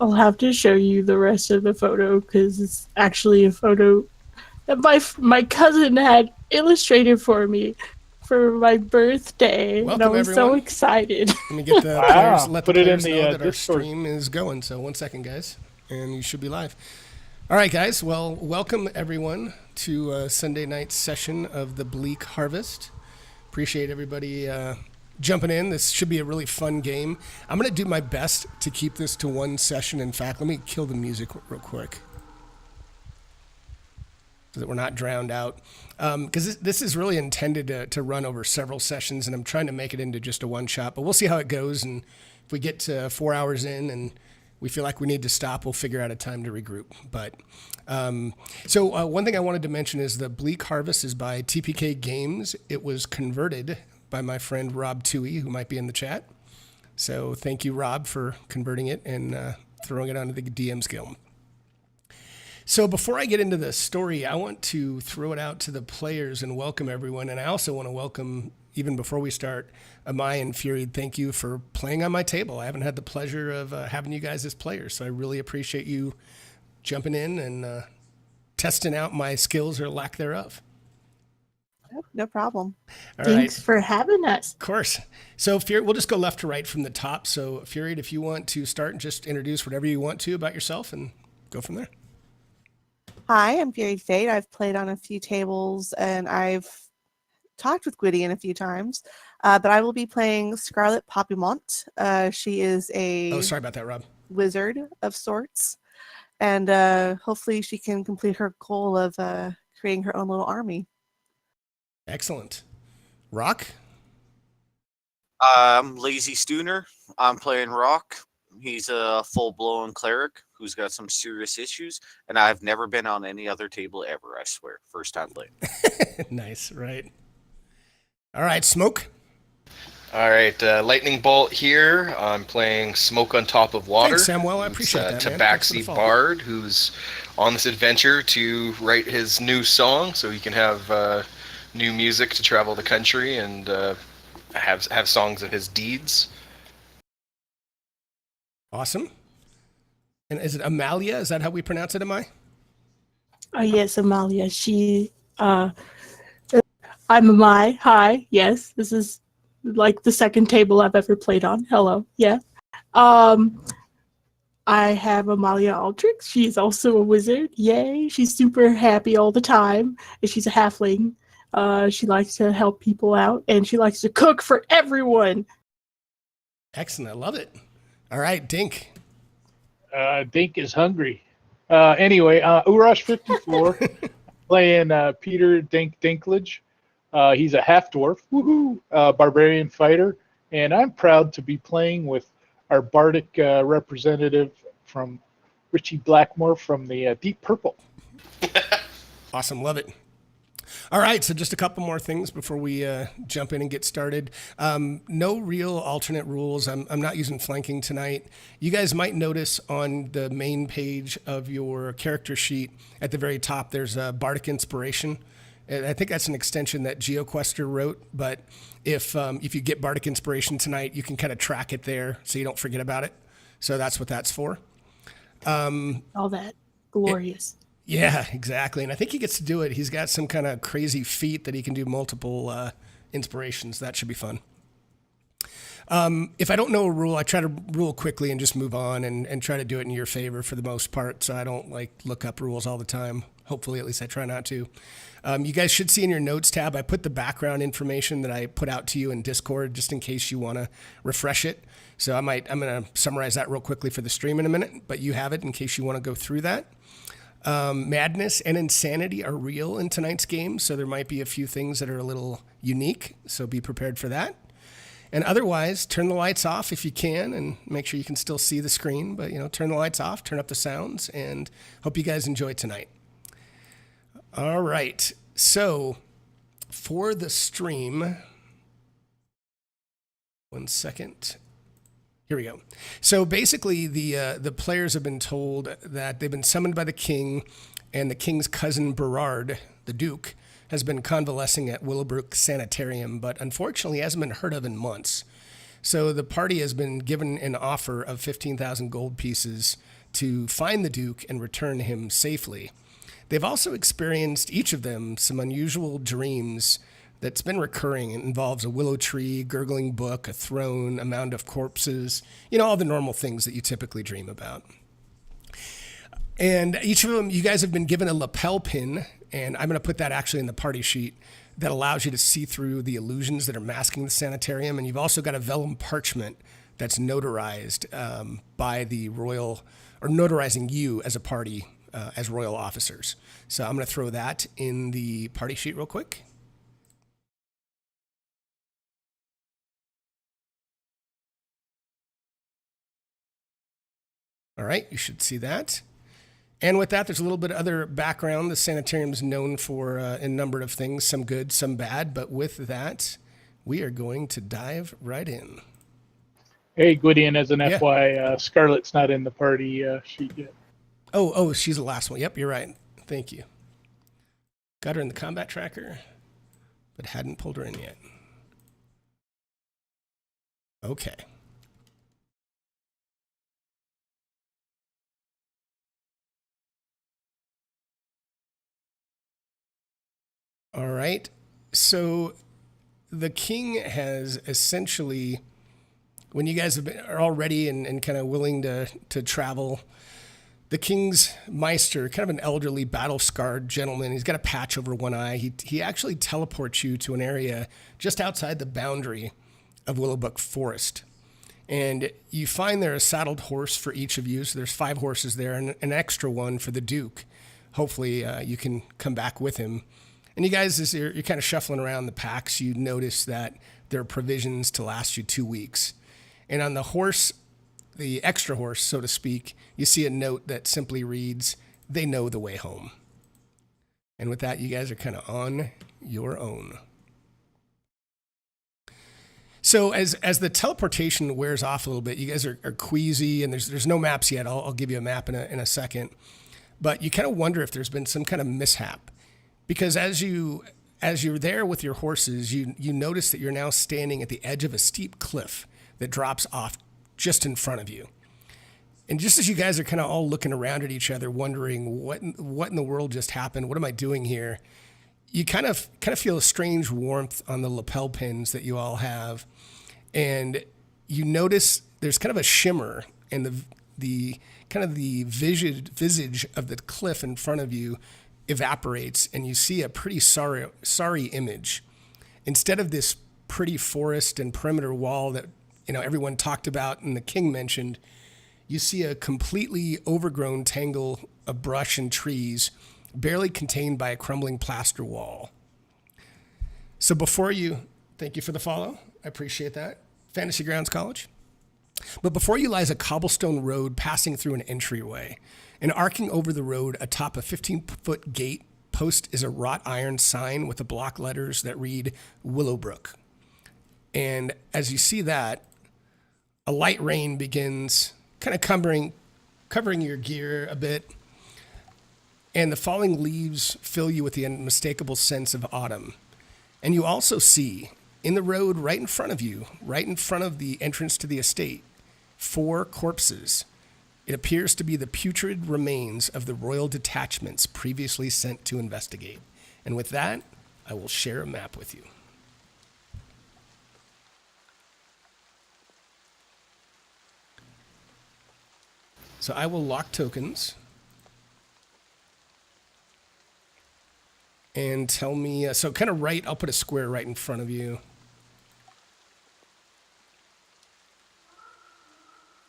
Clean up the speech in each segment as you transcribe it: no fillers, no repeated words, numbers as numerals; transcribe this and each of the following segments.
I'll have to show you the rest of the photo because it's actually a photo that my cousin had illustrated for me for my birthday, and I Welcome, was so everyone. excited. Let me get the players. Wow. Let the Put it in players the know that our Discord. stream is going. So 1 second, guys, and you should be live. All right, guys. Well, welcome everyone to Sunday night session of the Bleak Harvest. Appreciate everybody jumping in. This should be a really fun game. I'm going to do my best to keep this to one session. In fact, let me kill the music real quick so that we're not drowned out. Because this is really intended to run over several sessions, and I'm trying to make it into just a one shot. But we'll see how it goes, and if we get to 4 hours in and we feel like we need to stop, we'll figure out a time to regroup. But so one thing I wanted to mention is the Bleak Harvest is by TPK Games. It was converted by my friend Rob Toohey, who might be in the chat. So thank you, Rob, for converting it and throwing it onto the DM scale. So before I get into the story, I want to throw it out to the players and welcome everyone. And I also want to welcome, even before we start, Amai and Fury. Thank you for playing on my table. I haven't had the pleasure of having you guys as players, so I really appreciate you jumping in and testing out my skills or lack thereof. No problem. All Thanks right. for having us. Of course. So Fury, we'll just go left to right from the top. So Fury, if you want to start, just introduce whatever you want to about yourself and go from there. Hi, I'm Fury Fate. I've played on a few tables and I've talked with Gwydion a few times, but I will be playing Scarlet Poppymont. She is Oh, a sorry about that, Rob. wizard of sorts, and hopefully she can complete her goal of creating her own little army. Excellent. Rock? I'm Lazy Stooner. I'm playing Rock. He's a full-blown cleric who's got some serious issues, and I've never been on any other table ever, I swear. First time playing. Nice, right. All right, Smoke? All right, Lightning Bolt here. I'm playing Smoke on Top of Water. Thanks, Samuel. I appreciate that, man. Thanks for the Tabaxi follow. Bard, who's on this adventure to write his new song so he can have new music to travel the country and have songs of his deeds. Awesome. And is it Amalia? Is that how we pronounce it, am I? Oh yes, Amalia. I'm Amai. Hi. Yes, this is like the second table I've ever played on. Hello. Yeah. I have Amalia Aldrich. She's also a wizard. Yay. She's super happy all the time. And she's a halfling. She likes to help people out and she likes to cook for everyone. Excellent. I love it. All right, Dink. Dink is hungry. Anyway, Urash 54 playing Peter Dinklage. He's a half dwarf, woohoo, barbarian fighter, and I'm proud to be playing with our bardic representative from Richie Blackmore from the Deep Purple. Awesome. Love it. All right, so just a couple more things before we jump in and get started. No real alternate rules. I'm not using flanking tonight. You guys might notice on the main page of your character sheet at the very top, there's a Bardic Inspiration. And I think that's an extension that GeoQuester wrote, but if you get Bardic Inspiration tonight, you can kind of track it there so you don't forget about it. So that's what that's for. All that. Glorious. Yeah, exactly. And I think he gets to do it. He's got some kind of crazy feat that he can do multiple inspirations. That should be fun. If I don't know a rule, I try to rule quickly and just move on and try to do it in your favor for the most part. So I don't like look up rules all the time. Hopefully, at least I try not to. You guys should see in your notes tab, I put the background information that I put out to you in Discord just in case you want to refresh it. So I'm going to summarize that real quickly for the stream in a minute, but you have it in case you want to go through that. Madness and insanity are real in tonight's game, so there might be a few things that are a little unique, so be prepared for that. And otherwise, turn the lights off if you can, and make sure you can still see the screen, but turn the lights off, turn up the sounds, and hope you guys enjoy tonight. All right, so for the stream, 1 second. Here we go. So basically, the players have been told that they've been summoned by the king, and the king's cousin Berard, the Duke, has been convalescing at Willowbrook Sanitarium, but unfortunately hasn't been heard of in months. So the party has been given an offer of 15,000 gold pieces to find the Duke and return him safely. They've also experienced, each of them, some unusual dreams that's been recurring. It involves a willow tree, gurgling brook, a throne, a mound of corpses, all the normal things that you typically dream about. And each of them, you guys have been given a lapel pin, and I'm going to put that actually in the party sheet, that allows you to see through the illusions that are masking the sanitarium. And you've also got a vellum parchment that's notarized by the royal, or notarizing you as a party, as royal officers. So I'm going to throw that in the party sheet real quick. All right, you should see that. And with that, there's a little bit of other background. The sanitarium is known for a number of things, some good, some bad. But with that, we are going to dive right in. Hey, Gwydion, as an FY, Scarlett's not in the party sheet yet. Oh, she's the last one. Yep, you're right. Thank you. Got her in the combat tracker, but hadn't pulled her in yet. Okay. All right. So the king has essentially, when you guys are all ready and kind of willing to travel, the king's Meister, kind of an elderly, battle-scarred gentleman, he's got a patch over one eye. He actually teleports you to an area just outside the boundary of Willowbrook Forest. And you find there a saddled horse for each of you. So there's 5 horses there and an extra one for the Duke. Hopefully you can come back with him. And you guys, as you're kind of shuffling around the packs, you notice that there are provisions to last you 2 weeks. And on the horse, the extra horse, so to speak, you see a note that simply reads, "They know the way home." And with that, you guys are kind of on your own. So as the teleportation wears off a little bit, you guys are queasy, and there's no maps yet. I'll give you a map in a second. But you kind of wonder if there's been some kind of mishap. Because as you're there with your horses, you notice that you're now standing at the edge of a steep cliff that drops off just in front of you. And just as you guys are kind of all looking around at each other, wondering what in the world just happened, what am I doing here? You kind of feel a strange warmth on the lapel pins that you all have, and you notice there's kind of a shimmer, and the kind of the visage of the cliff in front of you evaporates, and you see a pretty sorry image. Instead of this pretty forest and perimeter wall that everyone talked about and the king mentioned, you see a completely overgrown tangle of brush and trees, barely contained by a crumbling plaster wall. So thank you for the follow. I appreciate that. Fantasy Grounds College. But before you lies a cobblestone road passing through an entryway. And arcing over the road atop a 15-foot gate post is a wrought iron sign with the block letters that read Willowbrook. And as you see that, a light rain begins kind of covering your gear a bit. And the falling leaves fill you with the unmistakable sense of autumn. And you also see in the road right in front of you, right in front of the entrance to the estate, 4 corpses. It appears to be the putrid remains of the royal detachments previously sent to investigate. And with that, I will share a map with you. So I will lock tokens. And tell me, so kind of right, I'll put a square right in front of you.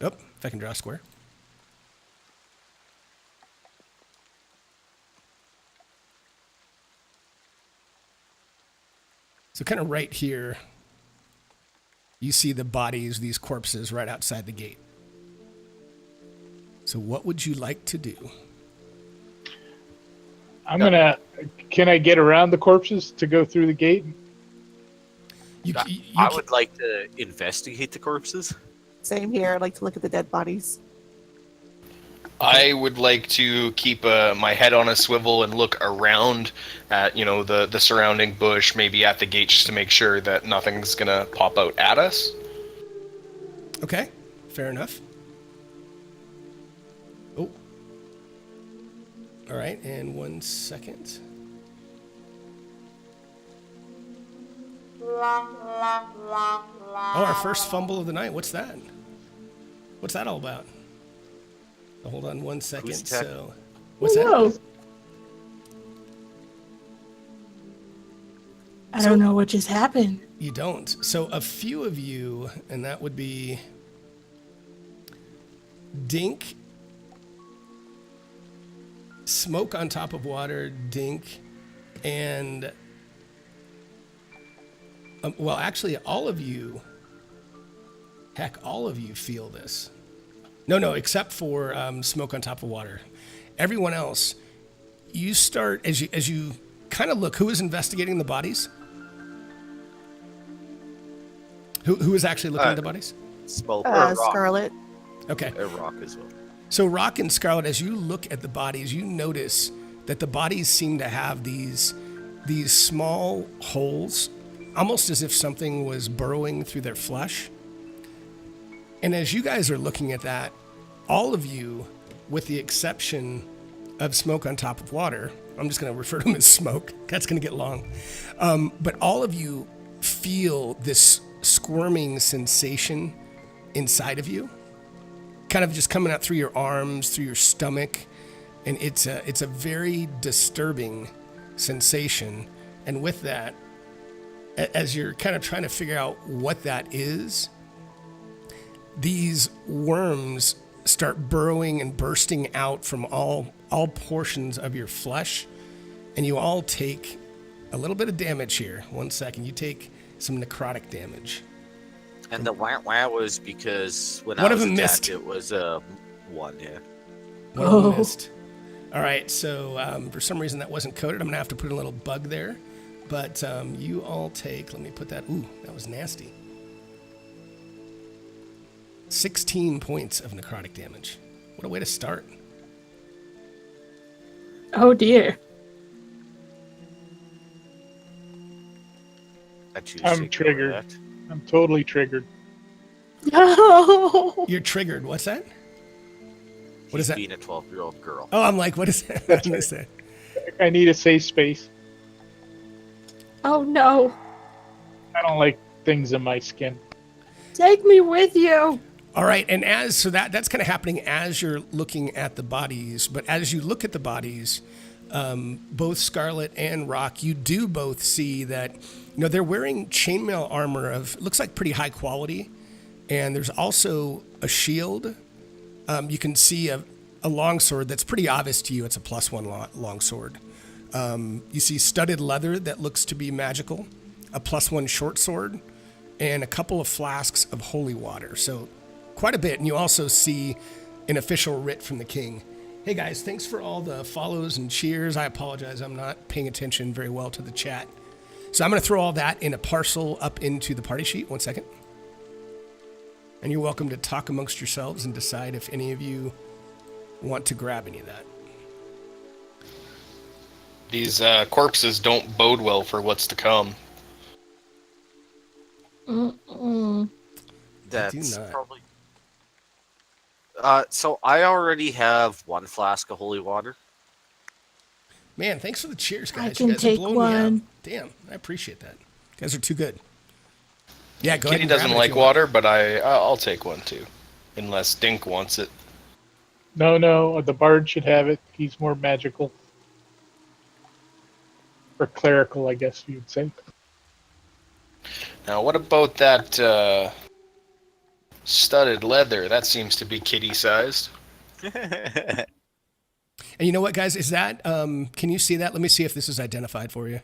Oh, if I can draw a square. So kind of right here, you see the bodies, these corpses right outside the gate. So what would you like to do? Can I get around the corpses to go through the gate? I would like to investigate the corpses. Same here. I'd like to look at the dead bodies. I would like to keep my head on a swivel and look around at, the surrounding bush, maybe at the gate, just to make sure that nothing's going to pop out at us. Okay, fair enough. Oh. All right, and 1 second. Oh, our first fumble of the night. What's that? What's that all about? Hold on 1 second. Who's tech? So, what's Whoa. that? I don't know what just happened. You don't. So a few of you, and that would be Dink, Smoke on Top of Water, Dink, and well, actually, all of you. Heck, all of you feel this. No, except for Smoke on Top of Water. Everyone else, you start as you kind of look. Who is investigating the bodies? Who is actually looking at the bodies? Smoke or Rock. Scarlet. Okay. Rock as well. So Rock and Scarlet, as you look at the bodies, you notice that the bodies seem to have these small holes, almost as if something was burrowing through their flesh. And as you guys are looking at that, all of you, with the exception of Smoke on Top of Water, I'm just going to refer to him as Smoke. That's going to get long. But all of you feel this squirming sensation inside of you, kind of just coming out through your arms, through your stomach, and it's a very disturbing sensation. And with that, as you're kind of trying to figure out what that is, these worms start burrowing and bursting out from all portions of your flesh, and you all take a little bit of damage here. 1 second. You take some necrotic damage. And the wah was because when One I of was them attacked, missed. it was one, yeah. One of them missed. All right, so for some reason that wasn't coded. I'm going to have to put a little bug there. But you all take, let me put that, ooh, that was nasty. 16 points of necrotic damage. What a way to start. Oh dear. I choose I'm to ignore triggered. that. I'm totally triggered. No. You're triggered. What's that? What is He's that? being a 12-year-old girl. Oh, I'm like, what is that? I missed that. I need a safe space. Oh no. I don't like things in my skin. Take me with you. All right, and that's kind of happening as you're looking at the bodies. But as you look at the bodies, both Scarlet and Rock, you do both see that, they're wearing chainmail armor of, looks like pretty high quality. And there's also a shield. You can see a longsword that's pretty obvious to you. It's a +1 longsword. You see studded leather that looks to be magical, a +1 short sword, and a couple of flasks of holy water. So quite a bit. And you also see an official writ from the king. Hey guys, thanks for all the follows and cheers. I apologize, I'm not paying attention very well to the chat. So I'm going to throw all that in a parcel up into the party sheet. 1 second. And you're welcome to talk amongst yourselves and decide if any of you want to grab any of that. These corpses don't bode well for what's to come. Mm-mm. That's not. probably. So I already have 1 flask of holy water. Man, thanks for the cheers, guys. I You can guys are take blowing me one. up. Damn, I appreciate that. You guys are too good. Yeah, go ahead. Kitty and grab doesn't it if like you want. water, but I'll take one too, unless Dink wants it. No, the bard should have it. He's more magical. Or clerical, I guess you'd say. Now, what about that studded leather? That seems to be kitty-sized. And you know what, guys? Is that, can you see that? Let me see if this is identified for you.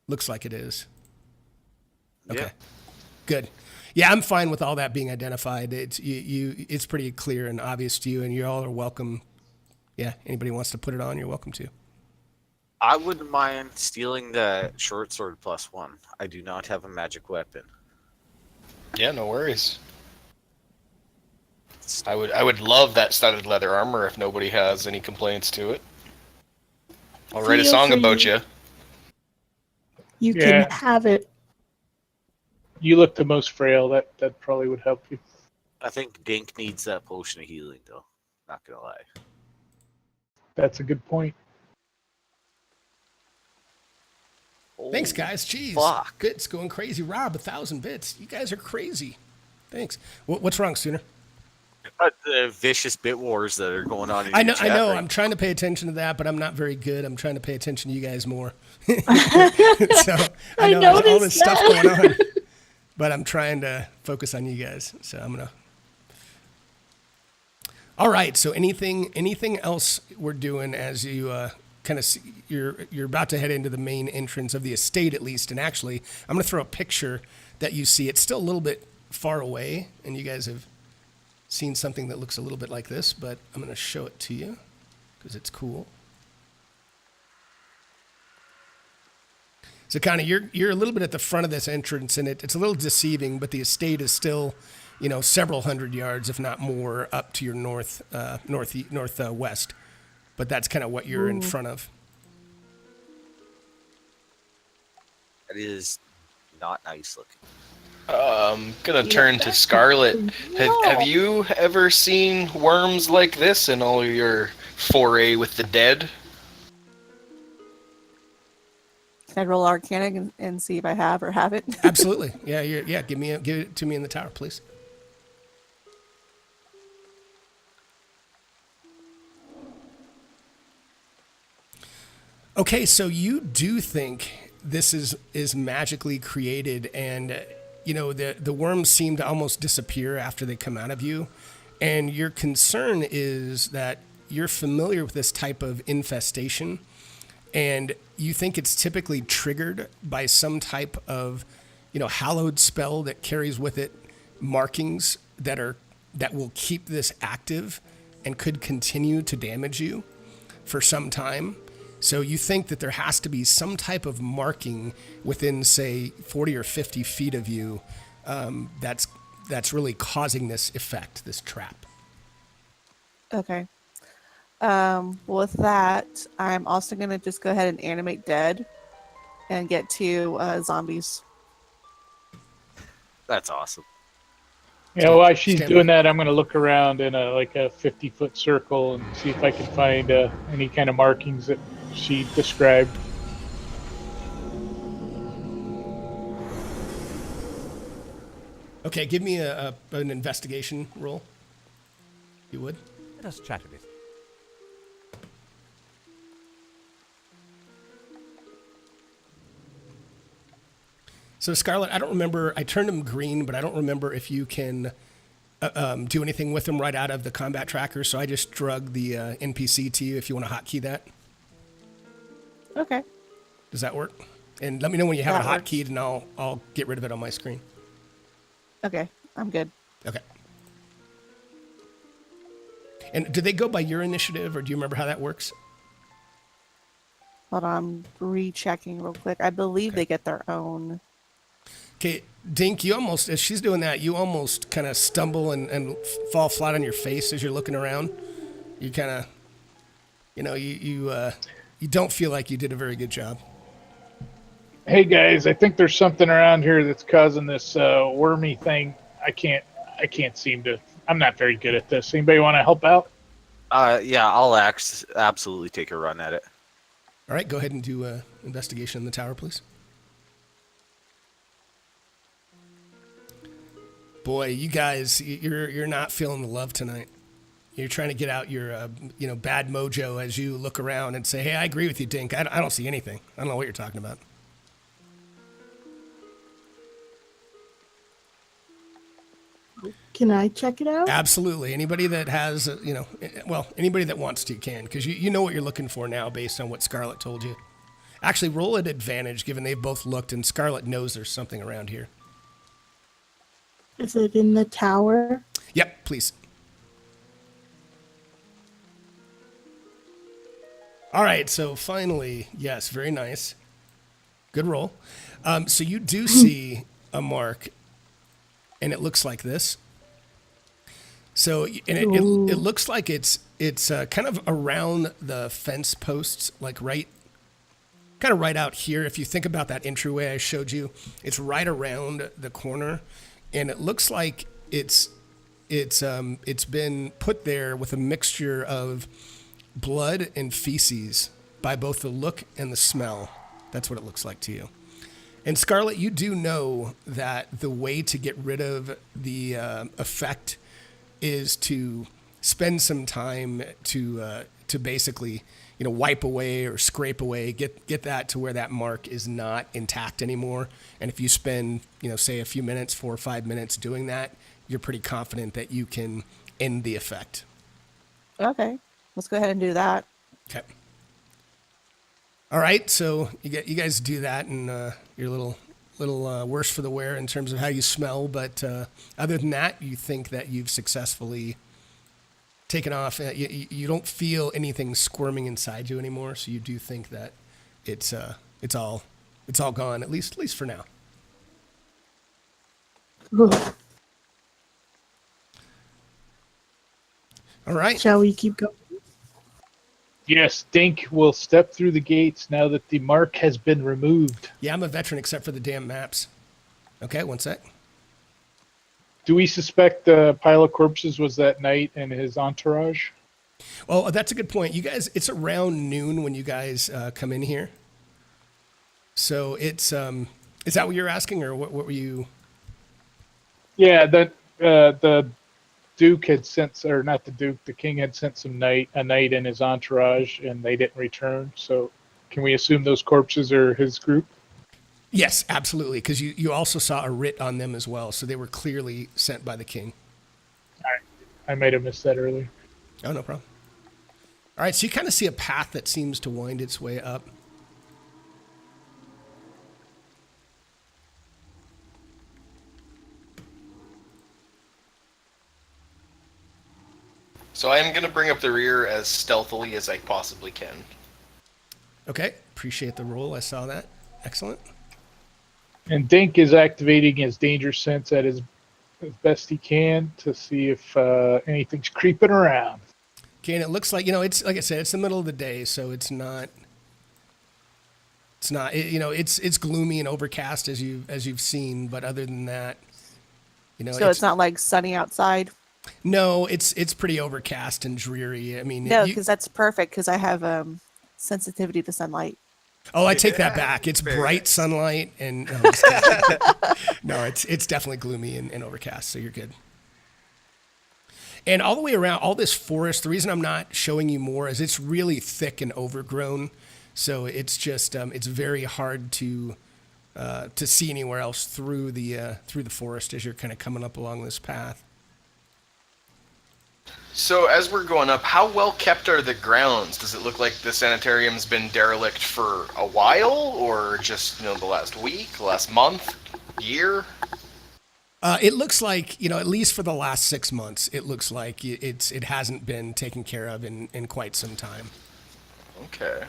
Looks like it is. Okay. Yeah. Good. Yeah, I'm fine with all that being identified. It's it's pretty clear and obvious to you, and you all are welcome. Yeah, anybody wants to put it on, you're welcome to. I wouldn't mind stealing the short sword +1. I do not have a magic weapon. Yeah, no worries. I would love that studded leather armor if nobody has any complaints to it. I'll write a Feel song free. about you. You Yeah. can have it. You look the most frail. That probably would help you. I think Dink needs that potion of healing, though. Not gonna lie. That's a good point. Thanks, Oh, guys. Jeez. fuck. Bits going crazy. Rob, 1,000 bits. You guys are crazy. Thanks. What's wrong, Sooner? The vicious bit wars that are going on in I your know. chat right I'm trying to pay attention to that, but I'm not very good. I'm trying to pay attention to you guys more. So I know there's all this stuff going on, but I'm trying to focus on you guys. So I'm gonna. All right. So anything else we're doing as you kind of you're about to head into the main entrance of the estate, at least. And actually, I'm gonna throw a picture that you see. It's still a little bit far away, and you guys have seen something that looks a little bit like this, but I'm going to show it to you because it's cool. So kind of you're a little bit at the front of this entrance, and it's a little deceiving, but the estate is still, several hundred yards, if not more, up to your northwest. But that's kind of what you're in front of. That is not nice looking. Gonna turn to Scarlet. Have you ever seen worms like this in all your foray with the dead? Can I roll Arcana and see if I have or haven't? Absolutely. Yeah. Give it to me in the tower, please. Okay, so you do think this is magically created, and the worms seem to almost disappear after they come out of you, and your concern is that you're familiar with this type of infestation, and you think it's typically triggered by some type of hallowed spell that carries with it markings that will keep this active and could continue to damage you for some time. So you think that there has to be some type of marking within, say, 40 or 50 feet of you that's really causing this effect, this trap. Okay. With that, I'm also going to just go ahead and animate dead and get to zombies. That's awesome. While she's doing that, I'm going to look around in a 50-foot circle and see if I can find any kind of markings that she described. Okay, give me an investigation roll. You would? Let us chat a bit. So, Scarlet, I don't remember. I turned them green, but I don't remember if you can do anything with them right out of the combat tracker. So I just drug the NPC to you if you want to hotkey that. Okay. Does that work? And let me know when you have That it works. hotkeyed, and I'll get rid of it on my screen. Okay. I'm good. Okay. And do they go by your initiative, or do you remember how that works? Hold on. I'm rechecking real quick. I believe they get their own. Okay, Dink, as she's doing that, you almost kind of stumble and fall flat on your face as you're looking around. You kind of, you don't feel like you did a very good job. Hey guys, I think there's something around here that's causing this wormy thing. I can't seem to. I'm not very good at this. Anybody want to help out? Yeah, I'll absolutely take a run at it. All right, go ahead and do investigation in the tower, please. Boy, you guys, you're not feeling the love tonight. You're trying to get out your bad mojo as you look around and say, "Hey, I agree with you, Dink. I don't see anything. I don't know what you're talking about." Can I check it out? Absolutely. Anybody that has, anybody that wants to can, because you know what you're looking for now based on what Scarlet told you. Actually, roll at advantage, given they've both looked, and Scarlet knows there's something around here. Is it in the tower? Yep, please. All right, so finally, yes, very nice. Good roll. So you do see a mark, and it looks like this. So, and it looks like it's kind of around the fence posts, like right kind of right out here. If you think about that entryway I showed you, it's right around the corner, and it looks like it's been put there with a mixture of blood and feces by both the look and the smell. That's what it looks like to you. And Scarlet, you do know that the way to get rid of the effect is to spend some time to basically, wipe away or scrape away, get that to where that mark is not intact anymore. And if you spend, say a few minutes, 4 or 5 minutes doing that, you're pretty confident that you can end the effect. Okay, let's go ahead and do that. Okay. All right, so you guys do that, and you're a little worse for the wear in terms of how you smell. But other than that, you think that you've successfully taken off. You don't feel anything squirming inside you anymore, so you do think that it's all gone, at least for now. All right. Shall we keep going? Yes, Dink will step through the gates now that the mark has been removed. Yeah, I'm a veteran except for the damn maps. Okay, one sec. Do we suspect the pile of corpses was that knight and his entourage? Well, that's a good point. You guys, it's around noon when you guys come in here. So it's is that what you're asking, or what were you? Yeah, the Duke had sent, or not the Duke, the king had sent a knight and his entourage, and they didn't return. So can we assume those corpses are his group? Yes, absolutely, because you also saw a writ on them as well, so they were clearly sent by the king. I might have missed that earlier. Oh, no problem. All right, so you kind of see a path that seems to wind its way up. So I am going to bring up the rear as stealthily as I possibly can. Okay, appreciate the roll. I saw that. Excellent. And Dink is activating his danger sense at as best he can to see if anything's creeping around. Okay, and it looks like, it's like I said, it's the middle of the day, so it's not. It's gloomy and overcast as you've seen, but other than that, So it's not like sunny outside? No, it's pretty overcast and dreary. I mean, No, because that's perfect, because I have sensitivity to sunlight. Oh, I take that back. It's bright sunlight, and no, it's definitely gloomy and overcast, so you're good. And all the way around, all this forest, the reason I'm not showing you more is it's really thick and overgrown, so it's just it's very hard to see anywhere else through the forest as you're kind of coming up along this path. So as we're going up, how well kept are the grounds? Does it look like the sanitarium's been derelict for a while, or just the last week, last month, year? It looks like at least for the last 6 months, it looks like it hasn't been taken care of in quite some time. Okay.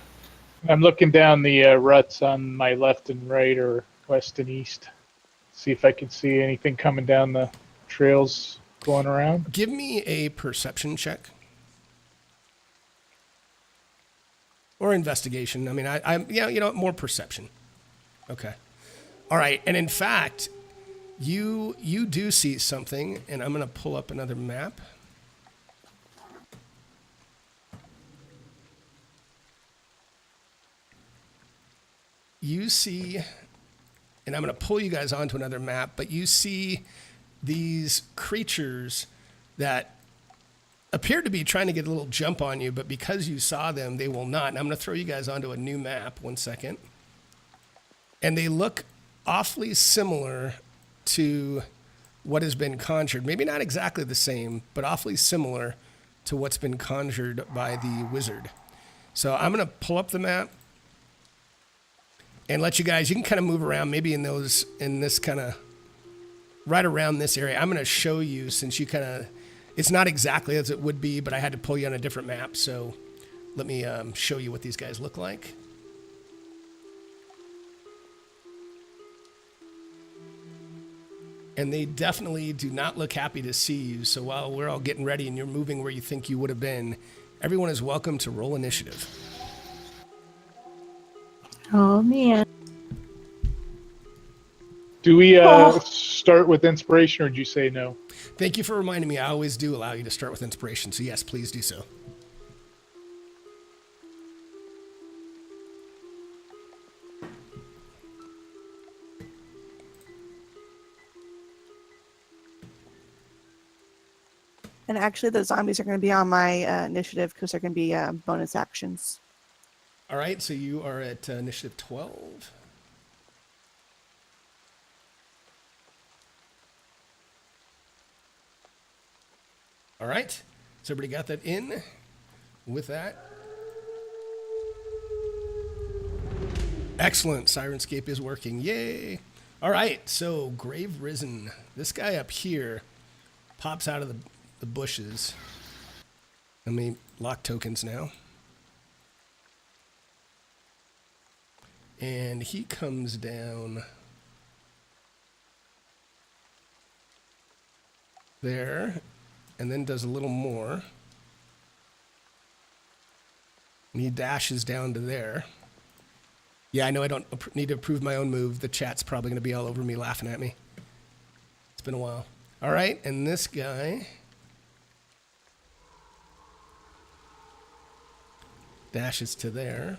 I'm looking down the ruts on my left and right, or west and east. See if I can see anything coming down the trails going around. Give me a perception check. Or investigation. I mean, I'm more perception. Okay. All right. And in fact, you do see something, and I'm going to pull up another map. You see, and I'm going to pull you guys onto another map, but you see these creatures that appear to be trying to get a little jump on you, but because you saw them, they will not. And I'm going to throw you guys onto a new map. 1 second. And they look awfully similar to what has been conjured. Maybe not exactly the same, but awfully similar to what's been conjured by the wizard. So I'm going to pull up the map and let you can kind of move around maybe in this kind of right around this area. I'm going to show you, since you it's not exactly as it would be, but I had to pull you on a different map. So let me show you what these guys look like. And they definitely do not look happy to see you. So while we're all getting ready and you're moving where you think you would have been, everyone is welcome to roll initiative. All Oh man. Do we Oh. start with inspiration, or did you say no? Thank you for reminding me. I always do allow you to start with inspiration. So yes, please do so. And actually, the zombies are going to be on my initiative because they're going to be bonus actions. All right, so you are at initiative 12. All right, so everybody got that in with that. Excellent, Sirenscape is working, yay. All right, so Grave Risen, this guy up here pops out of the bushes. Let me lock tokens now. And he comes down there and then does a little more. And he dashes down to there. Yeah, I know I don't need to approve my own move. The chat's probably going to be all over me laughing at me. It's been a while. All right, and this guy dashes to there.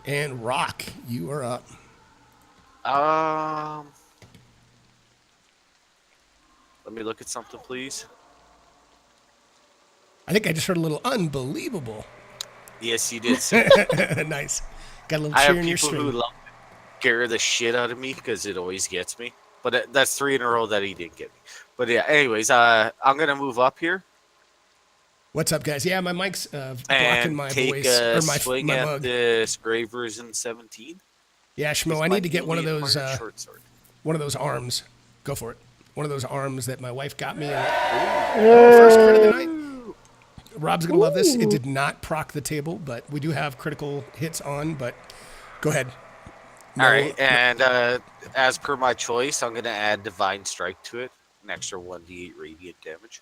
And Rock, you are up. Let me look at something, please. I think I just heard a little unbelievable. Yes, you did, sir. Nice. Got a little I cheer have in your people who stream. love scare the shit out of me because it always gets me. But that's 3 in a row that he didn't get me. But yeah, anyways, I'm gonna move up here What's up, guys? Yeah, my mic's blocking and my take voice a or swing my at mug. this Grave Risen 17. Yeah, Schmo, It's I my need to get one of newly those acquired short sword. arms. Go for it. One of those arms that my wife got me. First crit of the night. Rob's gonna love this. It did not proc the table, but we do have critical hits on. But go ahead. No, All right, and as per my choice, I'm gonna add Divine Strike to it, an extra 1d8 radiant damage.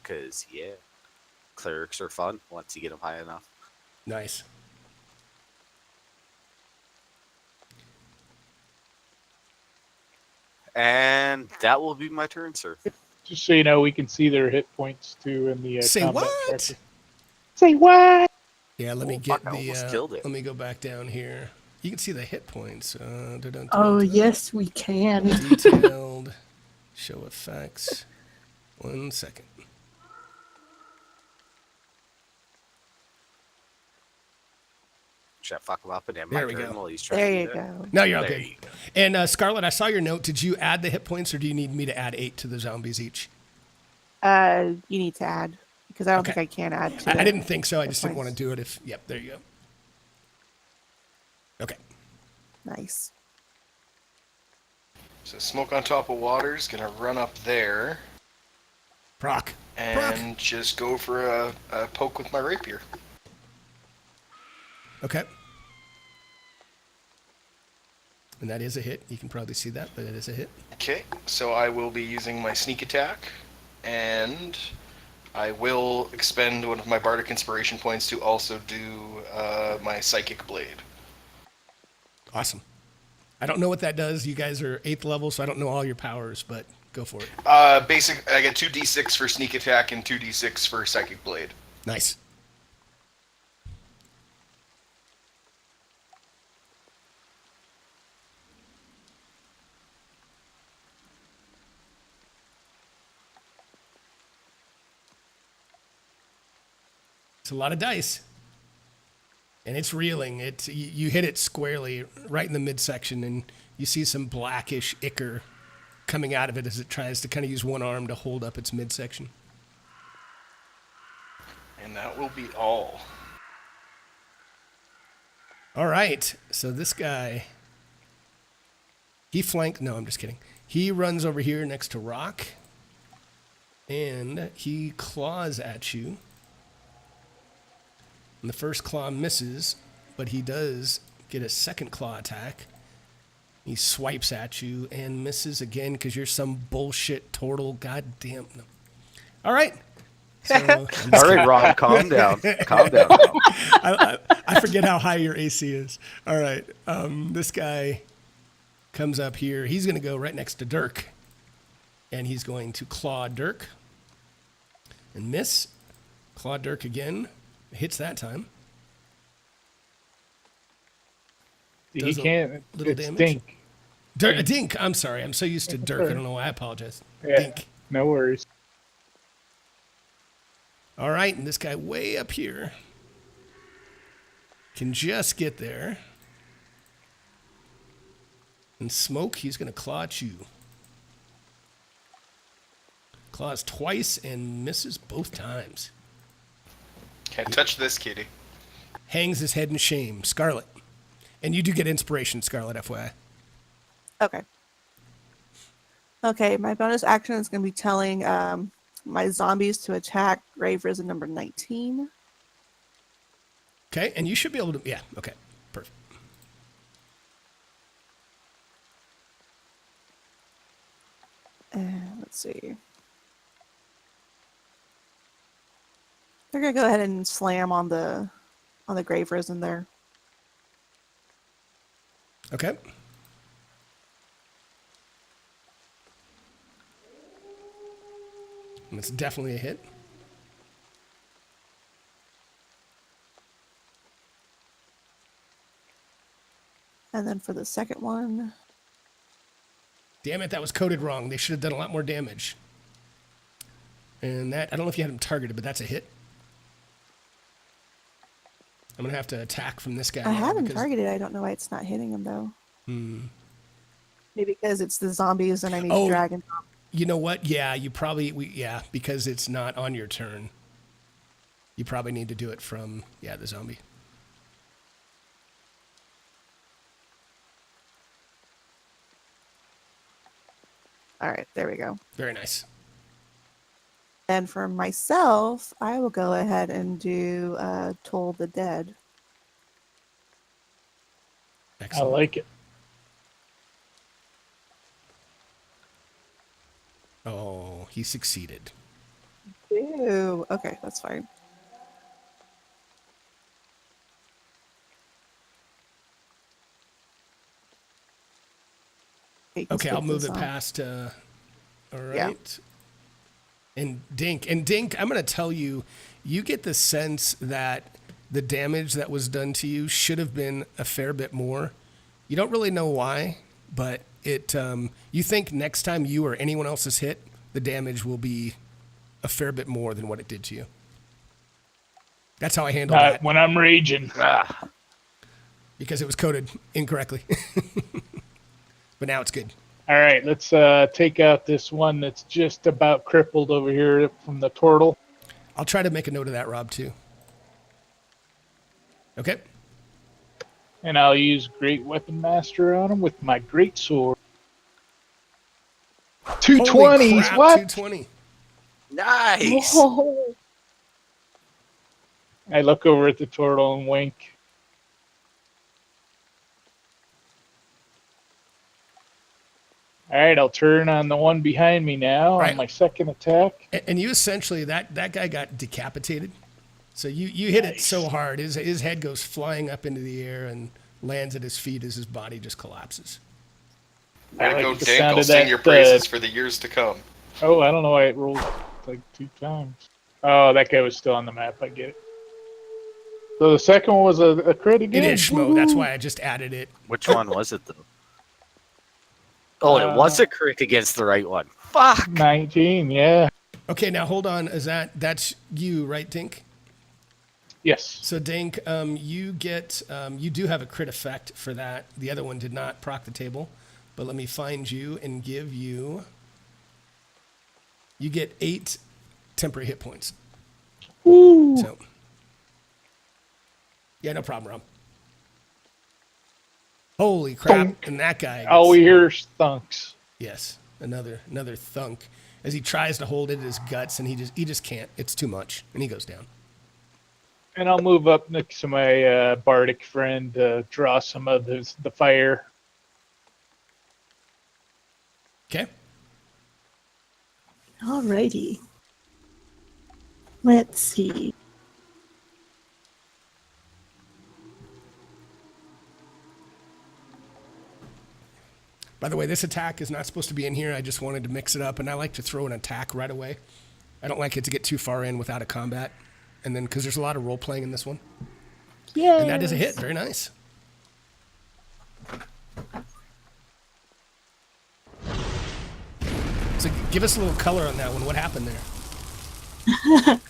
Because yeah, clerics are fun once you get them high enough. Nice. And that will be my turn, sir. Just so you know, we can see their hit points too in the Say combat what? tracker. Say what? Yeah, let me Oh, get fuck, I almost the. killed it. Let me go back down here. You can see the hit points. Oh, yes, we can. Detailed. Show effects. 1 second. Should I fuck him up and end There my we turn go. while he's trying There to you do that? go. No, you're all There good. you go. And Scarlett, I saw your note. Did you add the hit points, or do you need me to add 8 to the zombies each? You need to add because I don't Okay. think I can add to I the didn't think so. I hit just didn't want to points. do it if. Yep, there you go. Okay. Nice. So Smoke on Top of Water's gonna run up there Proc. and just go for a poke with my rapier. Okay. And that is a hit. You can probably see that, but it is a hit. Okay, so I will be using my sneak attack, and I will expend one of my bardic inspiration points to also do my psychic blade. Awesome. I don't know what that does. You guys are 8th level, so I don't know all your powers, but go for it. I get 2d6 for sneak attack and 2d6 for psychic blade. Nice. It's a lot of dice. And it's reeling. You hit it squarely right in the midsection, and you see some blackish ichor coming out of it as it tries to kind of use one arm to hold up its midsection. And that will be all. All right. So this guy, he flanked. No, I'm just kidding. He runs over here next to Rock, and he claws at you. And the first claw misses, but he does get a second claw attack. He swipes at you and misses again because you're some bullshit turtle. God damn. No. All right. So All right, Rob, calm down. Calm down, Rob. I forget how high your AC is. All right. This guy comes up here. He's going to go right next to Dirk. And he's going to claw Dirk. And miss. Claw Dirk again. Hits that time. He Does a can't. little It's damage. Dink. Dink. I'm sorry. I'm so used to Dirk. I don't know why. I apologize. Yeah. Dink. No worries. All right. And this guy way up here can just get there. And Smoke, he's going to claw at you. Claws twice and misses both times. Can't touch this, kitty. Hangs his head in shame. Scarlet. And you do get inspiration, Scarlet, FYI. Okay. Okay, my bonus action is going to be telling my zombies to attack Grave Risen number 19. Okay, and you should be able to... Yeah, okay. Perfect. And let's see. They're going to go ahead and slam on the Grave Risen there. Okay. And it's definitely a hit. And then for the second one, Damn it, that was coded wrong. They should have done a lot more damage. And that, I don't know if you had him targeted, but that's a hit. I'm going to have to attack from this guy. I now have him because- targeted. I don't know why it's not hitting him though. Maybe because it's the zombies and I need to drag him. You know what? Yeah, you probably, because it's not on your turn. You probably need to do it from, the zombie. All right, there we go. Very nice. And for myself, I will go ahead and do Toll the Dead. I Excellent. like it. Oh, he succeeded. Ew. Okay, that's fine. Okay, I'll move it past. All right. Yeah. And Dink, I'm going to tell you, you get the sense that the damage that was done to you should have been a fair bit more. You don't really know why, but it. You think next time you or anyone else is hit, the damage will be a fair bit more than what it did to you. That's how I handle that. When I'm raging. Because it was coded incorrectly. But now it's good. All right, let's take out this one that's just about crippled over here from the turtle. I'll try to make a note of that, Rob, too. Okay. And I'll use Great Weapon Master on him with my great sword. 220s, Holy crap, what? 220. Nice. I look over at the turtle and wink. All right, I'll turn on the one behind me now Right. on my second attack. And you essentially, that guy got decapitated. So you hit it so hard, his head goes flying up into the air and lands at his feet as his body just collapses. Way to I go, like the Dink. sound I'll of sing that, your praises for the years to come. Oh, I don't know why it rolled like 2 times. Oh, that guy was still on the map. I get it. So the second one was a crit again? It is, Schmo. That's why I just added it. Which one was it, though? Oh, it was a crit against the right one. Fuck. 19, yeah. Okay, now hold on. That's you, right, Dink? Yes. So Dink, you get you do have a crit effect for that. The other one did not proc the table, but let me find you and give you. You get 8 temporary hit points. Woo. So, yeah, no problem, Rob. Holy crap! Thunk. And that guy. All we hear is thunks. Yes, another thunk as he tries to hold it in his guts, and he just can't. It's too much, and he goes down. And I'll move up next to my bardic friend to draw some of the fire. Okay. Alrighty. Let's see. By the way, this attack is not supposed to be in here. I just wanted to mix it up, and I like to throw an attack right away. I don't like it to get too far in without a combat. And then, because there's a lot of role-playing in this one. Yeah. And that is a hit. Very nice. So give us a little color on that one. What happened there?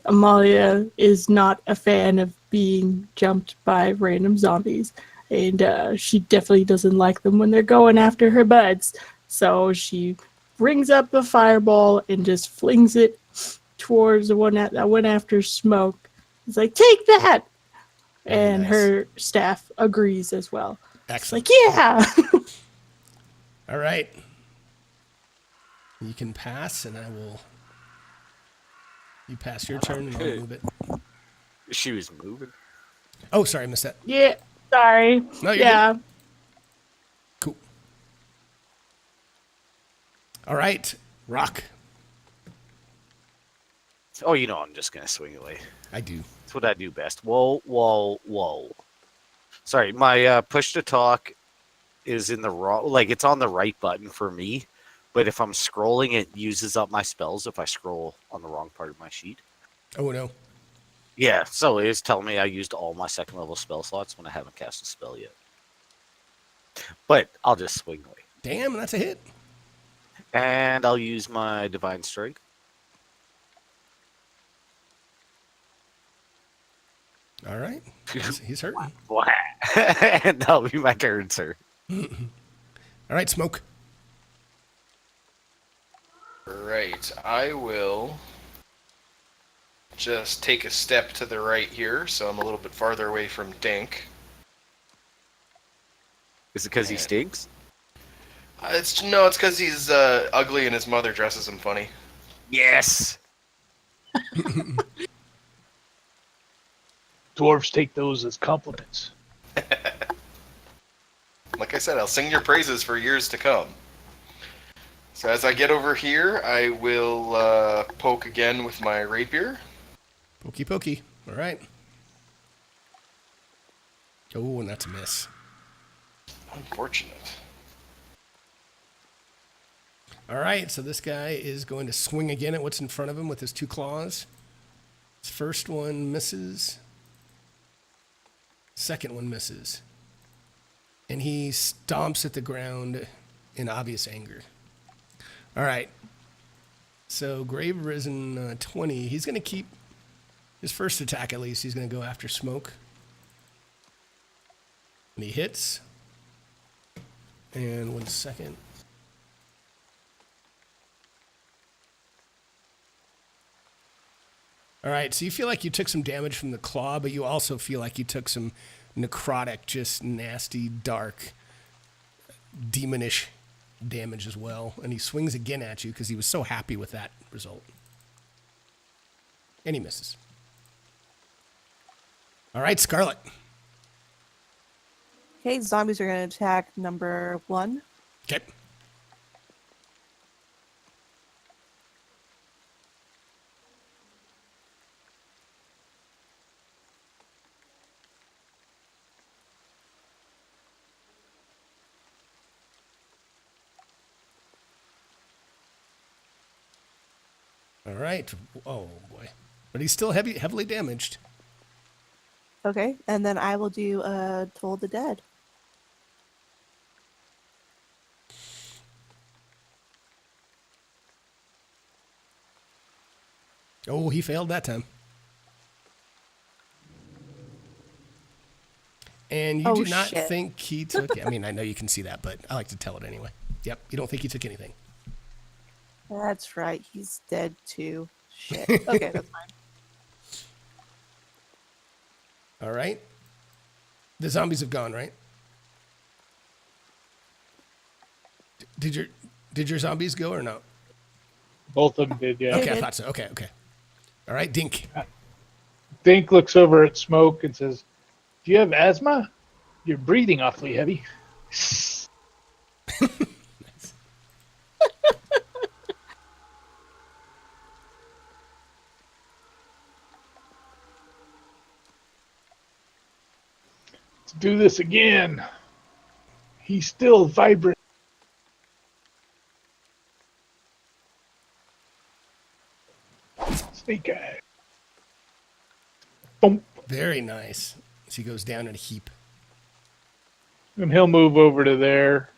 Amalia is not a fan of being jumped by random zombies, and she definitely doesn't like them when they're going after her buds. So she brings up the fireball and just flings it towards the one that went after Smoke. It's like, take that! And nice. her staff agrees as well. Excellent. It's like, yeah! All right. You can pass, and I will... You pass your turn, and I'll move it. She was moving. Oh, sorry, I missed that. Yeah, sorry. No, you're yeah. good. Cool. All right, Rock. Oh, you know I'm just gonna swing away. I do. That's what I do best. Whoa, whoa, whoa. Sorry, my push to talk is in the wrong. Like it's on the right button for me, but if I'm scrolling, it uses up my spells if I scroll on the wrong part of my sheet. Oh, no. Yeah, so it's telling me I used all my second level spell slots when I haven't cast a spell yet. But I'll just swing away. Damn, that's a hit. And I'll use my Divine Strike. All right. He's hurting. And that'll be my turn, sir. All right, Smoke. Right, I will just take a step to the right here, so I'm a little bit farther away from Dink. Is it because he Man. stinks? It's because he's ugly and his mother dresses him funny. Yes! Dwarves take those as compliments. Like I said, I'll sing your praises for years to come. So as I get over here, I will poke again with my rapier. Pokey, pokey. All right. Oh, and that's a miss. Unfortunate. All right, so this guy is going to swing again at what's in front of him with his two claws. His first one misses. Second one misses. And he stomps at the ground in obvious anger. All right. So Grave Risen 20. He's going to keep his first attack at least. He's going to go after Smoke. And he hits. And 1 second. All right, so you feel like you took some damage from the claw, but you also feel like you took some necrotic, just nasty, dark, demonish damage as well. And he swings again at you because he was so happy with that result. And he misses. All right, Scarlet. Okay, zombies are going to attack number 1. Okay. All right. Oh, boy. But he's still heavily damaged. Okay, and then I will do Toll the Dead. Oh, he failed that time. And you Oh, do not shit. think he took... I mean, I know you can see that, but I like to tell it anyway. Yep, you don't think he took anything. That's right, he's dead too. Shit. Okay, that's fine. All right. The zombies have gone, right? Did your zombies go or no? Both of them did, yeah. Okay, I did. thought so. Okay. All right, Dink. Dink looks over at Smoke and says, "Do you have asthma? You're breathing awfully heavy." Let's do this again. He's still vibrant. Snake eye. Thump. Very nice. As he goes down in a heap. And he'll move over to there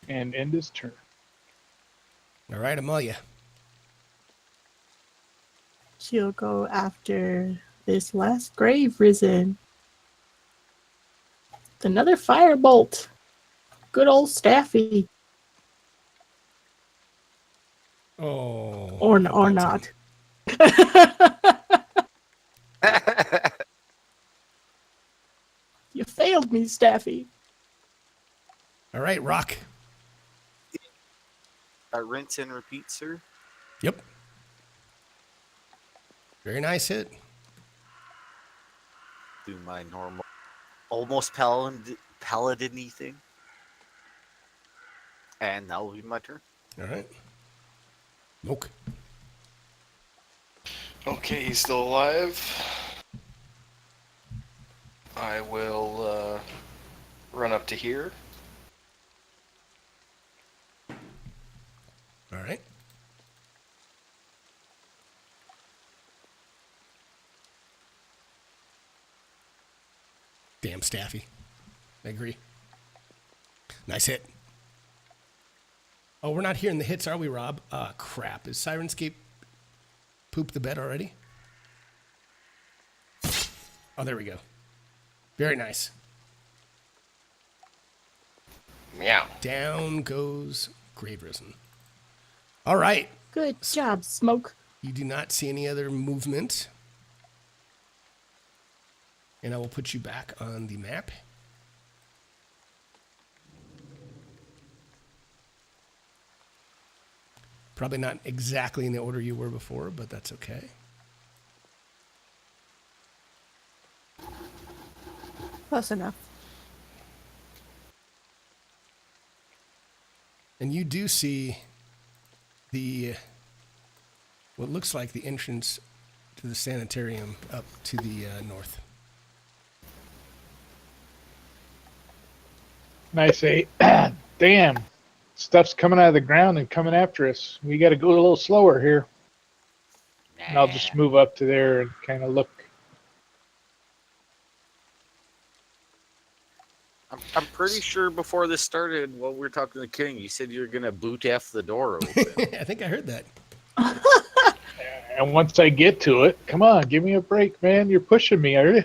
and end his turn. All right, Amalia. She'll go after this last grave risen. It's another firebolt. Good old Staffy. Oh. Or that bites not. You failed me, Staffy. All right, Rock. Rinse and repeat, sir. Yep. Very nice hit. Do my normal, almost paladin-y thing. And that will be my turn. All right. Moke. Okay, he's still alive. I will run up to here. All right. Damn, Staffy. I agree. Nice hit. Oh, we're not hearing the hits, are we, Rob? Ah, crap. Is Sirenscape pooped the bed already? Oh, there we go. Very nice. Meow. Down goes Grave Risen. All right. Good job, Smoke. You do not see any other movement. And I will put you back on the map. Probably not exactly in the order you were before, but that's okay. Close enough. And you do see what looks like the entrance to the sanitarium up to the north. Nice eight. Damn. Stuff's coming out of the ground and coming after us. We got to go a little slower here. And I'll just move up to there and kind of look. I'm pretty sure before this started, while we were talking to the king, you said you were going to boot F the door open. I think I heard that. And once I get to it, come on, give me a break, man. You're pushing me, are you?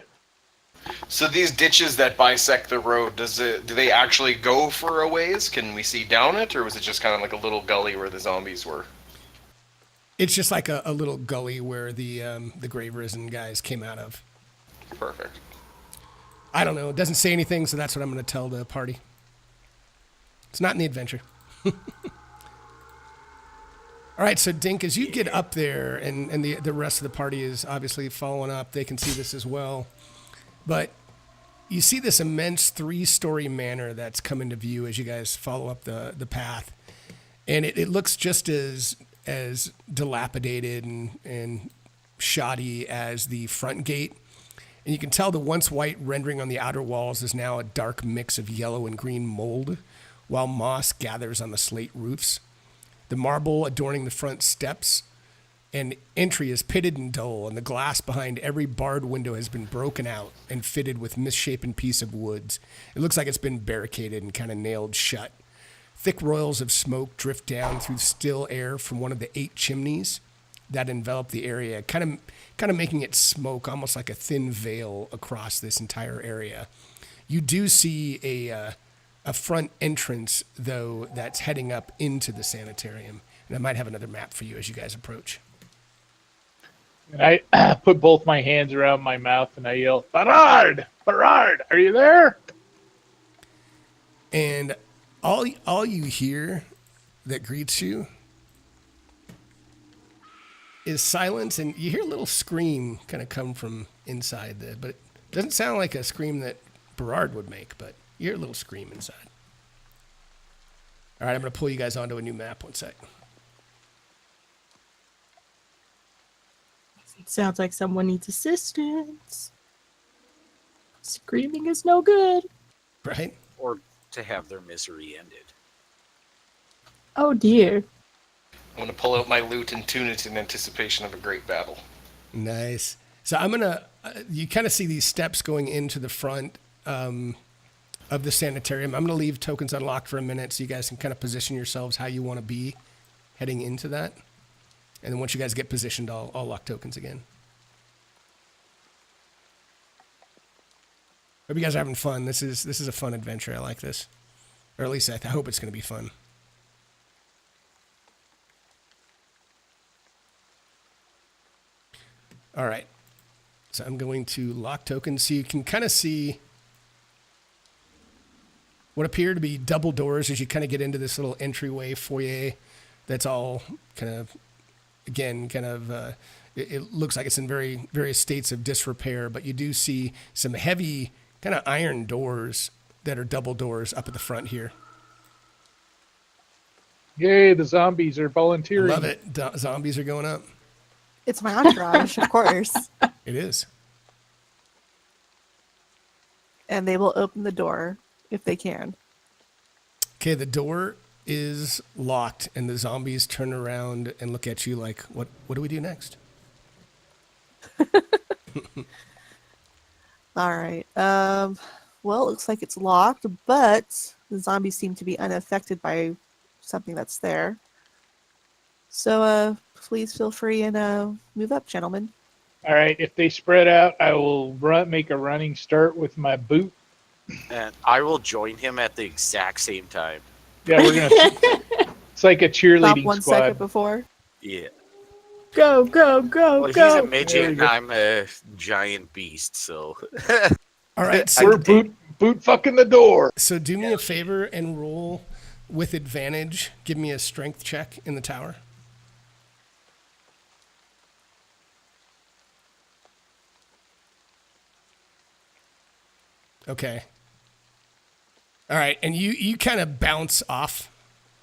So these ditches that bisect the road, do they actually go for a ways? Can we see down it, or was it just kind of like a little gully where the zombies were? It's just like a little gully where the Grave Risen guys came out of. Perfect. I don't know. It doesn't say anything, so that's what I'm going to tell the party. It's not in the adventure. All right, so Dink, as you get up there, and the rest of the party is obviously following up, they can see this as well. But you see this immense 3-story manor that's come into view as you guys follow up the path. And it looks just as dilapidated and shoddy as the front gate. And you can tell the once white rendering on the outer walls is now a dark mix of yellow and green mold, while moss gathers on the slate roofs. The marble adorning the front steps and entry is pitted and dull, and the glass behind every barred window has been broken out and fitted with misshapen piece of woods. It looks like it's been barricaded and kind of nailed shut. Thick roils of smoke drift down through still air from one of the 8 chimneys that envelop the area, kind of making it smoke almost like a thin veil across this entire area. You do see a front entrance, though, that's heading up into the sanitarium. And I might have another map for you as you guys approach. And I put both my hands around my mouth and I yell, Berard! Berard, are you there? And all you hear that greets you is silence, and you hear a little scream kind of come from inside, but it doesn't sound like a scream that Berard would make, but you hear a little scream inside. All right, I'm going to pull you guys onto a new map. One sec. Sounds like someone needs assistance. Screaming is no good. Right? Or to have their misery ended. Oh dear. I'm gonna pull out my loot and tune it in anticipation of a great battle. Nice. So I'm gonna. You kind of see these steps going into the front of the sanitarium. I'm gonna leave tokens unlocked for a minute, so you guys can kind of position yourselves how you want to be heading into that. And then once you guys get positioned, I'll lock tokens again. Hope you guys are having fun. This is a fun adventure. I like this, or at least I hope it's gonna be fun. All right. So I'm going to lock tokens so you can kind of see what appear to be double doors as you kind of get into this little entryway foyer that's all kind of, again, it looks like it's in various states of disrepair, but you do see some heavy kind of iron doors that are double doors up at the front here. Yay, the zombies are volunteering. Love it. Zombies are going up. It's my entourage, of course. It is. And they will open the door if they can. Okay, the door is locked, and the zombies turn around and look at you like, what do we do next? All right. Well, it looks like it's locked, but the zombies seem to be unaffected by something that's there. So, please feel free and move up, gentlemen. All right, if they spread out, I will make a running start with my boot. And I will join him at the exact same time. Yeah, we're gonna. It's like a Stop cheerleading 1 squad. second before. Yeah. Go, go, go, Well, go. he's a There midget you and go. I'm a giant beast, so. All right, We're so, boot fucking the door. so do me a favor and roll with advantage. Give me a strength check in the tower. Okay. All right, and you kind of bounce off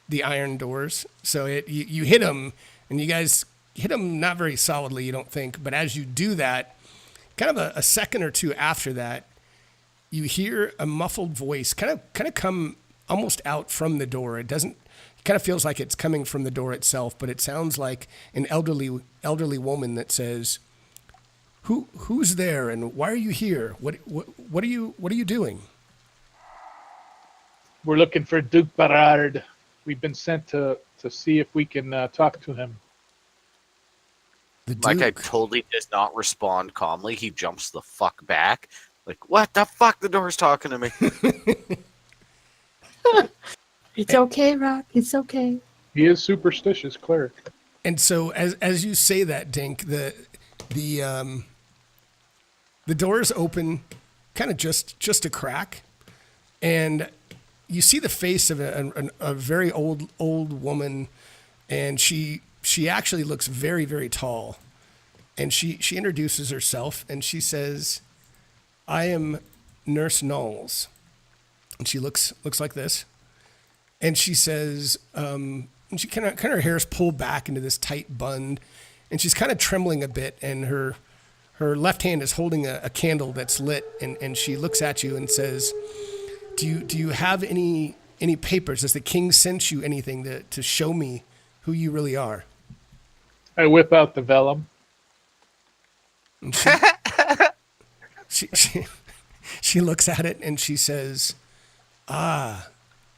the iron doors. So you hit them, and you guys hit them not very solidly, you don't think. But as you do that, kind of a second or two after that, you hear a muffled voice kind of come almost out from the door. It kind of feels like it's coming from the door itself, but it sounds like an elderly woman that says, "Who's there, and why are you here? What are you doing?" We're looking for Duke Barrard. We've been sent to see if we can talk to him. The Like, I Duke. totally does not respond calmly. He jumps the fuck back. Like, what the fuck? The door's talking to me. It's okay, Rock. It's okay. He is superstitious cleric. And so as you say that, Dink, the doors open kind of just a crack, and you see the face of a very old woman, and she actually looks very, very tall. And she introduces herself, and she says, "I am Nurse Knowles." And she looks like this. And she says, and she kind of her hair's pulled back into this tight bun, and she's kind of trembling a bit, and her left hand is holding a candle that's lit, and she looks at you and says, Do you have any papers? Has the king sent you anything to show me who you really are? I whip out the vellum. And she looks at it and she says,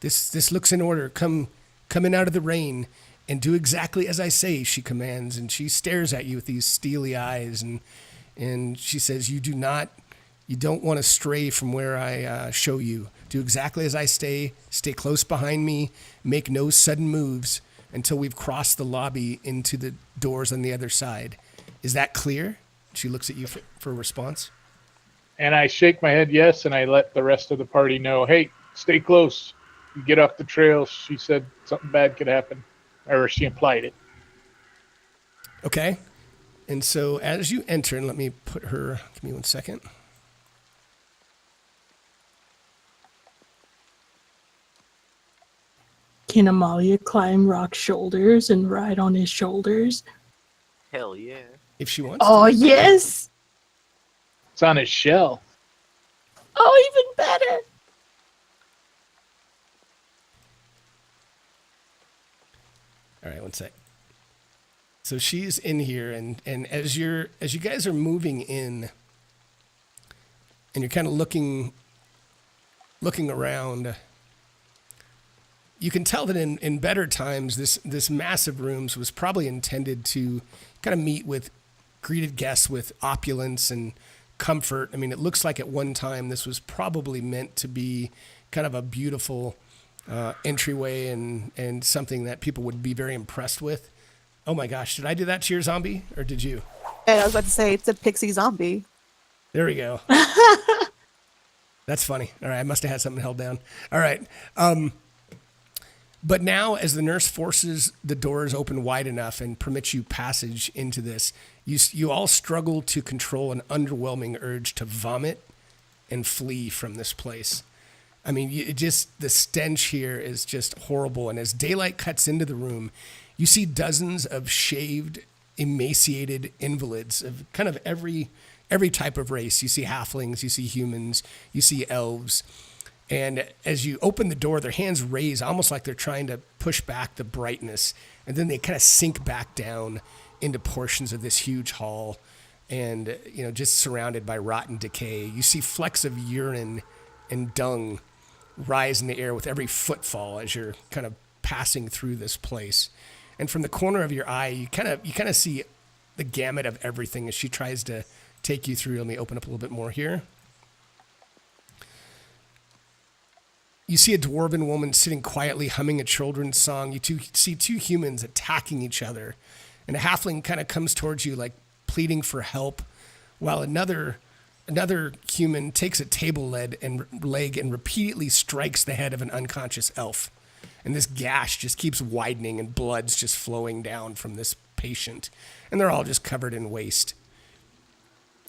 this looks in order. Come in out of the rain and do exactly as I say," she commands, and she stares at you with these steely eyes, and she says, you don't want to stray from where I show you. Do exactly as I stay close behind me, make no sudden moves until we've crossed the lobby into the doors on the other side. Is that clear? She looks at you for a response. And I shake my head yes, and I let the rest of the party know, hey, stay close. You get off the trail. She said something bad could happen. Or she implied it. Okay. And so as you enter, and let me put her, give me 1 second. Can Amalia climb Rock's shoulders and ride on his shoulders? Hell yeah. If she wants Oh, yes! It's on his shell. Oh, even better. All right, one sec. So she's in here, and as you guys are moving in, and you're kind of looking around, you can tell that in better times, this massive rooms was probably intended to kind of meet with greeted guests with opulence and comfort. I mean, it looks like at one time this was probably meant to be kind of a beautiful entryway and something that people would be very impressed with. Oh my gosh, did I do that to your zombie, or did you? And I was about to say, it's a pixie zombie. There we go. That's funny. All right, I must have had something held down. All right. But now, as the nurse forces the doors open wide enough and permits you passage into this, you all struggle to control an underwhelming urge to vomit and flee from this place. I mean, the stench here is just horrible. And as daylight cuts into the room, you see dozens of shaved, emaciated invalids of kind of every type of race. You see halflings, you see humans, you see elves. And as you open the door, their hands raise almost like they're trying to push back the brightness. And then they kind of sink back down into portions of this huge hall and, just surrounded by rotten decay. You see flecks of urine and dung rise in the air with every footfall as you're kind of passing through this place. And from the corner of your eye, you kind of see the gamut of everything as she tries to take you through. Let me open up a little bit more here. You see a dwarven woman sitting quietly humming a children's song. You see two humans attacking each other. And a halfling kind of comes towards you like pleading for help, while another human takes a table leg and repeatedly strikes the head of an unconscious elf. And this gash just keeps widening and blood's just flowing down from this patient. And they're all just covered in waste.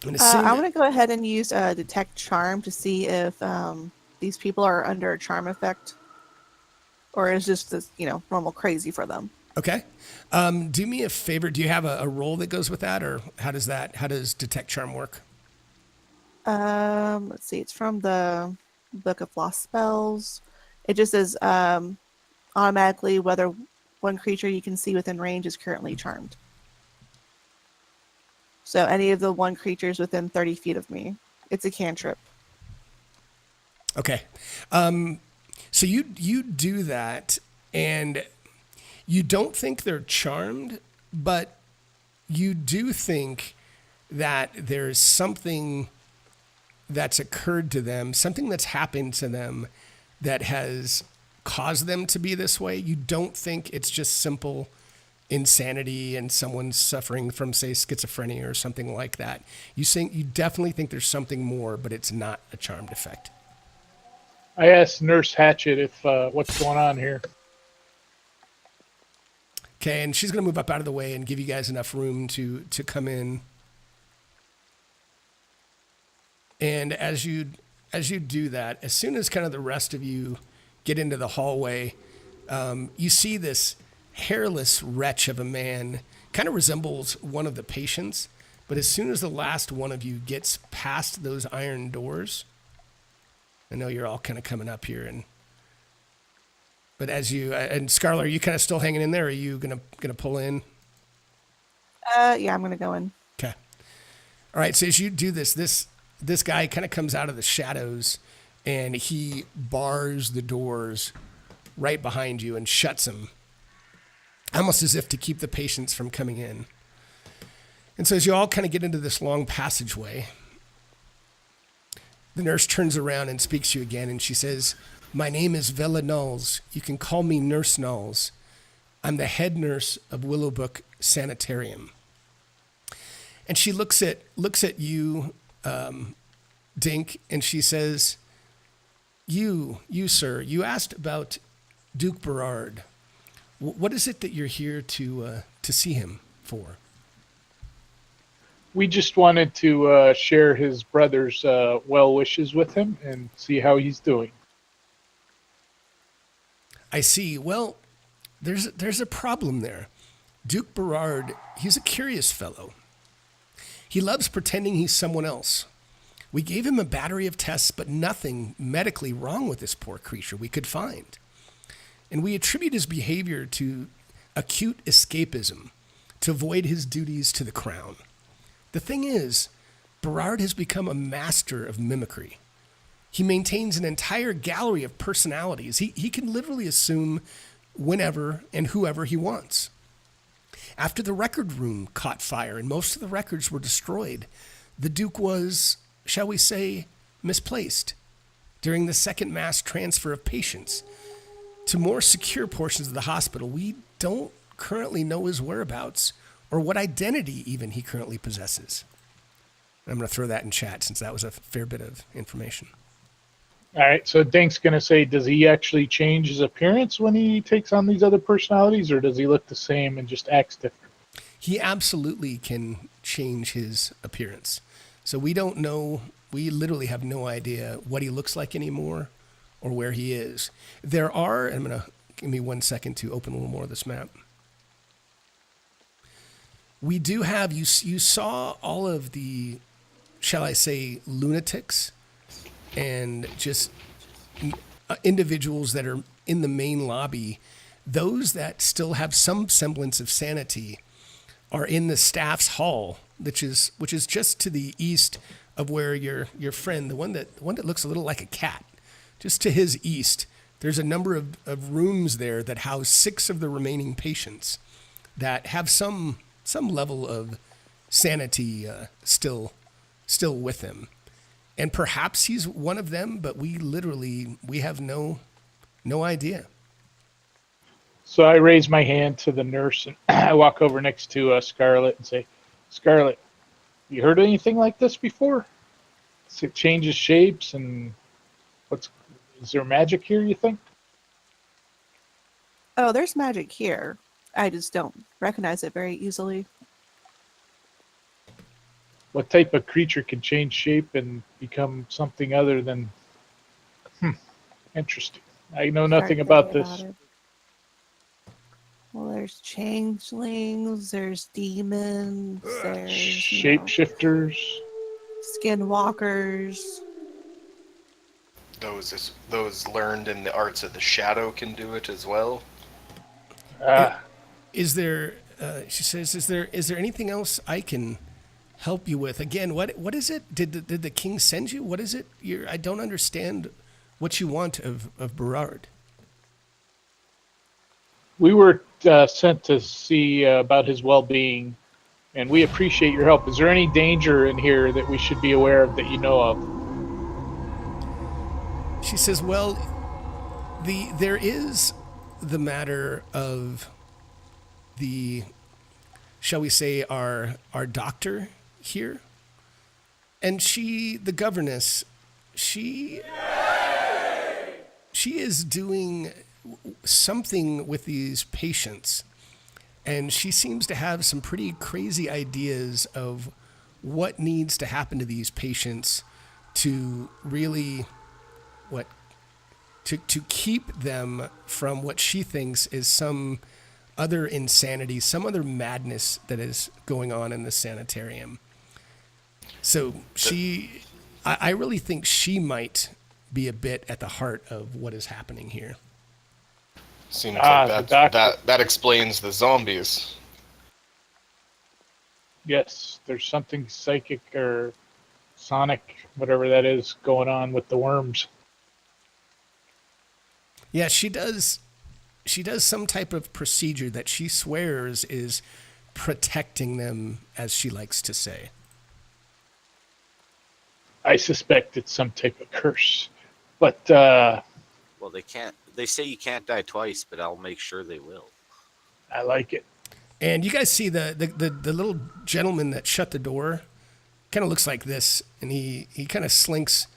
And I want to go ahead and use Detect Charm to see if these people are under a charm effect, or is just this, normal crazy for them. Okay. Do me a favor. Do you have a roll that goes with that, or how does Detect Charm work? Let's see. It's from the Book of Lost Spells. It just says automatically whether one creature you can see within range is currently charmed. So any of the one creatures within 30 feet of me. It's a cantrip. Okay. So you do that, and you don't think they're charmed, but you do think that there's something that's occurred to them, something that's happened to them that has caused them to be this way. You don't think it's just simple insanity and someone suffering from, say, schizophrenia or something like that. You definitely think there's something more, but it's not a charmed effect. I asked Nurse Hatchet if what's going on here. Okay, and she's going to move up out of the way and give you guys enough room to come in. And as you do that, as soon as kind of the rest of you get into the hallway, you see this hairless wretch of a man, kind of resembles one of the patients, but as soon as the last one of you gets past those iron doors, I know you're all kind of coming up here, but as you and Scarlet, are you kind of still hanging in there? Or are you gonna pull in? Yeah, I'm gonna go in. Okay. All right. So as you do this guy kind of comes out of the shadows, and he bars the doors right behind you and shuts them, almost as if to keep the patients from coming in. And so as you all kind of get into this long passageway, the nurse turns around and speaks to you again, and she says, "My name is Vela Knowles. You can call me Nurse Knowles. I'm the head nurse of Willowbrook Sanitarium." And she looks at you, Dink, and she says, you, sir, you asked about Duke Berard. What is it that you're here to see him for?" We just wanted to share his brother's well wishes with him and see how he's doing. I see. Well, there's a problem there. Duke Berard, he's a curious fellow. He loves pretending he's someone else. We gave him a battery of tests, but nothing medically wrong with this poor creature we could find. And we attribute his behavior to acute escapism, to avoid his duties to the crown. The thing is, Berard has become a master of mimicry. He maintains an entire gallery of personalities. He can literally assume whenever and whoever he wants. After the record room caught fire and most of the records were destroyed, the Duke was, shall we say, misplaced during the second mass transfer of patients to more secure portions of the hospital. We don't currently know his whereabouts or what identity even he currently possesses. I'm going to throw that in chat since that was a fair bit of information. All right, so Dink's going to say, does he actually change his appearance when he takes on these other personalities, or does he look the same and just acts different? He absolutely can change his appearance. So we don't know, we literally have no idea what he looks like anymore or where he is. There are, I'm going to give me 1 second to open a little more of this map. We do have, you saw all of the, shall I say, lunatics and just individuals that are in the main lobby. Those that still have some semblance of sanity are in the staff's hall, which is just to the east of where your friend, the one that looks a little like a cat, just to his east. There's a number of rooms there that house 6 of the remaining patients that have some level of sanity still with him. And perhaps he's one of them, but we have no idea. So I raise my hand to the nurse, and I walk over next to Scarlett and say, Scarlett, you heard anything like this before? It changes shapes, and is there magic here, you think? Oh, there's magic here. I just don't recognize it very easily. What type of creature can change shape and become something other than... Interesting. I know nothing about this. Well, there's changelings, there's demons, there's Shapeshifters. Skinwalkers. Those learned in the arts of the shadow can do it as well. Is there? She says, "Is there anything else I can help you with?" Again, what is it? Did the king send you? What is it? I don't understand what you want of Berard. We were sent to see about his well-being, and we appreciate your help. Is there any danger in here that we should be aware of that you know of? She says, "Well, there is the matter of the, shall we say, our doctor here, and the governess, she is doing something with these patients, and she seems to have some pretty crazy ideas of what needs to happen to these patients to really to keep them from what she thinks is some other insanity, some other madness that is going on in the sanitarium. So I really think she might be a bit at the heart of what is happening here. Seems like that explains the zombies. Yes, there's something psychic or sonic, whatever that is, going on with the worms. Yeah, she does some type of procedure that she swears is protecting them, as she likes to say. I suspect it's some type of curse. But well, they say you can't die twice, but I'll make sure they will. I like it. And you guys see the little gentleman that shut the door kind of looks like this, and he kind of slinks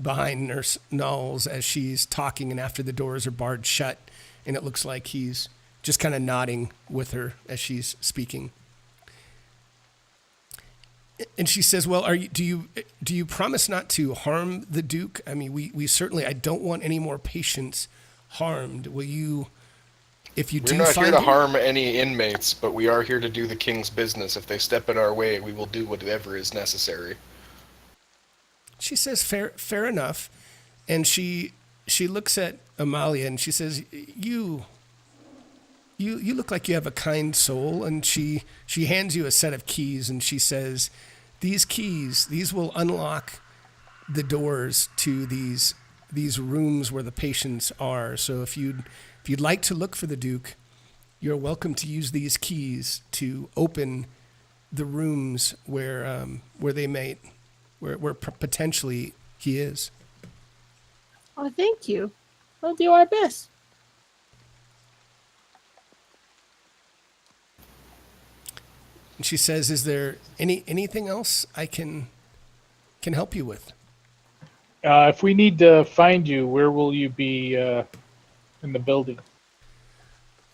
behind Nurse Knowles as she's talking, and after the doors are barred shut, and it looks like he's just kind of nodding with her as she's speaking. And she says, "Well, do you promise not to harm the Duke? I mean, we certainly, I don't want any more patients harmed. Will you, if you do We're not find here to him?" harm any inmates, but we are here to do the king's business. If they step in our way, we will do whatever is necessary. she says, fair enough. And she looks at Amalia and she says, you look like you have a kind soul. And she hands you a set of keys and she says, these keys, these will unlock the doors to these rooms where the patients are. So if you'd like to look for the Duke, you're welcome to use these keys to open the rooms where they may, where potentially he is. Oh, thank you. We'll do our best. And she says, "Is there anything else I can help you with?" If we need to find you, where will you be in the building?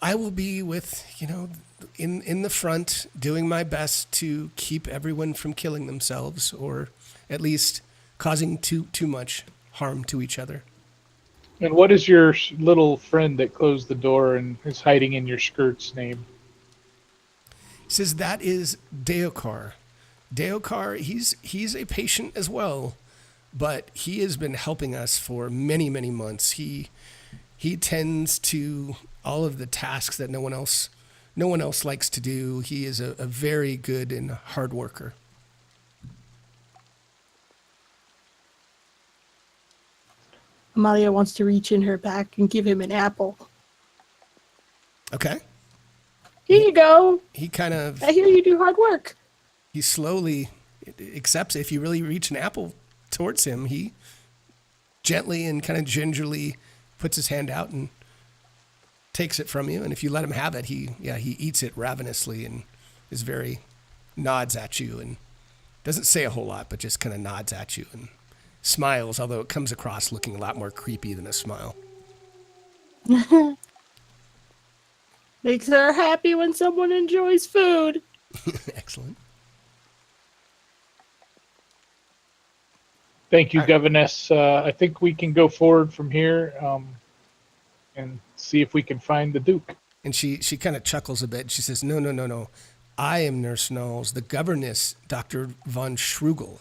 I will be with, in the front, doing my best to keep everyone from killing themselves, or at least causing too much harm to each other. And what is your little friend that closed the door and is hiding in your skirt's name? He says that is Deokar. Deokar, he's a patient as well, but he has been helping us for many, many months. He tends to all of the tasks that no one else likes to do. He is a very good and hard worker. Amalia wants to reach in her back and give him an apple. Okay. Here you go. He kind of... I hear you do hard work. He slowly accepts it. If you really reach an apple towards him, he gently and kind of gingerly puts his hand out and takes it from you. And if you let him have it, he eats it ravenously and nods at you and doesn't say a whole lot, but just kind of nods at you and smiles, although it comes across looking a lot more creepy than a smile. Makes her happy when someone enjoys food. Excellent. Thank you, Governess. I think we can go forward from here and see if we can find the Duke. And she kind of chuckles a bit. She says, No. I am Nurse Knowles, the governess, Dr. von Schrugel.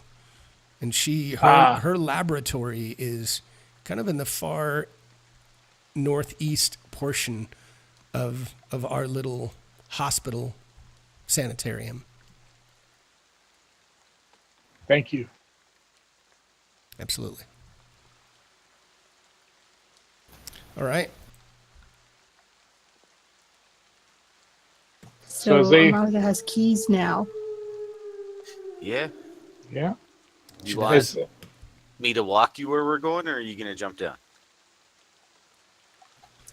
And her laboratory is kind of in the far northeast portion of our little hospital sanitarium. Thank you. Absolutely. All right. So they- Amalia has keys now. Yeah. Yeah. You want Is- me to walk you where we're going, or are you going to jump down?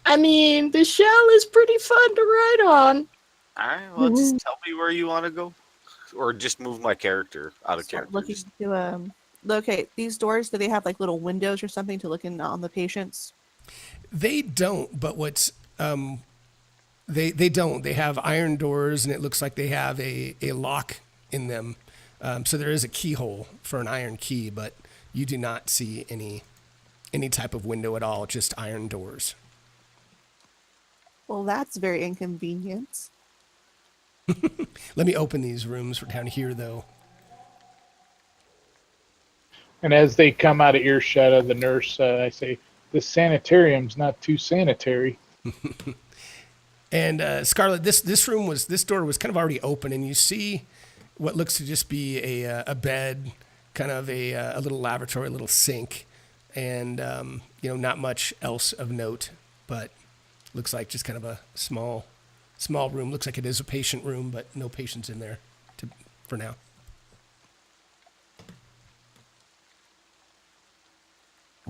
I mean, the shell is pretty fun to ride on. All right. Well, just tell me where you want to go, or just move my character out of Start character. looking Just- to locate these doors. Do they have like little windows or something to look in on the patients? They don't, but what's they don't. They have iron doors, and it looks like they have a lock in them. So there is a keyhole for an iron key, but you do not see any type of window at all. Just iron doors. Well, that's very inconvenient. Let me open these rooms for down here, though. And as they come out of earshot of the nurse, I say, "This sanitarium's not too sanitary." And Scarlett, this door was kind of already open, and you see what looks to just be a bed, kind of a little lavatory, a little sink, and not much else of note, but looks like just kind of a small room. Looks like it is a patient room, but no patients in there for now.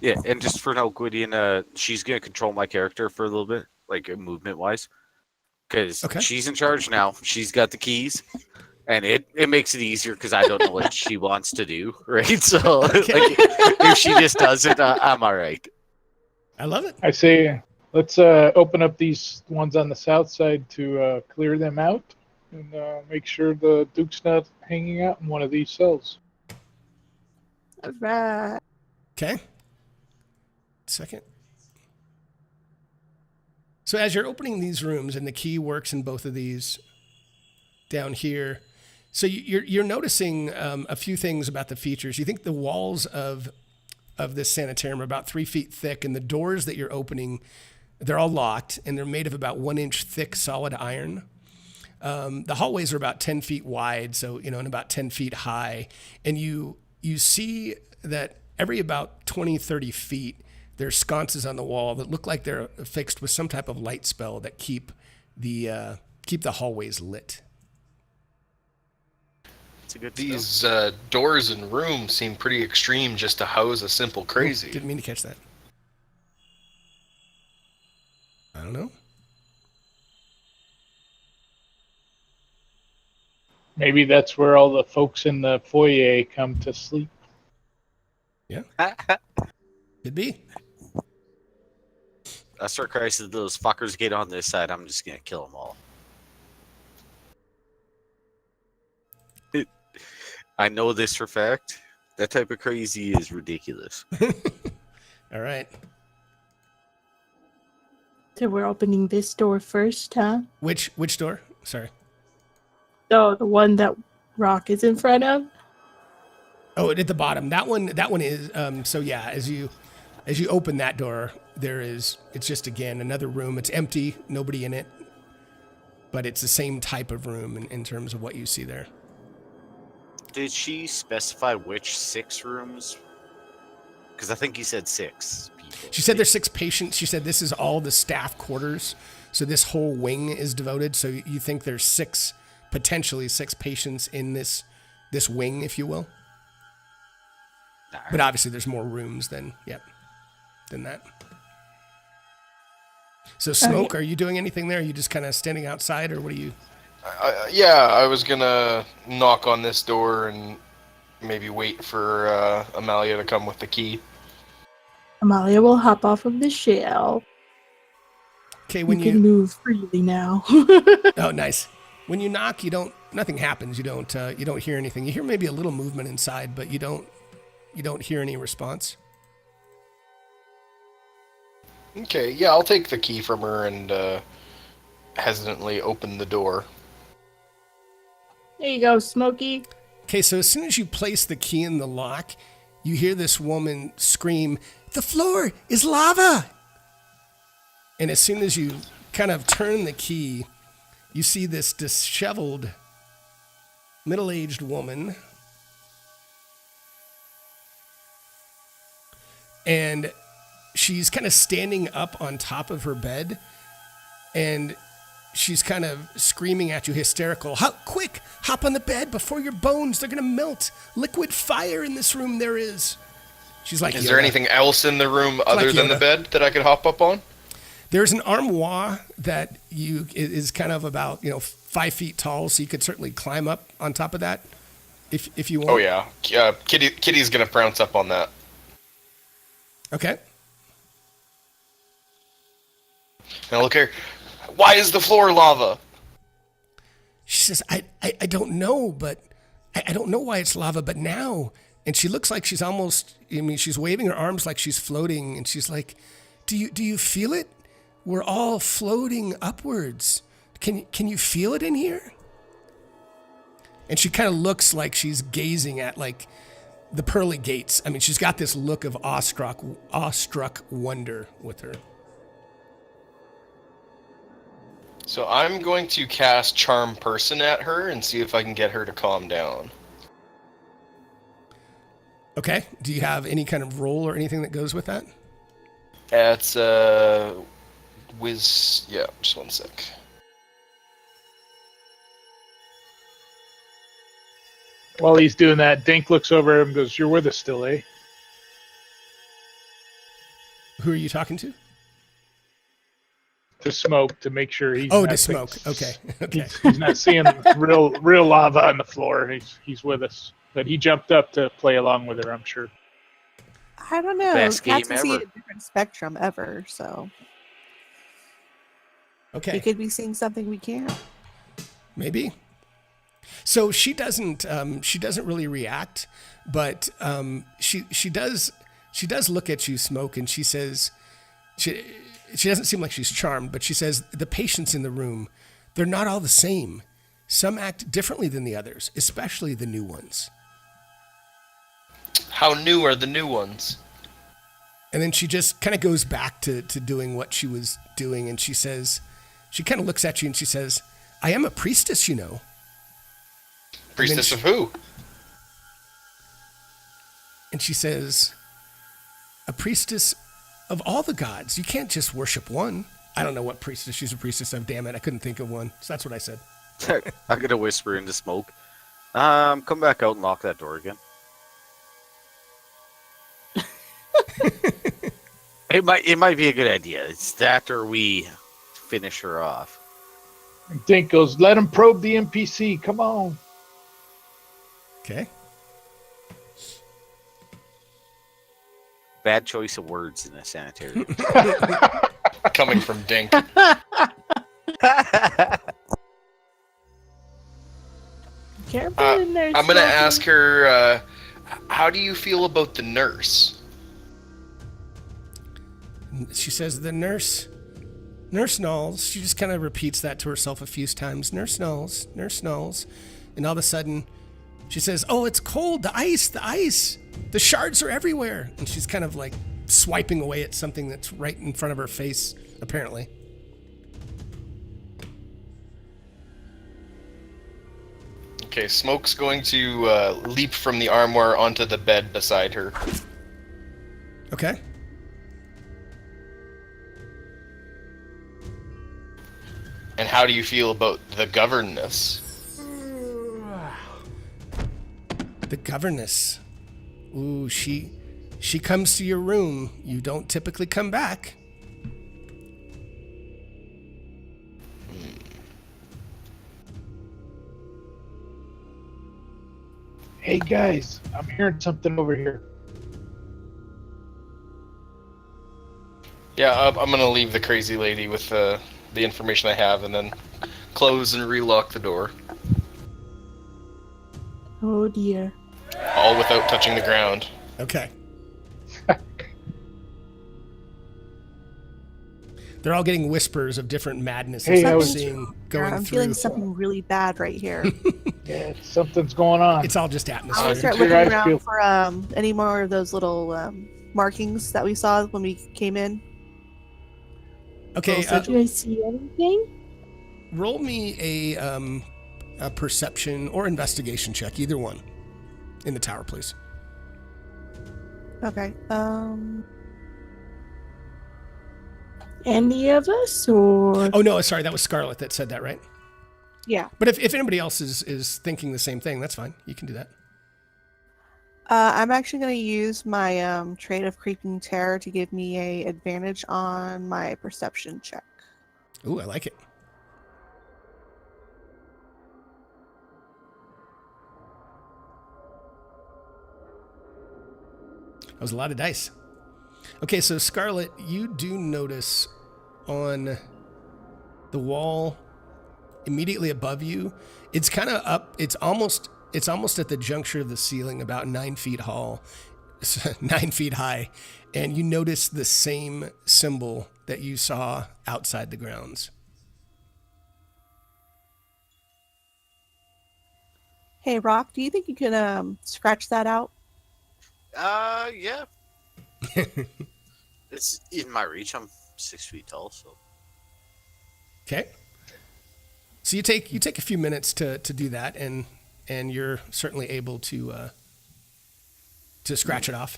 Yeah, and just for now, Gwydion, she's going to control my character for a little bit, like movement-wise. Because she's in charge now. She's got the keys. And it makes it easier because I don't know what she wants to do, right? So like, if she just does it, I'm all right. I love it. I say, let's open up these ones on the south side to clear them out and make sure the Duke's not hanging out in one of these cells. Right. Okay. Second. So as you're opening these rooms, and the key works in both of these down here, So you're noticing a few things about the features. You think the walls of this sanitarium are about 3 feet thick, and the doors that you're opening, they're all locked, and they're made of about 1 inch thick solid iron. The hallways are about 10 feet wide, so and about 10 feet high, and you see that every about 20, 30 feet, there's sconces on the wall that look like they're fixed with some type of light spell that keep the hallways lit. It's a good These doors and rooms seem pretty extreme just to house a simple crazy. Didn't mean to catch that. I don't know. Maybe that's where all the folks in the foyer come to sleep. Yeah. Could be. I start Christ, those fuckers get on this side, I'm just gonna kill them all. I know this for fact. That type of crazy is ridiculous. All right. So we're opening this door first, huh? Which door? Sorry. So the one that Rock is in front of? Oh, at the bottom. That one is so yeah, as you open that door, it's just again another room. It's empty, nobody in it. But it's the same type of room in terms of what you see there. Did she specify which 6 rooms? Because I think you said 6 people. She said there's 6 patients. She said this is all the staff quarters. So this whole wing is devoted. So you think there's potentially 6 patients in this wing, if you will. Nah. But obviously there's more rooms than that. So Smoke, are you doing anything there? Are you just kind of standing outside, or what are you? Yeah, I was gonna knock on this door and maybe wait for Amalia to come with the key. Amalia will hop off of the shell. Okay, You can move freely now. Oh, nice. When you knock, nothing happens. You don't hear anything. You hear maybe a little movement inside, but you don't hear any response. Okay, yeah, I'll take the key from her and hesitantly open the door. There you go, Smokey. Okay, so as soon as you place the key in the lock, you hear this woman scream, "The floor is lava!" And as soon as you kind of turn the key, you see this disheveled, middle-aged woman. And she's kind of standing up on top of her bed, and she's kind of screaming at you, hysterical. Quick, hop on the bed before your bones, they're going to melt. Liquid fire in this room there is. She's like, Is there anything else in the room other than the bed that I could hop up on? There's an armoire that is kind of about 5 feet tall, so you could certainly climb up on top of that if you want. Oh yeah, Kitty's gonna prounce up on that. Okay. Now look here. Why is the floor lava? She says, I don't know, but I don't know why it's lava, but now. And she looks like she's almost, she's waving her arms like she's floating, and she's like, do you feel it? We're all floating upwards. Can you feel it in here? And she kind of looks like she's gazing at like the pearly gates. She's got this look of awestruck wonder with her. So I'm going to cast Charm Person at her and see if I can get her to calm down. Okay. Do you have any kind of roll or anything that goes with that? That's yeah, just one sec. While he's doing that, Dink looks over him and goes, "You're with us still, eh?" Who are you talking to? To Smoke, to make sure he's Oh, not to Smoke. Okay. He's not seeing real lava on the floor. He's with us. But he jumped up to play along with her, I'm sure. I don't know. Best Cats game can see ever. a different spectrum ever, so Okay. we could be seeing something we can't. Maybe. So she doesn't really react, but she does look at you, Smoke, and she says she doesn't seem like she's charmed, but she says the patients in the room, they're not all the same. Some act differently than the others, especially the new ones. How new are the new ones? And then she just kind of goes back to doing what she was doing, and she says, she kind of looks at you and she says, I am a priestess, you know. Priestess of who? And she says, a priestess of all the gods. You can't just worship one. I don't know what priestess she's a priestess of. Damn it, I couldn't think of one. So that's what I said. I'm gonna whisper into smoke. Come back out and lock that door again. It might be a good idea. It's that or we finish her off. And Dink goes, let him probe the NPC. Come on. Okay. Bad choice of words in a sanitarium. Coming from Dink. Careful in there. I'm going to Smoky. ask her, how do you feel about the nurse? She says, the nurse Knowles. She just kind of repeats that to herself a few times. Nurse Knowles. And all of a sudden, she says, oh, it's cold. The ice. The shards are everywhere. And she's kind of like swiping away at something that's right in front of her face, apparently. Okay, Smoke's going to leap from the armoire onto the bed beside her. Okay. And how do you feel about the governess? The governess. Ooh, she comes to your room. You don't typically come back. Hey, guys, I'm hearing something over here. Yeah, I'm going to leave the crazy lady with the information I have and then close and relock the door. Oh dear. All without touching the ground. Okay. They're all getting whispers of different madness Hey, that I they're was- seeing going I'm through. feeling something really bad right here. Yeah, something's going on. It's all just I'm gonna atmosphere. start Your looking eyes around feel- for any more of those little markings that we saw when we came in. Okay, Do I see anything? roll me a perception or investigation check, either one, in the tower, please. Okay. Any of us, or Oh no, sorry, that was Scarlet that said that, right? Yeah. But if anybody else is thinking the same thing, that's fine. You can do that. I'm actually going to use my trait of creeping terror to give me a advantage on my perception check. Ooh, I like it. That was a lot of dice. Okay, so Scarlet, you do notice on the wall immediately above you, it's kind of up. It's almost at the juncture of the ceiling, about 9 feet tall, 9 feet high, and you notice the same symbol that you saw outside the grounds. Hey, Rock, do you think you can scratch that out? Yeah. It's in my reach. I'm 6 feet tall, so. Okay. So you take a few minutes to do that, and you're certainly able to scratch it off,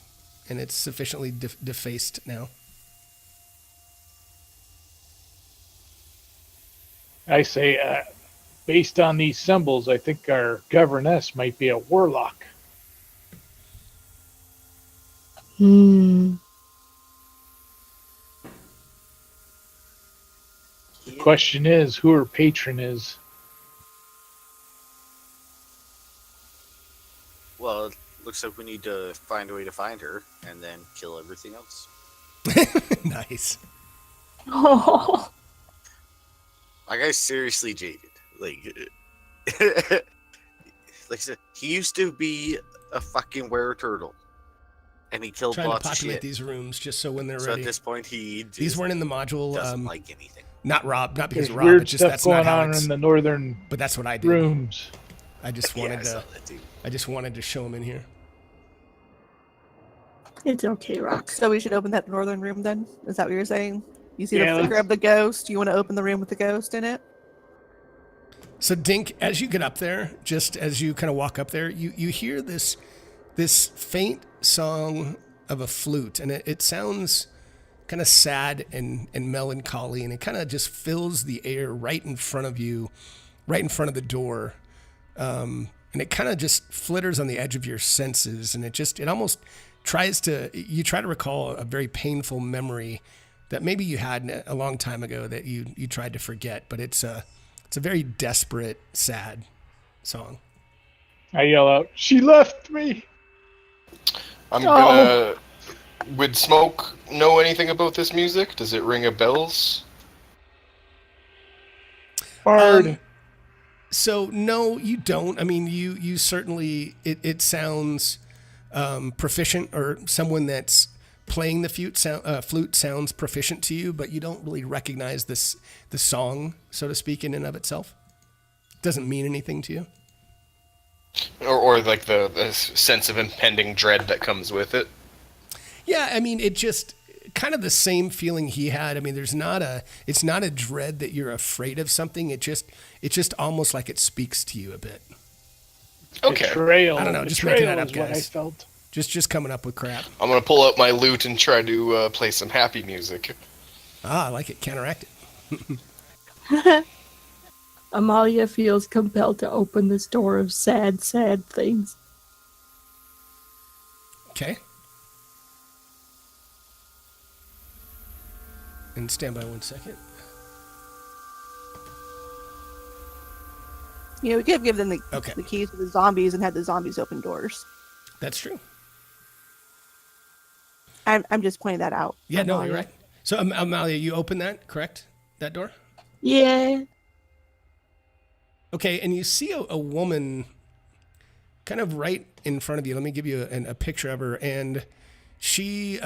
and it's sufficiently defaced now. I say, based on these symbols, I think our governess might be a warlock. hmm. The question is, who her patron is. Well, it looks like we need to find a way to find her and then kill everything else. Nice. Oh, My guy's seriously jaded. Like I said, he used to be a fucking were-turtle. And he killed Trying to lots of populate shit. these rooms just so when they're So ready. at this point, he These weren't in the module. doesn't like anything. Not Rob, not because There's of Rob. weird It's just stuff that's not going how on it's. in the northern But that's what I did. rooms. I just Yeah, wanted I saw to. that too. I just wanted to show him in here. It's okay, Rock. So we should open that northern room then? Is that what you're saying? You see Yeah, the figure let's- of the ghost? You want to open the room with the ghost in it? So Dink, as you get up there, just as you kind of walk up there, you hear this faint song of a flute, and it sounds kind of sad and melancholy, and it kind of just fills the air right in front of you, right in front of the door, and it kind of just flitters on the edge of your senses, and it almost tries to recall a very painful memory that maybe you had a long time ago that you tried to forget, but it's a very desperate, sad song. I yell out, "She left me!" I'm gonna. Would Smoke know anything about this music? Does it ring a bells? Bard. So no, you don't. I mean, you certainly it sounds proficient, or someone that's playing the flute sounds proficient to you, but you don't really recognize the song, so to speak, in and of itself. It doesn't mean anything to you. Or like the sense of impending dread that comes with it? Yeah, I mean, it just kind of the same feeling he had. I mean, it's not a dread that you're afraid of something. It's just almost like it speaks to you a bit. Okay. Betrayal. I don't know, just making that Betrayal up, is what I guys. felt. Just coming up with crap. I'm gonna pull out my lute and try to play some happy music. I like it. Counteract it. Amalia feels compelled to open this door of sad, sad things. Okay. And stand by 1 second. You know, we could have given them Okay. the keys to the zombies and had the zombies open doors. That's true. I'm just pointing that out. Yeah, no, Amalia. you're right. So, Amalia, you open that, correct? That door? Yeah. Okay, and you see a woman kind of right in front of you. Let me give you a picture of her. And she's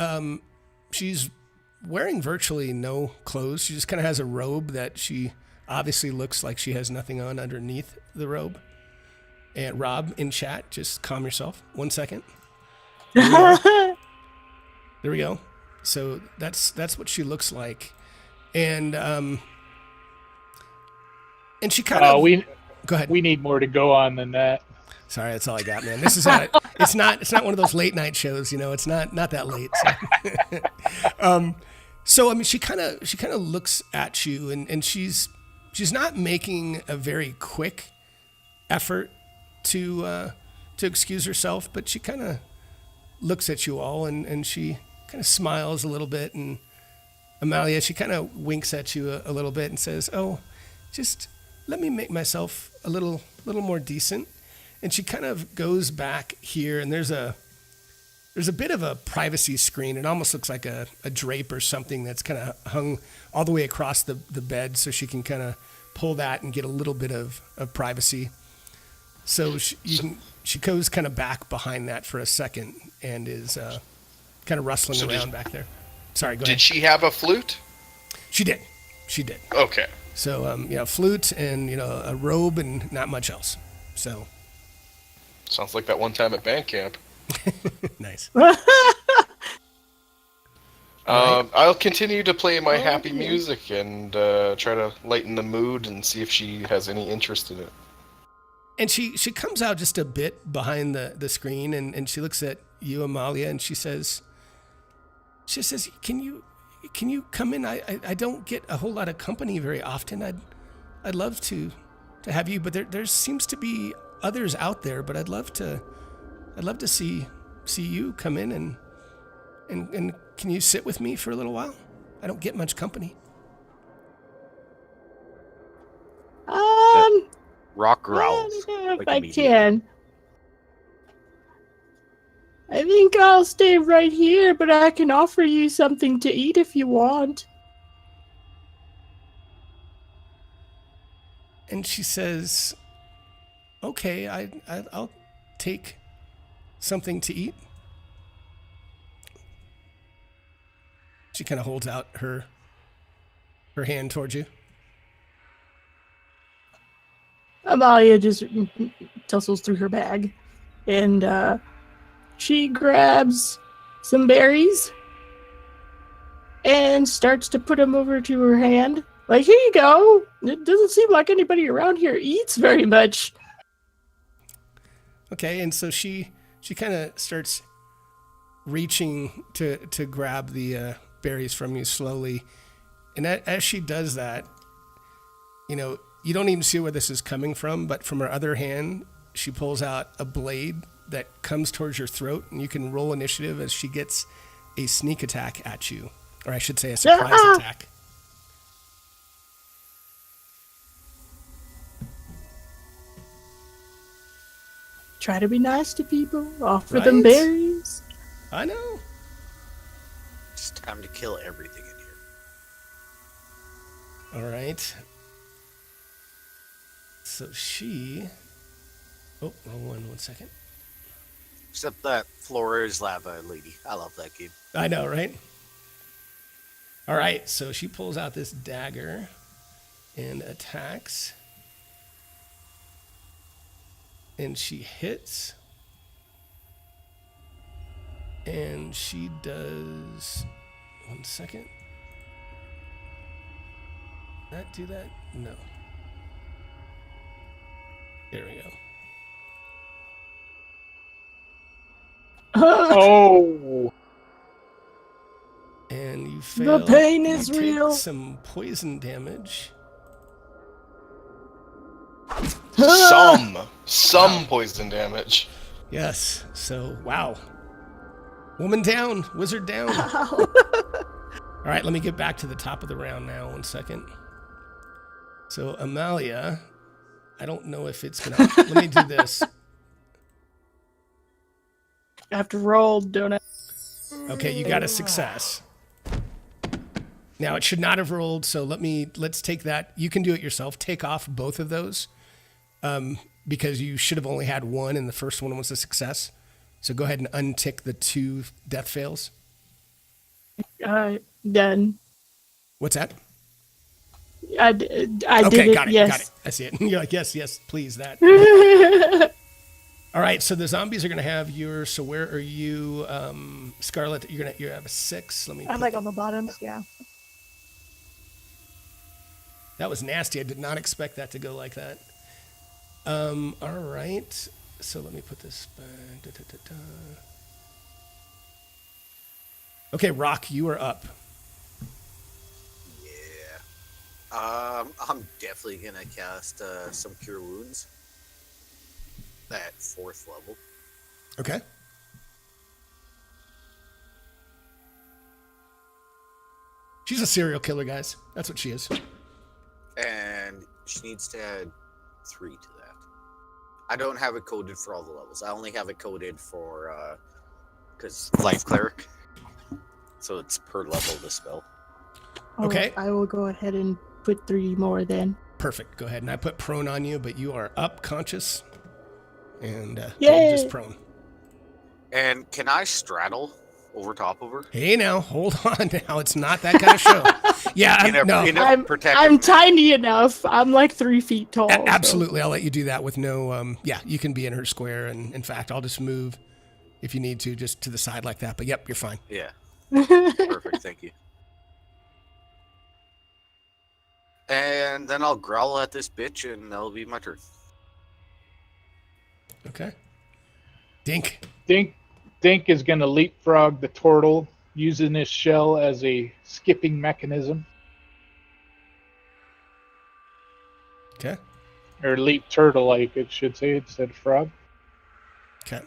wearing virtually no clothes. She just kind of has a robe that she obviously looks like she has nothing on underneath the robe. And Rob, in chat, just calm yourself. 1 second. There we go. So that's what she looks like. And she kind of... Go ahead. We need more to go on than that. Sorry, that's all I got, man. This is not. It's not one of those late night shows. You know, it's not that late. So, so I mean, she kind of looks at you, and she's not making a very quick effort to excuse herself, but she kind of looks at you all, and she kind of smiles a little bit, and Amalia, she kind of winks at you a little bit and says, "Oh, just let me make myself a little more decent." And she kind of goes back here, and there's a bit of a privacy screen. It almost looks like a drape or something that's kind of hung all the way across the bed, so she can kind of pull that and get a little bit of privacy. So she goes kind of back behind that for a second and is kind of rustling around back there. Sorry, go ahead. Did she have a flute? She did. Okay. So, flute and, a robe and not much else. So. Sounds like that one time at band camp. Nice. I'll continue to play my happy music and try to lighten the mood and see if she has any interest in it. And she comes out just a bit behind the screen, and she looks at you, Amalia, and she says, "Can you come in? I don't get a whole lot of company very often. I'd love to have you, but there seems to be others out there, but I'd love to see you come in and can you sit with me for a little while? I don't get much company." Rock I growls. don't know if like a I medium. can. I think I'll stay right here, but I can offer you something to eat if you want. And she says, "Okay, I'll take something to eat." She kind of holds out her her hand towards you. Amalia just tussles through her bag, and she grabs some berries and starts to put them over to her hand. Like, here you go. It doesn't seem like anybody around here eats very much. Okay, and so she kind of starts reaching to grab the berries from you slowly, and as she does that, you know, you don't even see where this is coming from, but from her other hand, she pulls out a blade that comes towards your throat, and you can roll initiative as she gets a sneak attack at you, or I should say a surprise attack. Try to be nice to people. Offer Right? them berries. I know. It's time to kill everything in here. All right. So she... Oh, wrong one second. Except that floor is lava lady. I love that game. I know, right? All right, so she pulls out this dagger and attacks. And she hits. And she does... 1 second. Did that do that? No. There we go. Oh, And you fail. The pain You is take real. some poison damage. Some poison damage. Yes. So, wow. Woman down. Wizard down. Ow. All right, let me get back to the top of the round now. 1 second. So, Amalia, I don't know if it's going to... Let me do this. I have to roll, don't I? Okay, you got a success. Now, it should not have rolled, so let's take that. You can do it yourself. Take off both of those because you should have only had one, and the first one was a success. So go ahead and untick the 2 death fails. Done. What's that? I Okay, did it, got it, yes. got it. I see it. You're like, yes, please, that. All right, so the zombies are going to have your... So where are you, Scarlet? You have a 6. Let me... I'm like on the bottom. Yeah. That was nasty. I did not expect that to go like that. All right. So let me put this back. Okay, Rock, you are up. Yeah. I'm definitely gonna cast some Cure Wounds at 4th level. Okay. She's a serial killer, guys. That's what she is. And she needs to add 3 to that. I don't have it coded for all the levels. I only have it coded for because Life Cleric. So it's per level the spell. Okay. I will go ahead and put 3 more then. Perfect. Go ahead. And I put prone on you, but you are up, conscious, and Yay! just prone. And can I straddle over top of her? Hey, now, hold on. Now, it's not that kind of show. Yeah, no. I'm tiny enough. I'm like 3 feet tall. Absolutely. I'll let you do that with no... yeah, you can be in her square. And in fact, I'll just move if you need to, just to the side like that. But yep, you're fine. Yeah. Perfect. Thank you. And then I'll growl at this bitch, and that'll be my turn. Okay. Dink. Dink is going to leapfrog the turtle using his shell as a skipping mechanism. Okay. Or leap turtle, I should say, instead of frog. Okay.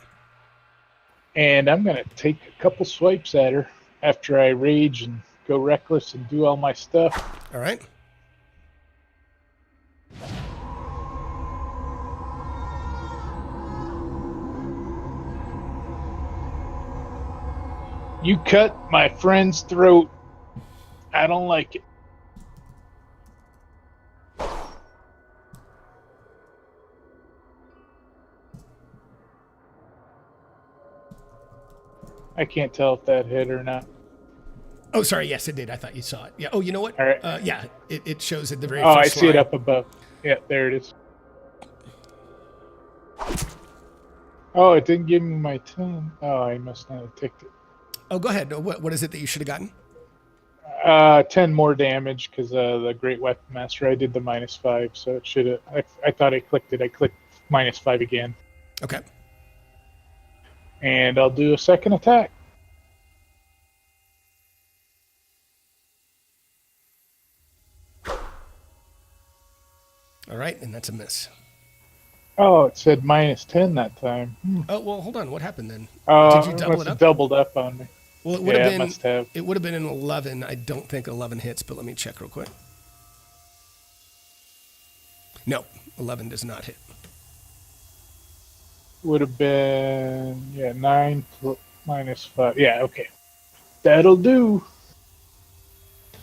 And I'm going to take a couple swipes at her after I rage and go reckless and do all my stuff. All right. You cut my friend's throat. I don't like it. I can't tell if that hit or not. Oh, sorry. Yes, it did. I thought you saw it. Yeah. Oh, you know what? All right. Yeah, it shows at the very Oh, I first see it line. up above. Yeah, there it is. Oh, it didn't give me my 10. Oh, I must not have ticked it. Oh, go ahead. What is it that you should have gotten? 10 more damage because the Great Weapon Master, I did the -5, so it should have. I thought I clicked it. I clicked -5 again. Okay. And I'll do a second attack. All right, and that's a miss. Oh, it said -10 that time. Oh, well, hold on. What happened then? Oh, Did you double must it have up? doubled up on me. Well, it would Yeah, have it been. must have. It would have been an 11. I don't think 11 hits, but let me check real quick. No, 11 does not hit. Would have been 9 -5. Yeah, okay. That'll do.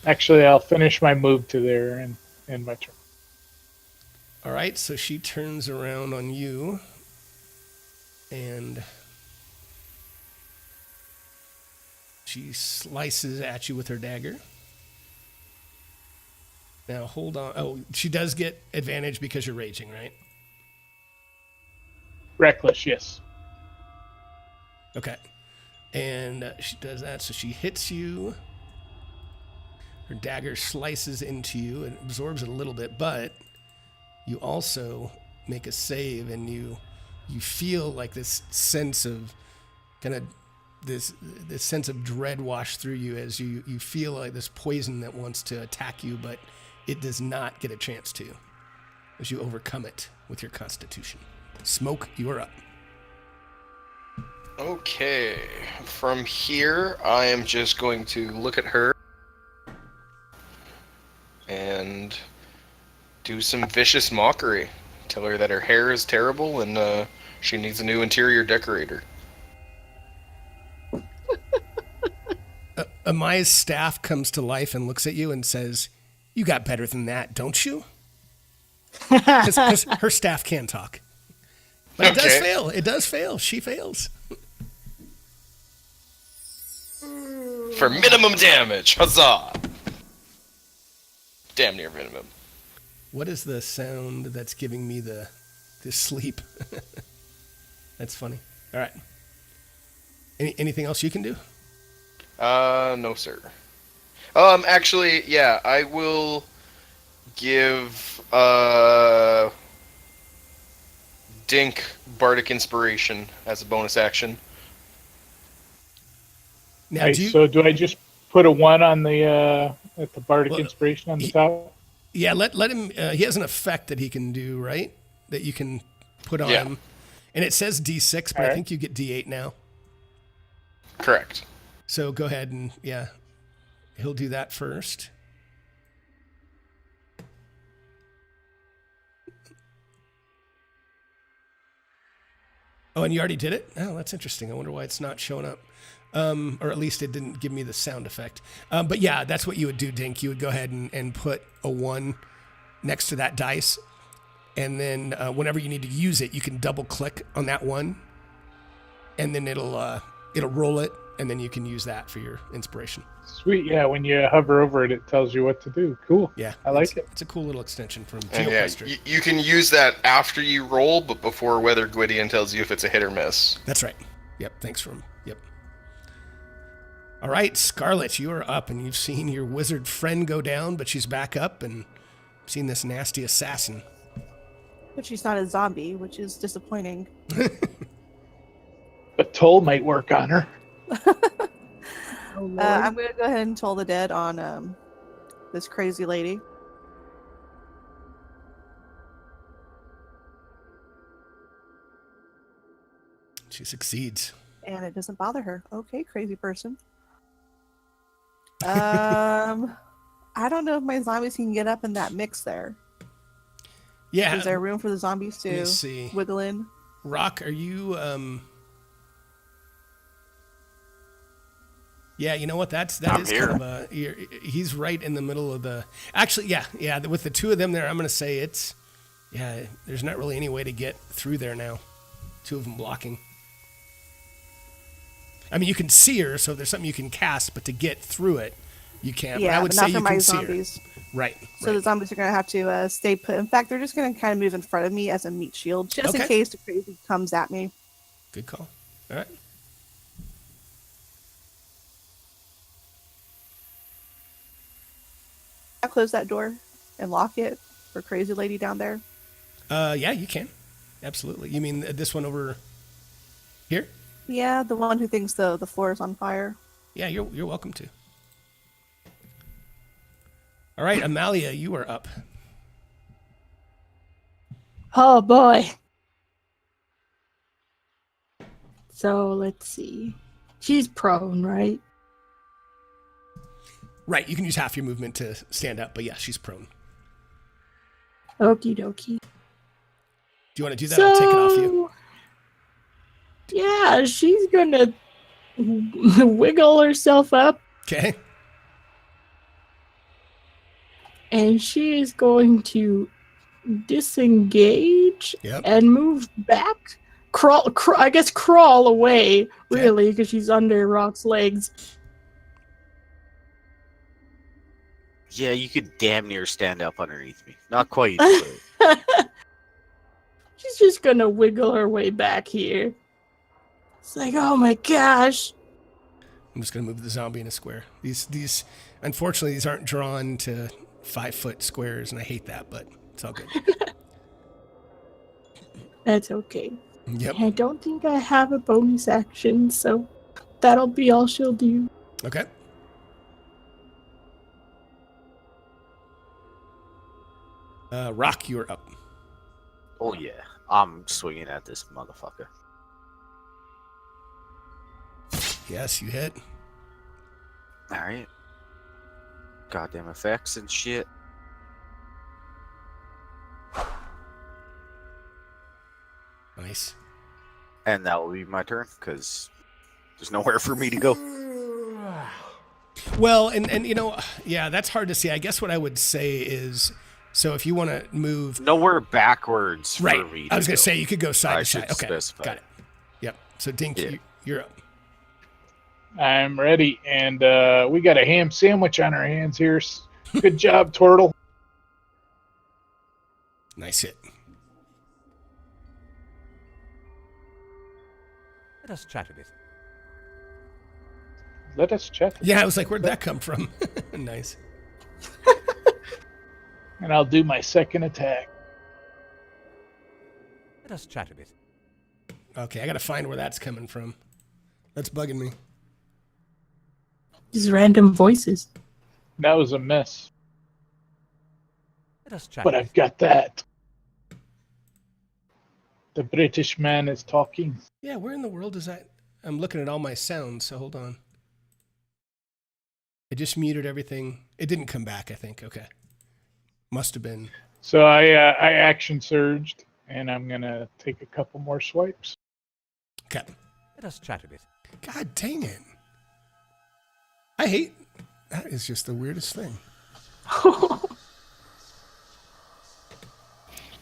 Actually, I'll finish my move to there and end my turn. All right, so she turns around on you, and she slices at you with her dagger. Now, hold on. Oh, she does get advantage because you're raging, right? Reckless, yes. Okay. And she does that, so she hits you. Her dagger slices into you and absorbs it a little bit, but you also make a save, and you feel like this sense of kind of this sense of dread wash through you as you feel like this poison that wants to attack you, but it does not get a chance to, as you overcome it with your constitution. Smoke, you are up. Okay, from here, I am just going to look at her and do some vicious mockery. Tell her that her hair is terrible and she needs a new interior decorator. Amaya's staff comes to life and looks at you and says, "You got better than that, don't you?" Because her staff can talk. But it does fail. It does fail. She fails. For minimum damage, huzzah! Damn near minimum. What is the sound that's giving me the sleep? That's funny. All right. Anything else you can do? No, sir. Actually, yeah, I will give Dink Bardic Inspiration as a bonus action. Now, Right, so do I just put a 1 on the at the Bardic Inspiration on the top? Yeah, let him. He has an effect that he can do, right? That you can put on him, and it says D6, but I think you get D8 now. Correct. So go ahead and he'll do that first. Oh, and you already did it? Oh, that's interesting. I wonder why it's not showing up. Or at least it didn't give me the sound effect. But yeah, that's what you would do, Dink. You would go ahead and put a 1 next to that dice. And then whenever you need to use it, you can double click on that 1. And then it'll roll it. And then you can use that for your inspiration. Sweet, yeah. When you hover over it, it tells you what to do. Cool. Yeah, I like it. It's a cool little extension from And Geocaster. you can use that after you roll, but before Weather Gwydion tells you if it's a hit or miss. That's right. Yep, thanks for him. Yep. All right, Scarlet, you are up, and you've seen your wizard friend go down, but she's back up, and seen this nasty assassin. But she's not a zombie, which is disappointing. A toll might work on her. I'm going to go ahead and toll the dead on this crazy lady. She succeeds. And it doesn't bother her. Okay, crazy person. I don't know if my zombies can get up in that mix there. Yeah. Is there room for the zombies Let me to see. wiggle in? Rock, are you... Yeah, you know what? That is here. kind of he's right in the middle of the... Actually, yeah. With the two of them there, I'm going to say it's... Yeah, there's not really any way to get through there now. Two of them blocking. I mean, you can see her, so there's something you can cast, but to get through it, you can't. Yeah, but I would but say not for you my can see zombies. her. Right. So the zombies are going to have to stay put. In fact, they're just going to kind of move in front of me as a meat shield, just in Okay. case the crazy comes at me. Good call. All right. I close that door and lock it for crazy lady down there. Yeah, you can. Absolutely. You mean this one over here? Yeah, the one who thinks the floor is on fire. Yeah, you're welcome to. All right, Amalia, you are up. Oh boy. So let's see. She's prone, right? Right, you can use half your movement to stand up, but yeah, she's prone. Okie dokie. Do you want to do that? I'll take it off you. Yeah, she's gonna wiggle herself up Okay. and she is going to disengage Yep. and move back. Crawl away, really, because she's under Rock's legs. Yeah, you could damn near stand up underneath me. Not quite. But She's just gonna wiggle her way back here. It's like, oh my gosh. I'm just gonna move the zombie in a square. These unfortunately these aren't drawn to 5-foot squares, and I hate that, but it's all good. That's okay. Yep. I don't think I have a bonus action, so that'll be all she'll do. Okay. Rock, you're up. oh yeah, I'm swinging at this motherfucker. Yes, you hit. All right. Goddamn effects and shit. Nice. And that will be my turn because there's nowhere for me to go. Well, and you know, yeah, that's hard to see. I guess what I would say is, so if you want to move, Nowhere backwards right? for me. I was going gonna say you could go side I to side. should Okay, specify. got it. Yep. So Dink, Yeah. you're up. I'm ready, and we got a ham sandwich on our hands here. Good job, Turtle. Nice hit. Let us chat a bit. Let us check. Yeah, I was like, where'd that come from? Nice. And I'll do my second attack. Let us chat a bit. Okay, I gotta find where that's coming from. That's bugging me. Just random voices. That was a miss, Let us chat but a I've bit. got that. The British man is talking. Yeah, where in the world is that? I'm looking at all my sounds, so hold on. I just muted everything. It didn't come back, I think. Okay. Must have been. So I action surged, and I'm gonna take a couple more swipes. Okay. Let us chat a bit. God dang it. I hate. That is just the weirdest thing.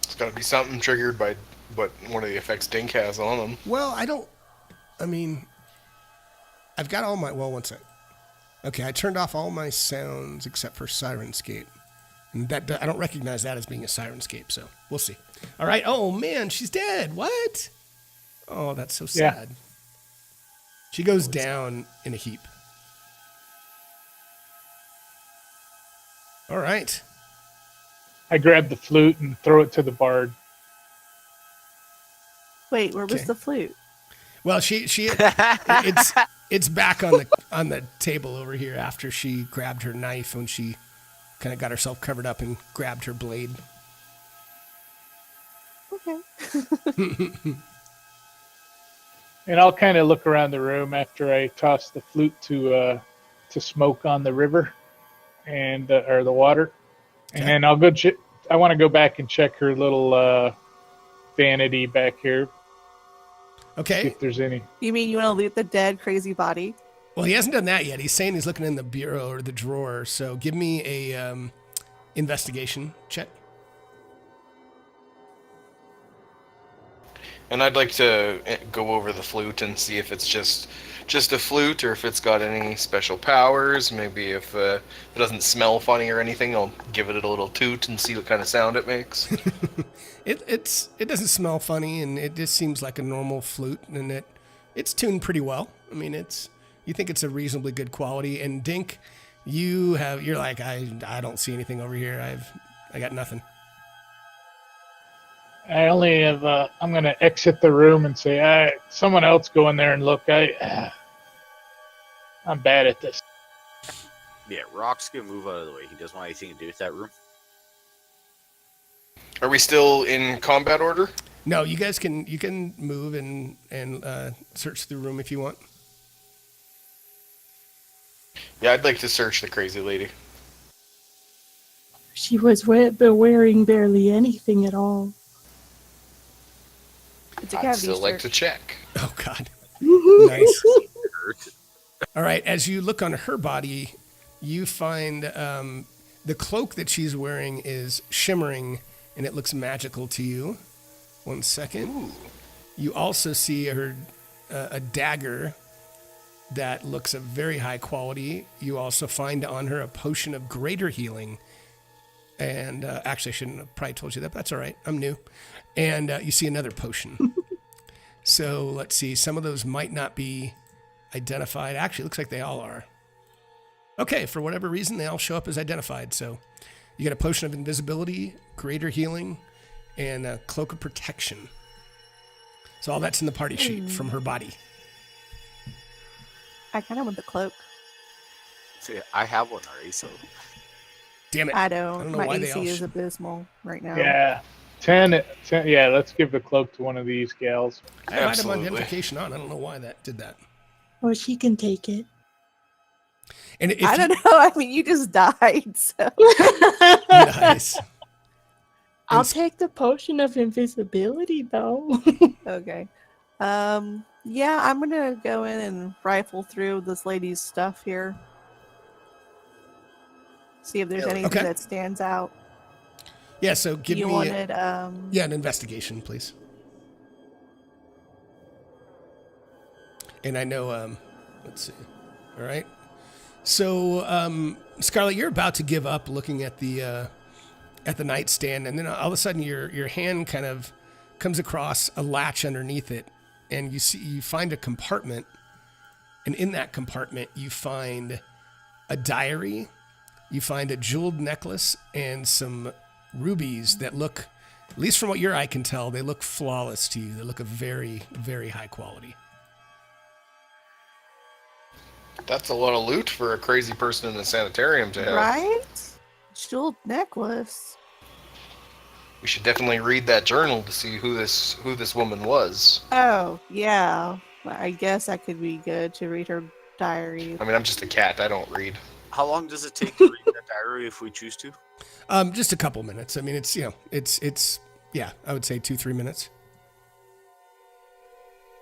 It's got to be something triggered by what one of the effects Dink has on them. Well, I mean, I've got all my. Well, one sec. Okay, I turned off all my sounds except for Sirenscape. And I don't recognize that as being a Sirenscape, so we'll see. All right. Oh, man, she's dead. What? Oh, that's so Yeah. sad. She goes down in a heap. All right. I grab the flute and throw it to the bard. Wait, where was Okay. the flute? Well, it's back on the table over here after she grabbed her knife when she kind of got herself covered up and grabbed her blade. Okay. And I'll kind of look around the room after I toss the flute to smoke on the river and or the water, and Okay. then I'll go. I want to go back and check her little vanity back here, see Okay. if there's any. You mean you want to loot the dead, crazy body? Well, he hasn't done that yet. He's saying he's looking in the bureau or the drawer. So give me a investigation check. And I'd like to go over the flute and see if it's just a flute or if it's got any special powers. Maybe if it doesn't smell funny or anything, I'll give it a little toot and see what kind of sound it makes. It doesn't smell funny, and it just seems like a normal flute, and it's tuned pretty well. I mean, you think it's a reasonably good quality. And Dink, you're like, I don't see anything over here. I got nothing. I only have. I'm going to exit the room and say, someone else go in there and look. I'm bad at this. Yeah, Rock's gonna move out of the way. He doesn't want anything to do with that room. Are we still in combat order? No, you guys can move and search the room if you want. Yeah, I'd like to search the crazy lady. She was wearing barely anything at all. It's a I'd cavity still like search. to check. Oh God, nice. All right, as you look on her body, you find the cloak that she's wearing is shimmering, and it looks magical to you. 1 second. Ooh. You also see her a dagger that looks of very high quality. You also find on her a potion of greater healing. And actually, I shouldn't have probably told you that, but that's all right. I'm new. And you see another potion. So let's see. Some of those might not be identified. Actually, it looks like they all are. Okay, for whatever reason, they all show up as identified. So you get a potion of invisibility, greater healing, and a cloak of protection. So all that's in the party sheet from her body. I kind of want the cloak. See, I have one already, so Damn it. I don't. know My why they all AC is abysmal right now. Yeah. 10. Yeah, let's give the cloak to one of these gals. I have item Absolutely. identification on. I don't know why that did that. Well, she can take it. And if I don't know. I mean, you just died, so. Nice. I'll take the potion of invisibility, though. Okay. Yeah, I'm gonna go in and rifle through this lady's stuff here. See if there's anything Okay. that stands out. Yeah, so give You me wanted an investigation, please. And I know, let's see. All right. So, Scarlett, you're about to give up looking at the nightstand, and then all of a sudden your hand kind of comes across a latch underneath it, and you find a compartment, and in that compartment you find a diary, you find a jeweled necklace, and some rubies that look, at least from what your eye can tell, they look flawless to you. They look of very, very high quality. That's a lot of loot for a crazy person in a sanitarium to have. right? Jeweled necklace. We should definitely read that journal to see who this woman was. Oh, yeah. I guess that could be good to read her diary. I mean, I'm just a cat. I don't read. how long does it take to read that diary if we choose to? Just a couple minutes. I mean, it's yeah, I would say 2-3 minutes.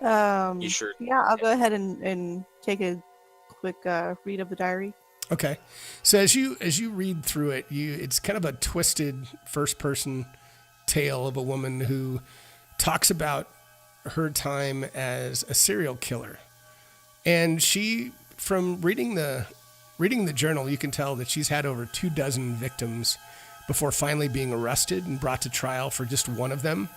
You sure? Yeah, I'll go ahead and take a quick read of the diary. Okay. So as you read through it, it's kind of a twisted first-person tale of a woman who talks about her time as a serial killer. And she, from reading the journal, you can tell that she's had over 24 victims before finally being arrested and brought to trial for just one of them.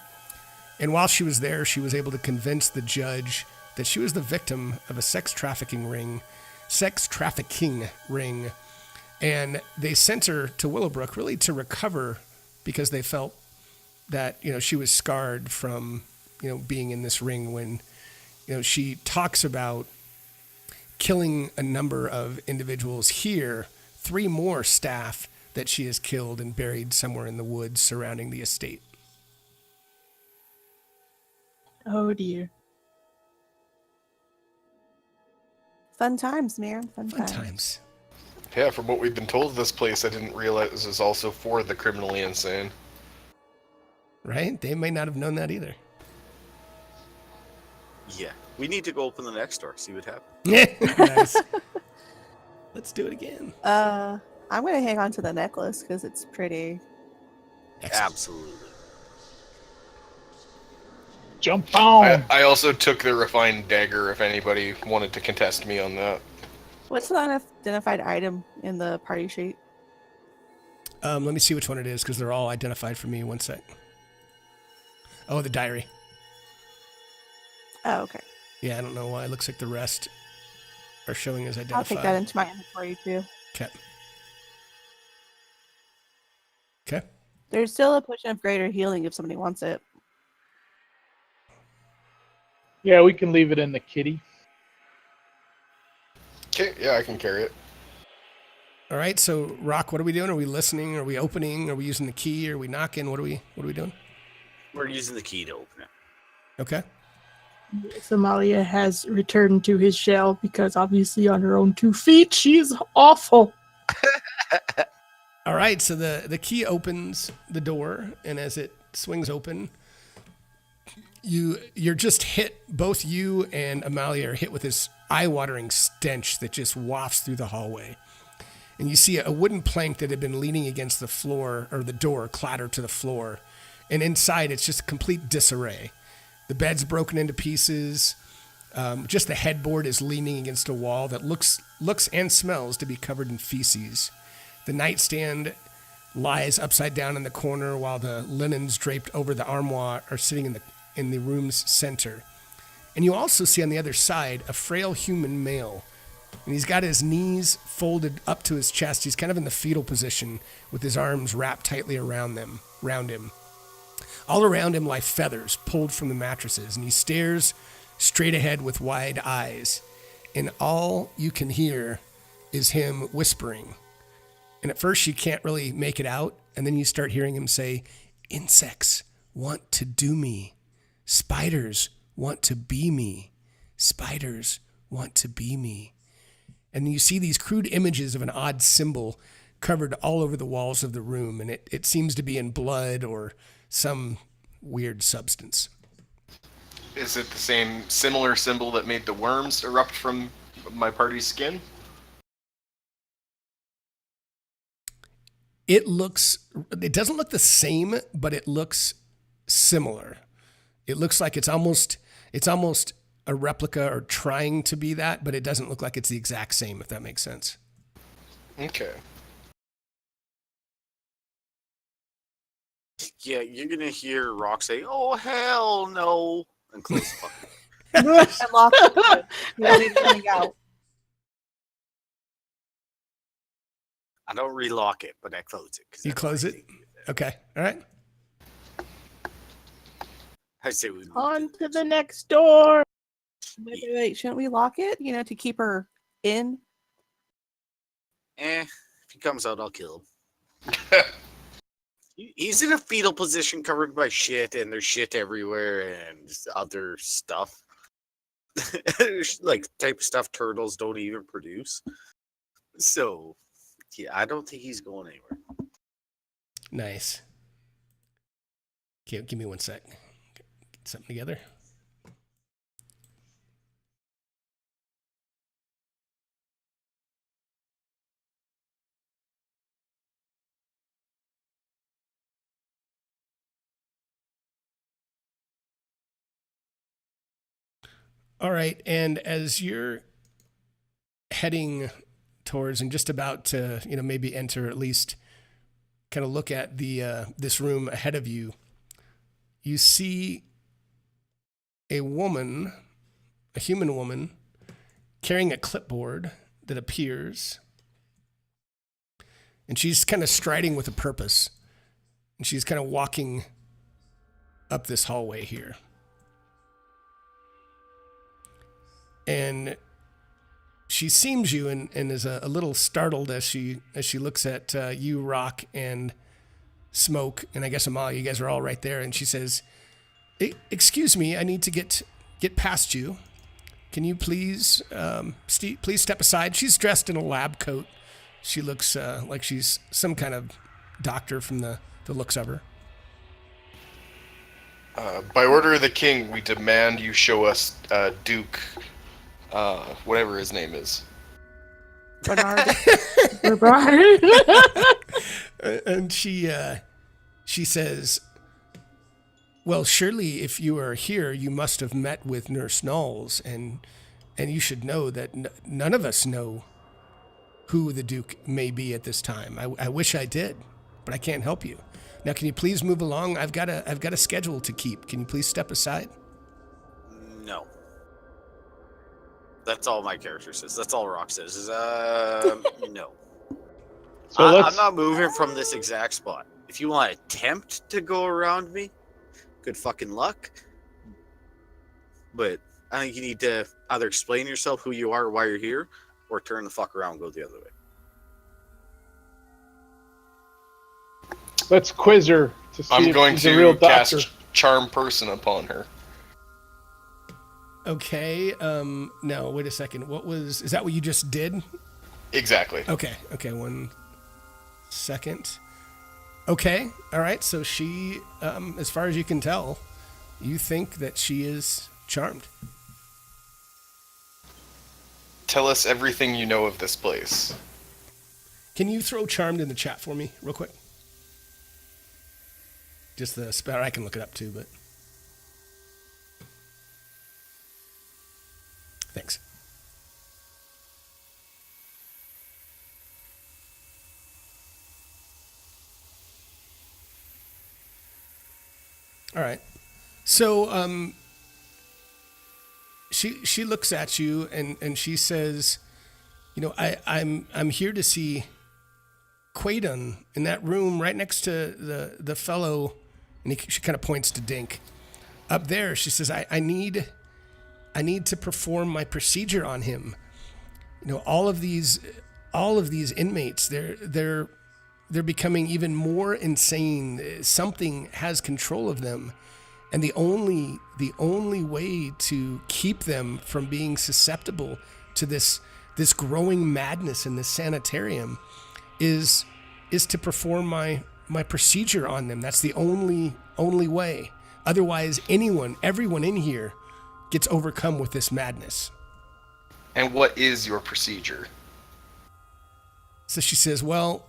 And while she was there, she was able to convince the judge that she was the victim of a sex trafficking ring. And they sent her to Willowbrook really to recover, because they felt that, she was scarred from, being in this ring when, she talks about killing a number of individuals here, 3 more staff that she has killed and buried somewhere in the woods surrounding the estate. Oh dear. Fun times, man. Fun times. Yeah, from what we've been told of this place, I didn't realize this is also for the criminally insane. Right? They may not have known that either. Yeah. We need to go open the next door, see what happens. Nice. Let's do it again. I'm gonna hang on to the necklace because it's pretty. Excellent. Absolutely. Jump on. I also took the refined dagger if anybody wanted to contest me on that. What's the unidentified item in the party sheet? Let me see which one it is because they're all identified for me. One sec. Oh, the diary. Oh, okay. Yeah, I don't know why. It looks like the rest are showing as identified. I'll take that into my inventory too. Okay. Okay. There's still a potion of greater healing if somebody wants it. Yeah, we can leave it in the kitty. Okay, yeah, I can carry it. All right. So, Rock, what are we doing? Are we listening? Are we opening? Are we using the key? Are we knocking? What are we doing? We're using the key to open it. Okay. Somalia has returned to his shell because obviously on her own 2 feet, she's awful. All right. So the key opens the door, and as it swings open, you're just hit. Both you and Amalia are hit with this eye-watering stench that just wafts through the hallway. And you see a wooden plank that had been leaning against the floor or the door clatter to the floor. And inside, it's just complete disarray. The bed's broken into pieces. Just the headboard is leaning against a wall that looks and smells to be covered in feces. The nightstand lies upside down in the corner while the linens draped over the armoire are sitting in the room's center. And you also see on the other side a frail human male. And he's got his knees folded up to his chest. He's kind of in the fetal position with his arms wrapped tightly around him. All around him lie feathers pulled from the mattresses, and he stares straight ahead with wide eyes. And all you can hear is him whispering. And at first you can't really make it out, and then you start hearing him say, "Insects want to do me. Spiders want to be me. Spiders want to be me." And you see these crude images of an odd symbol covered all over the walls of the room, and it seems to be in blood or some weird substance. Is it the same similar symbol that made the worms erupt from my party's skin? It doesn't look the same, but it looks similar. It looks like it's almost a replica or trying to be that, but it doesn't look like it's the exact same, if that makes sense. Okay. Yeah, you're gonna hear Rock say, "Oh hell no," and close the fucking. And lock it. We don't need anything out. I don't relock it, but I close it. You close it? Okay. All right. I say we move On to the next door. Wait, shouldn't we lock it? To keep her in? If he comes out, I'll kill him. He's in a fetal position covered by shit, and there's shit everywhere and other stuff. Like type of stuff turtles don't even produce. So, yeah, I don't think he's going anywhere. Nice. Okay, give me one sec. Get something together. All right, and as you're heading towards and just about to, maybe enter, at least kind of look at the this room ahead of you, you see a human woman, carrying a clipboard that appears, and she's kind of striding with a purpose, and she's kind of walking up this hallway here. And she sees you and is a little startled as she looks at you, Rock, and Smoke, and I guess Amalia. You guys are all right there. And she says, "Excuse me, I need to get past you. Can you please please step aside?" She's dressed in a lab coat. She looks like she's some kind of doctor from the looks of her. By order of the king, we demand you show us Duke, whatever his name is. Bernard. And she says, Well, surely if you are here, you must have met with Nurse Knowles, and you should know that none of us know who the Duke may be at this time. I wish I did, but I can't help you. Now, can you please move along? I've got a schedule to keep. Can you please step aside? No. That's all my character says. That's all Rock says. Is no. So I'm not moving from this exact spot. If you want to attempt to go around me, good fucking luck. But I think you need to either explain yourself, who you are, why you're here, or turn the fuck around and go the other way. Let's quiz her to see I'm if going she's a real to doctor. cast Charm Person upon her. Okay. No, wait a second. Is that what you just did? Exactly. Okay. 1 second. Okay. All right. So she, as far as you can tell, you think that she is charmed. Tell us everything you know of this place. Can you throw charmed in the chat for me real quick? Just the spell. I can look it up too, but thanks. All right. So she looks at you and she says, you know, I'm here to see Quaidon in that room right next to the fellow, and she kind of points to Dink. Up there, she says, I need to perform my procedure on him. You know, all of these inmates, they're becoming even more insane. Something has control of them, and the only way to keep them from being susceptible to this growing madness in this sanitarium is to perform my procedure on them. That's the only way. Otherwise, everyone in here gets overcome with this madness. And what is your procedure? So she says, well,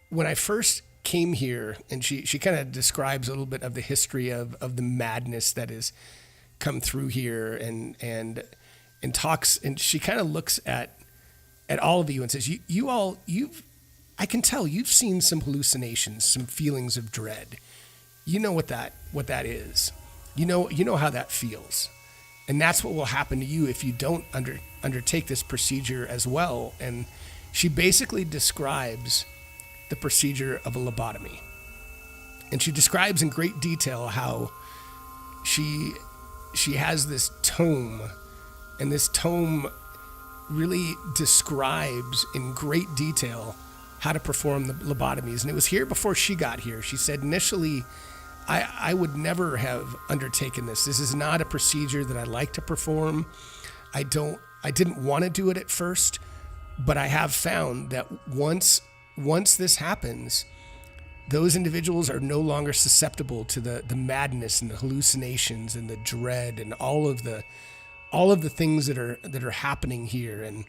when I first came here, and she kind of describes a little bit of the history of the madness that has come through here, and talks, and she kind of looks at all of you and says, I can tell you've seen some hallucinations, some feelings of dread. You know what that is. You know how that feels. And that's what will happen to you if you don't undertake this procedure as well. And she basically describes the procedure of a lobotomy. And she describes in great detail how she has this tome, and this tome really describes in great detail how to perform the lobotomies. And it was here before she got here. She said, initially, I would never have undertaken this. This is not a procedure that I like to perform. I didn't want to do it at first, but I have found that once this happens, those individuals are no longer susceptible to the madness and the hallucinations and the dread and all of the things that are happening here. And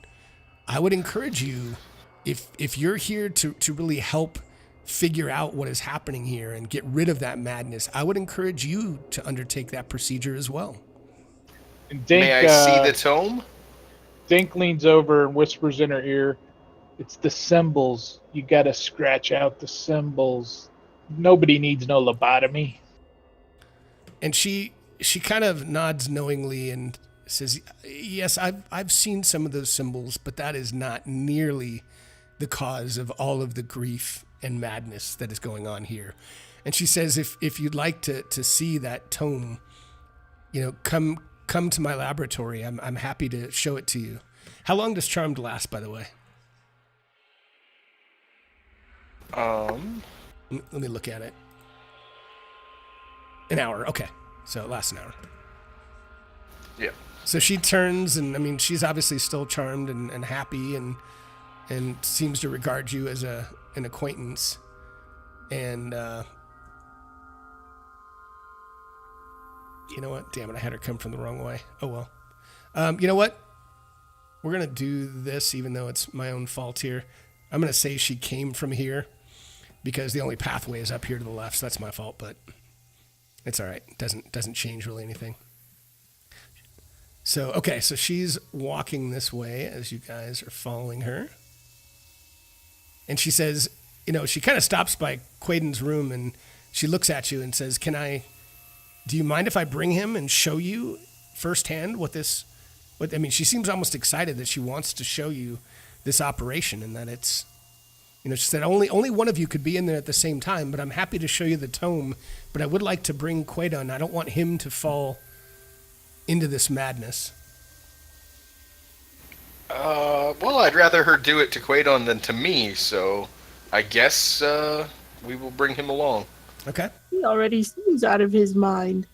I would encourage you, if you're here to really help figure out what is happening here and get rid of that madness, I would encourage you to undertake that procedure as well. And Dink, May I see the tome? Dink leans over and whispers in her ear, "It's the symbols. You got to scratch out the symbols. Nobody needs no lobotomy." And she kind of nods knowingly and says, "Yes, I've seen some of those symbols, but that is not nearly the cause of all of the grief and madness that is going on here." And she says, if you'd like to see that tome, you know, come to my laboratory. I'm happy to show it to you. How long does Charmed last, by the way? Um, Let me look at it. An hour. Okay. So it lasts an hour. yeah. So she turns, and I mean, she's obviously still charmed and happy, and seems to regard you as an acquaintance. And you know what? Damn it! I had her come from the wrong way. Oh well. You know what? We're gonna do this, even though it's my own fault here. I'm gonna say she came from here, because the only pathway is up here to the left. So that's my fault. But It's all right. Doesn't change really anything. So, okay, so she's walking this way as you guys are following her. And she says, she kind of stops by Quaden's room and she looks at you and says, do you mind if I bring him and show you firsthand she seems almost excited that she wants to show you this operation and that it's, she said only one of you could be in there at the same time, but I'm happy to show you the tome, but I would like to bring Quaden. I don't want him to fall into this madness. Well, I'd rather her do it to Quaidon than to me, so I guess we will bring him along. Okay. He already seems out of his mind.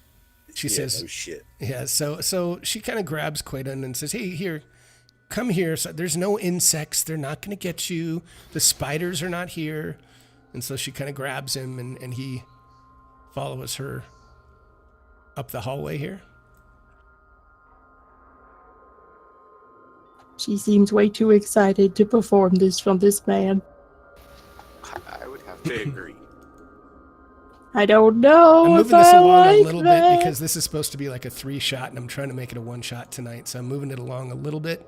She says, "No shit." Yeah. So she kind of grabs Quaidon and says, "Hey, here, come here. So there's no insects. They're not going to get you. The spiders are not here." And so she kind of grabs him, and he follows her up the hallway here. She seems way too excited to perform this from this man. I would have to agree. I don't know. I'm if moving this I along like a little that. bit because this is supposed to be like a 3-shot, and I'm trying to make it a 1-shot tonight. So I'm moving it along a little bit,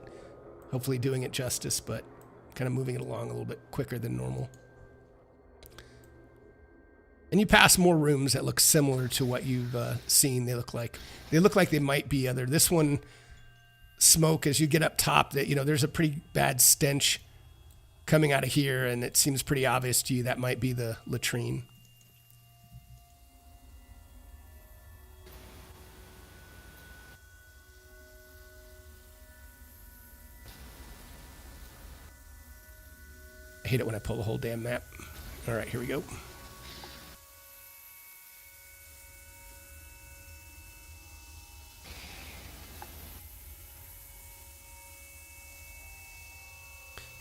hopefully doing it justice, but kind of moving it along a little bit quicker than normal. And you pass more rooms that look similar to what you've seen. They look like they might be other. This one, smoke as you get up top. That there's a pretty bad stench coming out of here, and it seems pretty obvious to you that might be the latrine. I hate it when I pull the whole damn map. All right, here we go.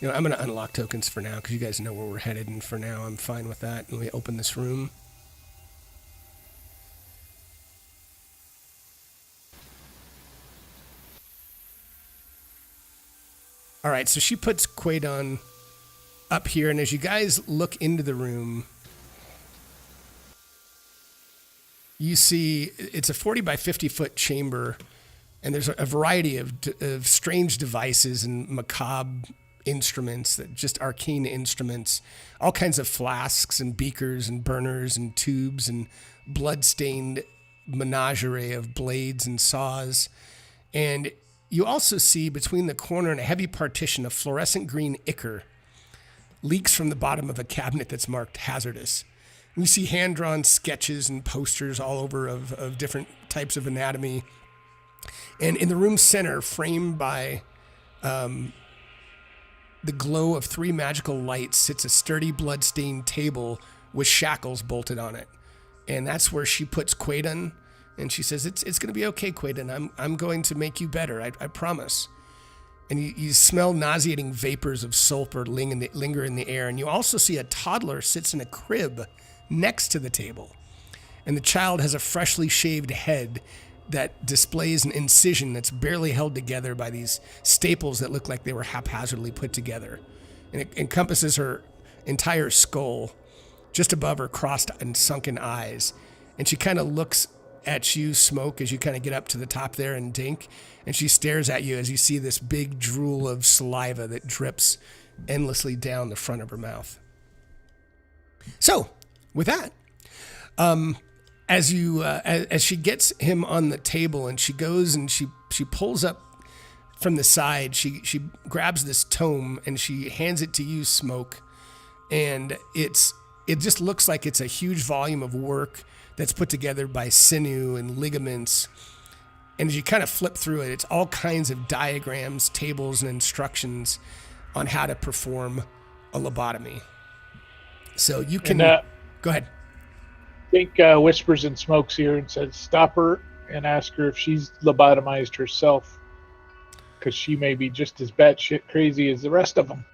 I'm going to unlock tokens for now because you guys know where we're headed, and for now I'm fine with that. Let me open this room. All right, so she puts Quaidon up here, and as you guys look into the room, you see it's a 40 by 50 foot chamber, and there's a variety of strange devices and macabre instruments, that just arcane instruments, all kinds of flasks and beakers and burners and tubes and blood-stained menagerie of blades and saws. And you also see between the corner and a heavy partition of fluorescent green ichor leaks from the bottom of a cabinet that's marked hazardous. And you see hand-drawn sketches and posters all over of different types of anatomy. And in the room's center, framed by the glow of 3 magical lights, sits a sturdy blood-stained table with shackles bolted on it. And that's where she puts Quaidon, and she says, it's going to be okay, Quaidon. I'm going to make you better, I promise. And you smell nauseating vapors of sulfur linger in the air. And you also see a toddler sits in a crib next to the table. And the child has a freshly shaved head that displays an incision that's barely held together by these staples that look like they were haphazardly put together. And it encompasses her entire skull, just above her crossed and sunken eyes. And she kind of looks at you, Smoke, as you kind of get up to the top there, and Dink, and she stares at you as you see this big drool of saliva that drips endlessly down the front of her mouth. So, with that, as she gets him on the table, and she goes and she pulls up from the side, she grabs this tome and she hands it to you, Smoke, and it just looks like it's a huge volume of work that's put together by sinew and ligaments. And as you kind of flip through it, it's all kinds of diagrams, tables, and instructions on how to perform a lobotomy. So you can go ahead. Dink whispers in Smoke's ear and says, "Stop her and ask her if she's lobotomized herself, because she may be just as batshit crazy as the rest of them."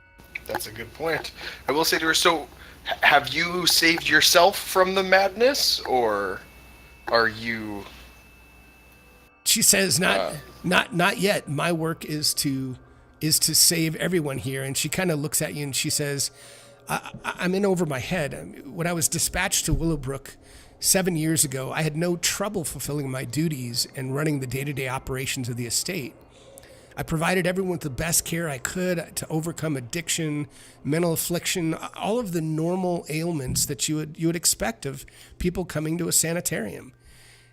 That's a good point. I will say to her, so have you saved yourself from the madness, or are you... She says, not yet. My work is to save everyone here. And she kind of looks at you and she says, I'm in over my head. When I was dispatched to Willowbrook, 7 years ago, I had no trouble fulfilling my duties and running the day-to-day operations of the estate. I provided everyone with the best care I could to overcome addiction, mental affliction, all of the normal ailments that you would expect of people coming to a sanitarium.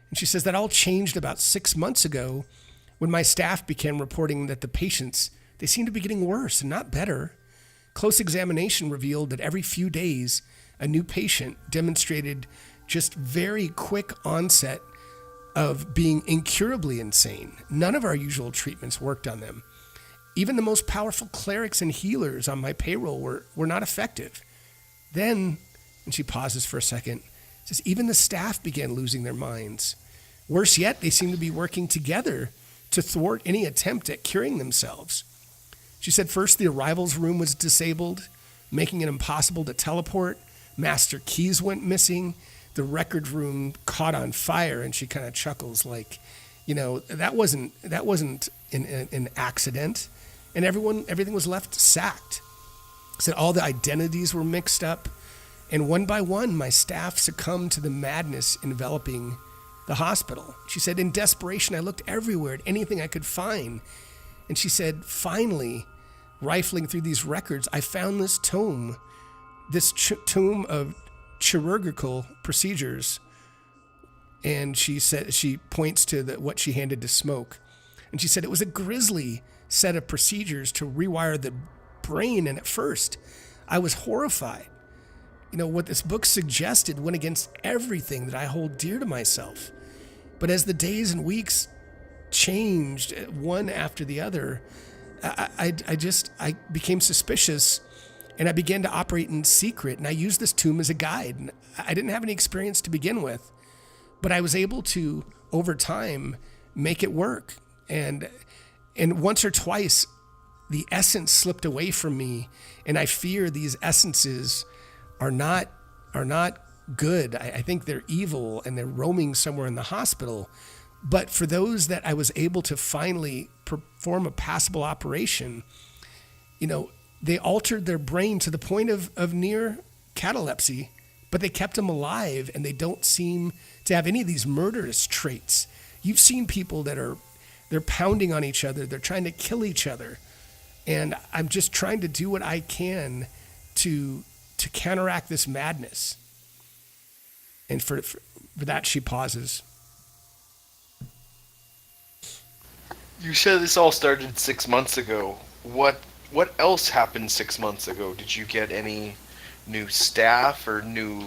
And she says that all changed about 6 months ago when my staff began reporting that the patients, they seemed to be getting worse and not better. Close examination revealed that every few days, a new patient demonstrated just very quick onset of being incurably insane. None of our usual treatments worked on them. Even the most powerful clerics and healers on my payroll were not effective. Then, and she pauses for a second, says even the staff began losing their minds. Worse yet, they seemed to be working together to thwart any attempt at curing themselves. She said first the arrivals room was disabled, making it impossible to teleport. Master keys went missing. The record room caught on fire, and she kind of chuckles like, that wasn't an accident, and everything was left sacked. Said all the identities were mixed up, and one by one, my staff succumbed to the madness enveloping the hospital. She said, in desperation, I looked everywhere at anything I could find, and she said, finally, rifling through these records, I found this tome of chirurgical procedures, and she points to what she handed to Smoke, and she said it was a grisly set of procedures to rewire the brain, and at first I was horrified. What this book suggested went against everything that I hold dear to myself. But as the days and weeks changed one after the other, I became suspicious. And I began to operate in secret, and I used this tomb as a guide. And I didn't have any experience to begin with, but I was able to, over time, make it work. And once or twice, the essence slipped away from me, and I fear these essences are not good. I think they're evil, and they're roaming somewhere in the hospital. But for those that I was able to finally perform a passable operation, they altered their brain to the point of near catalepsy, but they kept them alive, and they don't seem to have any of these murderous traits. You've seen people they're pounding on each other, they're trying to kill each other, and I'm just trying to do what I can to counteract this madness. And for that, she pauses. You said this all started 6 months ago. What else happened 6 months ago? Did you get any new staff or new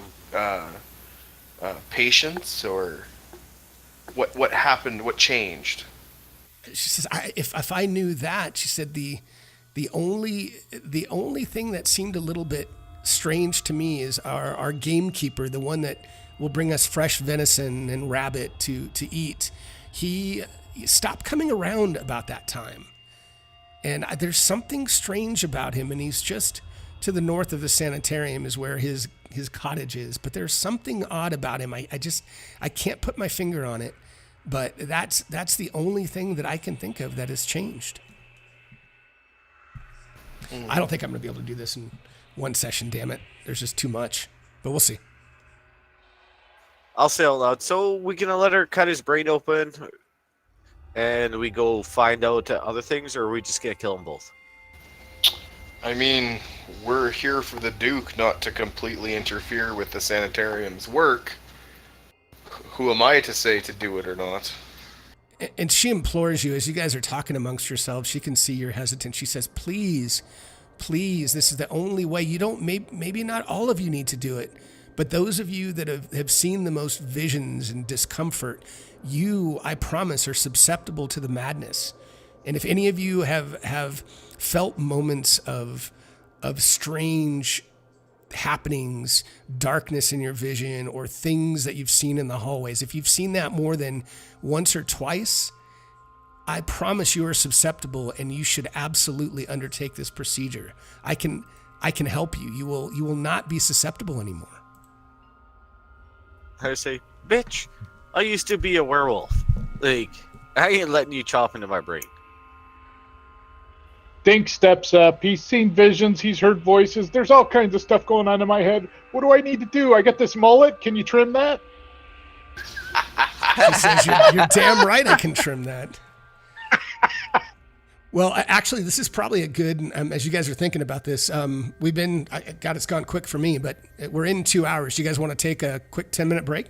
patients, or what happened? What changed? She says, if I knew that, she said the only thing that seemed a little bit strange to me is our gamekeeper, the one that will bring us fresh venison and rabbit to eat. He stopped coming around about that time. And there's something strange about him, and he's just to the north of the sanitarium is where his cottage is. But there's something odd about him. I can't put my finger on it, but that's the only thing that I can think of that has changed. I don't think I'm going to be able to do this in one session, damn it. There's just too much, but we'll see. I'll say out loud. So we gonna let her cut his brain open, and we go find out other things, or are we just gonna kill them both? I mean, we're here for the Duke, not to completely interfere with the sanitarium's work. Who am I to say to do it or not? And she implores you, as you guys are talking amongst yourselves, she can see you're hesitant. She says, please, this is the only way. You don't, maybe not all of you need to do it, but those of you that have seen the most visions and discomfort, you, I promise, are susceptible to the madness. And if any of you have felt moments of strange happenings, darkness in your vision, or things that you've seen in the hallways, if you've seen that more than once or twice, I promise you are susceptible, and you should absolutely undertake this procedure. I can help you. You will not be susceptible anymore. I say, bitch, I used to be a werewolf. Like, I ain't letting you chop into my brain. Dink steps up. He's seen visions. He's heard voices. There's all kinds of stuff going on in my head. What do I need to do? I got this mullet. Can you trim that? She says, you're damn right I can trim that. Well, actually, this is probably a good, as you guys are thinking about this, God, it's gone quick for me, but we're in 2 hours. You guys want to take a quick 10-minute break?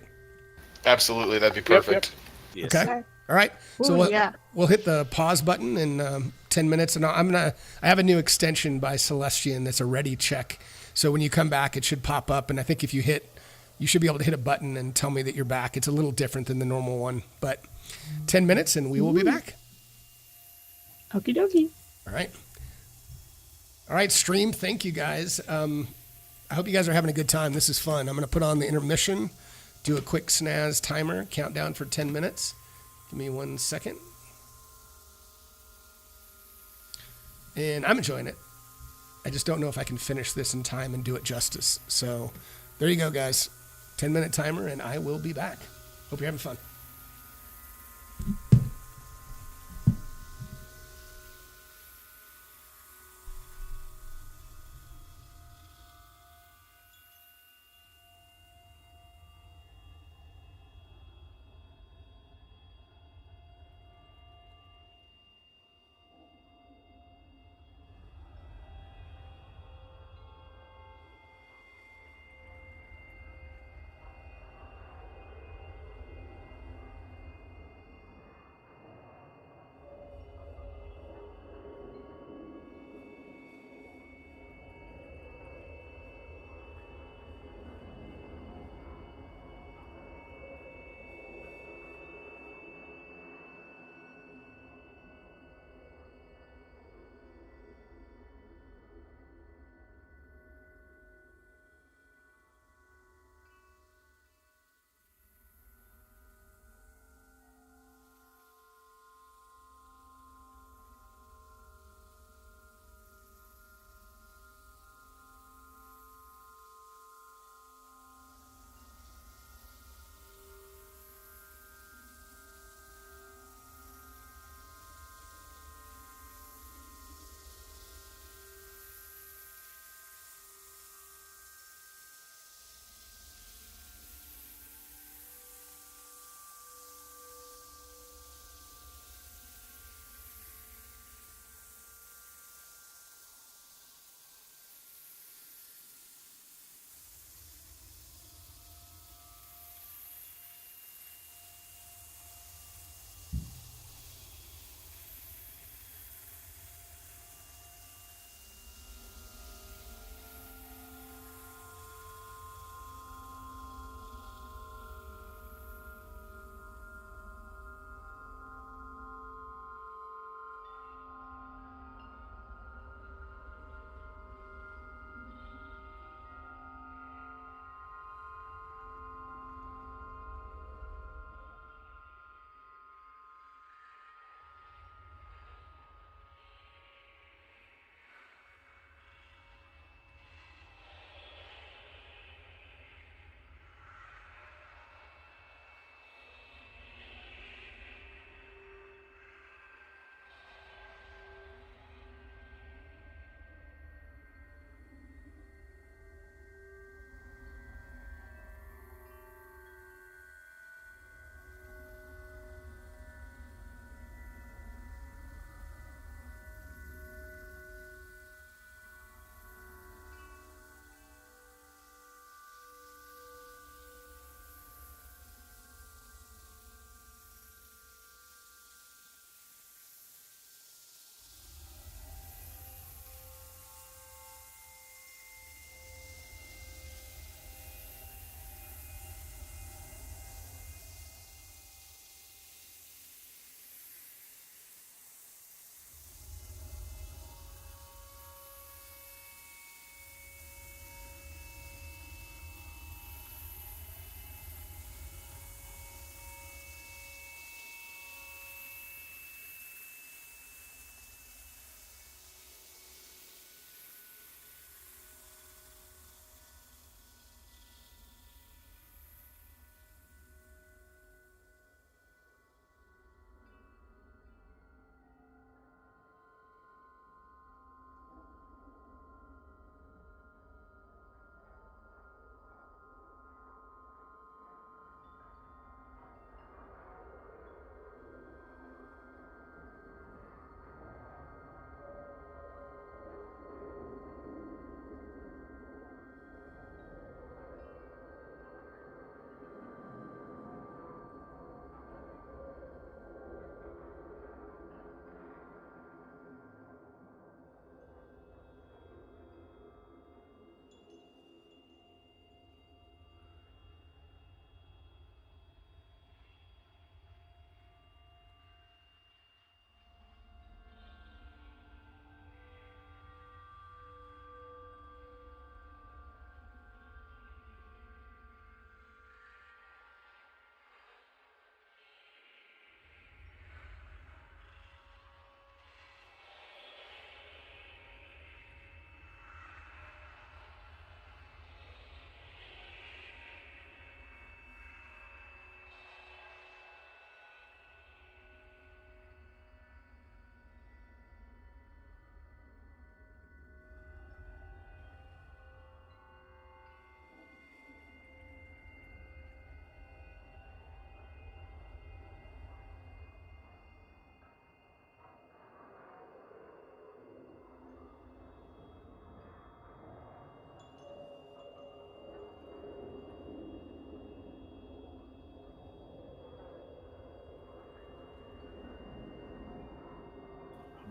Absolutely, that'd be perfect. Yes. Okay. Okay. All right. So Ooh, yeah. we'll hit the pause button in 10 minutes, and I have a new extension by Celestian that's a ready check. So when you come back, it should pop up, and I think if you should be able to hit a button and tell me that you're back. It's a little different than the normal one, but 10 minutes, and we will be back. Okie dokie. All right. All right, stream. Thank you, guys. I hope you guys are having a good time. This is fun. I'm going to put on the intermission, do a quick snaz timer, countdown for 10 minutes. Give me 1 second. And I'm enjoying it. I just don't know if I can finish this in time and do it justice. So there you go, guys. 10-minute timer, and I will be back. Hope you're having fun.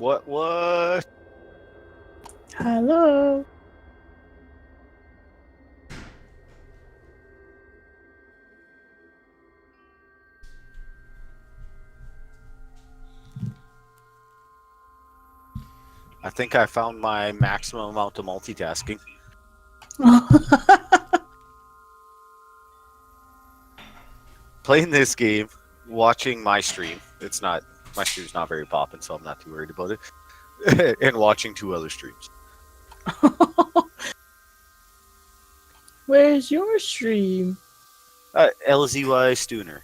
What? Hello. I think I found my maximum amount of multitasking. Playing this game, watching my stream. My stream's not very poppin', so I'm not too worried about it. And watching 2 other streams. Where's your stream? LZY Stooner.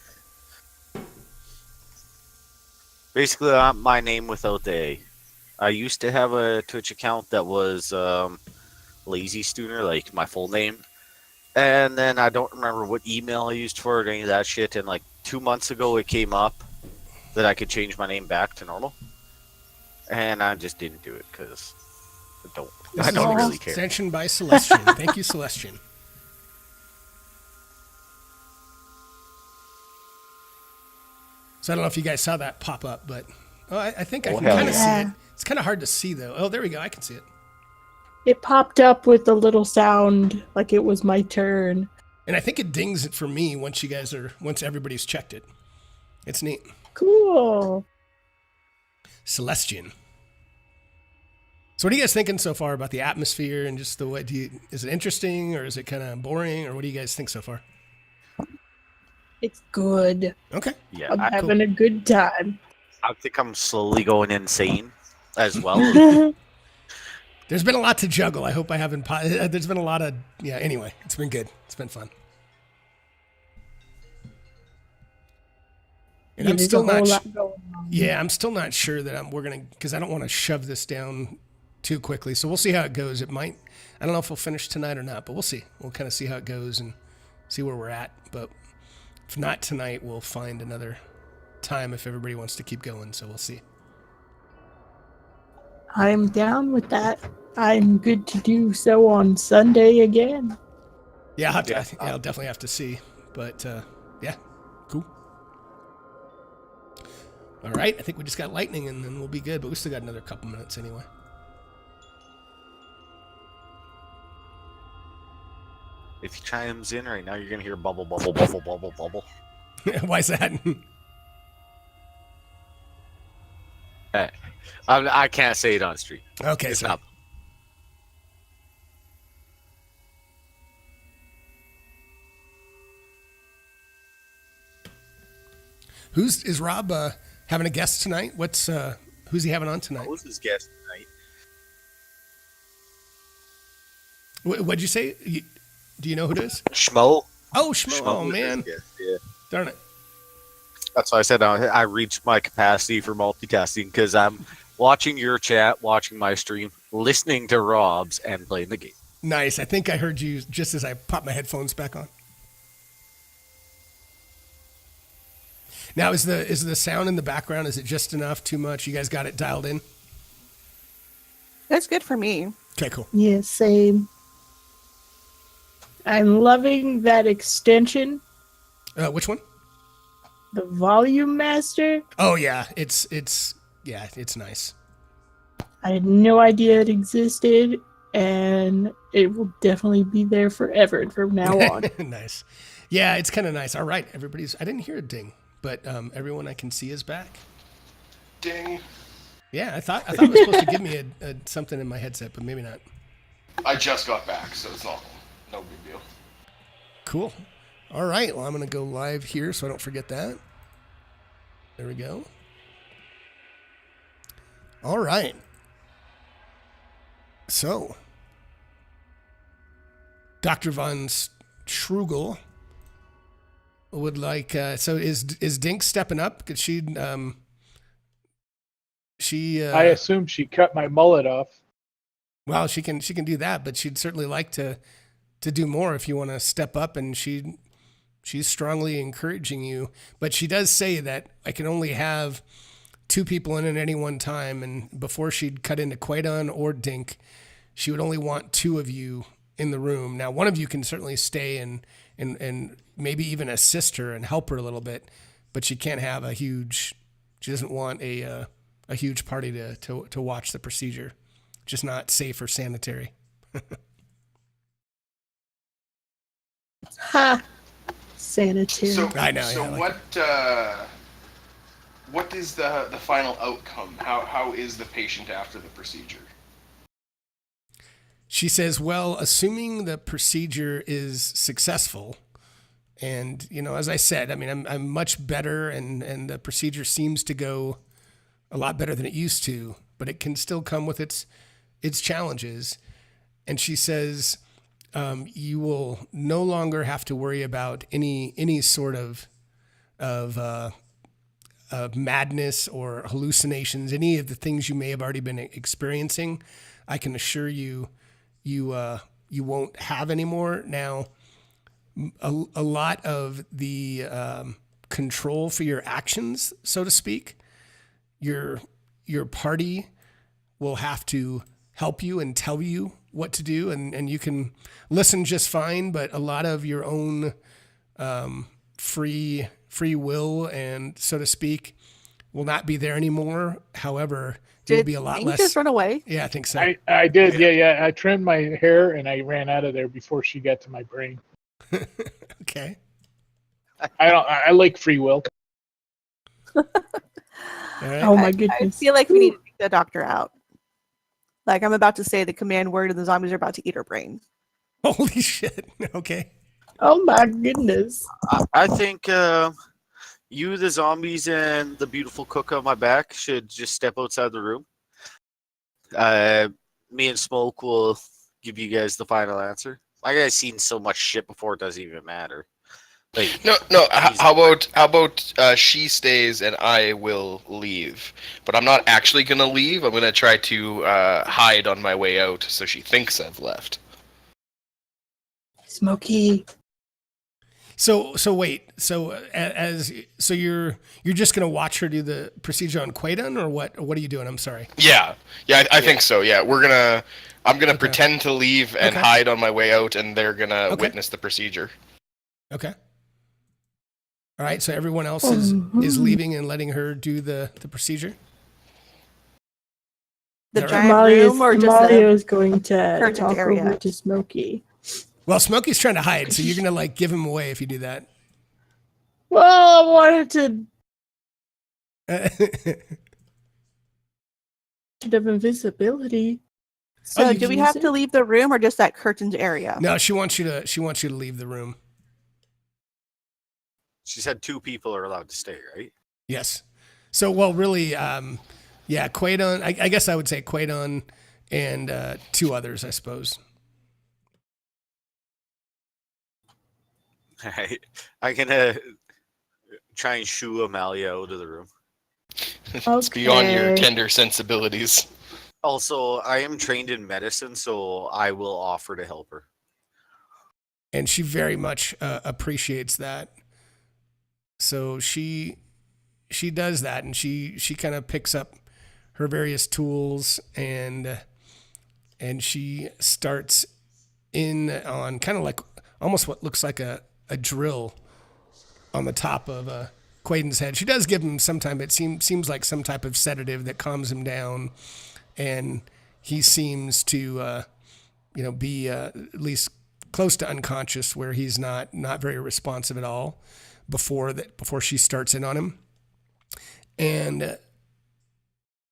Basically, my name without the A. I used to have a Twitch account that was Lazy Stooner, like my full name. And then I don't remember what email I used for it or any of that shit. And like 2 months ago, it came up that I could change my name back to normal. And I just didn't do it because I don't really care. Extension by Celestian. Thank you, Celestian. So I don't know if you guys saw that pop up, but I think I can kind of see it. It's kind of hard to see, though. Oh, there we go. I can see it. It popped up with a little sound like it was my turn. And I think it dings it for me once everybody's checked it. It's neat. Cool. Celestian. So what are you guys thinking so far about the atmosphere and just the way, is it interesting or is it kind of boring or what do you guys think so far? It's good. Okay. Yeah, I'm having a good time. I think I'm slowly going insane as well. There's been a lot to juggle. I hope I haven't. There's been a lot of. Yeah. Anyway, it's been good. It's been fun. And I'm still not. I'm still not sure that we're gonna, because I don't want to shove this down too quickly. So we'll see how it goes. It might. I don't know if we'll finish tonight or not, but we'll see. We'll kind of see how it goes and see where we're at. But if not tonight, we'll find another time if everybody wants to keep going. So we'll see. I'm down with that. I'm good to do so on Sunday again. Yeah, I'll definitely have to see. But yeah, cool. All right, I think we just got lightning and then we'll be good. But we still got another couple minutes anyway. If he chimes in right now, you're gonna hear bubble, bubble, bubble, bubble, bubble. Why is that? I can't say it on stream. Okay, It's so not. is Rob having a guest tonight? Who's he having on tonight? Who's his guest tonight? What'd you say? Do you know who it is? Schmo. Oh, Schmo. Oh, was his man. guest, yeah. Darn it. That's why I said I reached my capacity for multitasking because I'm watching your chat, watching my stream, listening to Rob's, and playing the game. Nice. I think I heard you just as I popped my headphones back on. Now, is the sound in the background, is it just enough, too much? You guys got it dialed in? That's good for me. Okay, cool. Yeah, same. I'm loving that extension. Which one? The Volume Master. Oh, yeah. It's nice. I had no idea it existed, and it will definitely be there forever from now on. Nice. Yeah, it's kind of nice. All right, I didn't hear a ding, but everyone I can see is back. Ding. Yeah, I thought it was supposed to give me a something in my headset, but maybe not. I just got back, so it's no big deal. Cool. All right, well, I'm going to go live here so I don't forget that. There we go. All right. So, Dr. Von Schrugel would like. So is Dink stepping up? Because she. I assumed she cut my mullet off. Well, she can do that, but she'd certainly like to do more if you want to step up, and she's strongly encouraging you. But she does say that I can only have 2 people in at any one time, and before she'd cut into Quaidon or Dink, she would only want 2 of you in the room. Now, one of you can certainly stay and maybe even assist her and help her a little bit, but she can't have she doesn't want a a huge party to watch the procedure. Just not safe or sanitary. Ha! Sanitary. So, I know, so yeah, like what is the final outcome? How is the patient after the procedure? She says, well, assuming the procedure is successful, and, as I said, I mean, I'm much better, and the procedure seems to go a lot better than it used to, but it can still come with its challenges. And she says, you will no longer have to worry about any sort of madness or hallucinations, any of the things you may have already been experiencing. I can assure you, you won't have anymore. Now, a lot of the control for your actions, so to speak, your party will have to help you and tell you what to do, and you can listen just fine, but a lot of your own free will, and so to speak, will not be there anymore. However, there will be a lot Did less. just run away? Yeah, I think so. I did, yeah. I trimmed my hair and I ran out of there before she got to my brain. Okay. I like free will. All right. Oh my I goodness. feel like we need to take the doctor out. Like I'm about to say the command word and the zombies are about to eat her brain. Holy shit. Okay. Oh my goodness. I think you, the zombies, and the beautiful cook on my back should just step outside the room. Me and Smoke will give you guys the final answer. My guy's seen so much shit before it doesn't even matter. Like, No. How about she stays and I will leave? But I'm not actually gonna leave. I'm gonna try to hide on my way out, so she thinks I've left. Smokey. So wait. So you're just gonna watch her do the procedure on Quaidon, or what? What are you doing? I'm sorry. Yeah. I think so. Yeah, I'm gonna Okay. pretend to leave and Okay. hide on my way out, and they're gonna Okay. witness the procedure. Okay. All right. So everyone else is leaving and letting her do the procedure. The All right. giant Amalia's, room or just Amalia's going to curtained talk area? over to Smokey. Well, Smokey's trying to hide, so you're gonna like give him away if you do that. Well, I wanted to have invisibility. So you do we use have it? to leave the room or just that curtained area? No, she wants you to leave the room. she said 2 people are allowed to stay, right? Yes. So, well, really, yeah, Quaidon. I guess I would say Quaidon and 2 others, I suppose. Right. I'm going to try and shoo Amalia out of the room. It's beyond your Okay. tender sensibilities. Also, I am trained in medicine, so I will offer to help her. And she very much appreciates that. So she does that, and she kind of picks up her various tools, and she starts in on kind of like almost what looks like a drill on the top of Quaidon's head. She does give him sometime. It seems like some type of sedative that calms him down, and he seems to be at least close to unconscious, where he's not very responsive at all before she starts in on him. And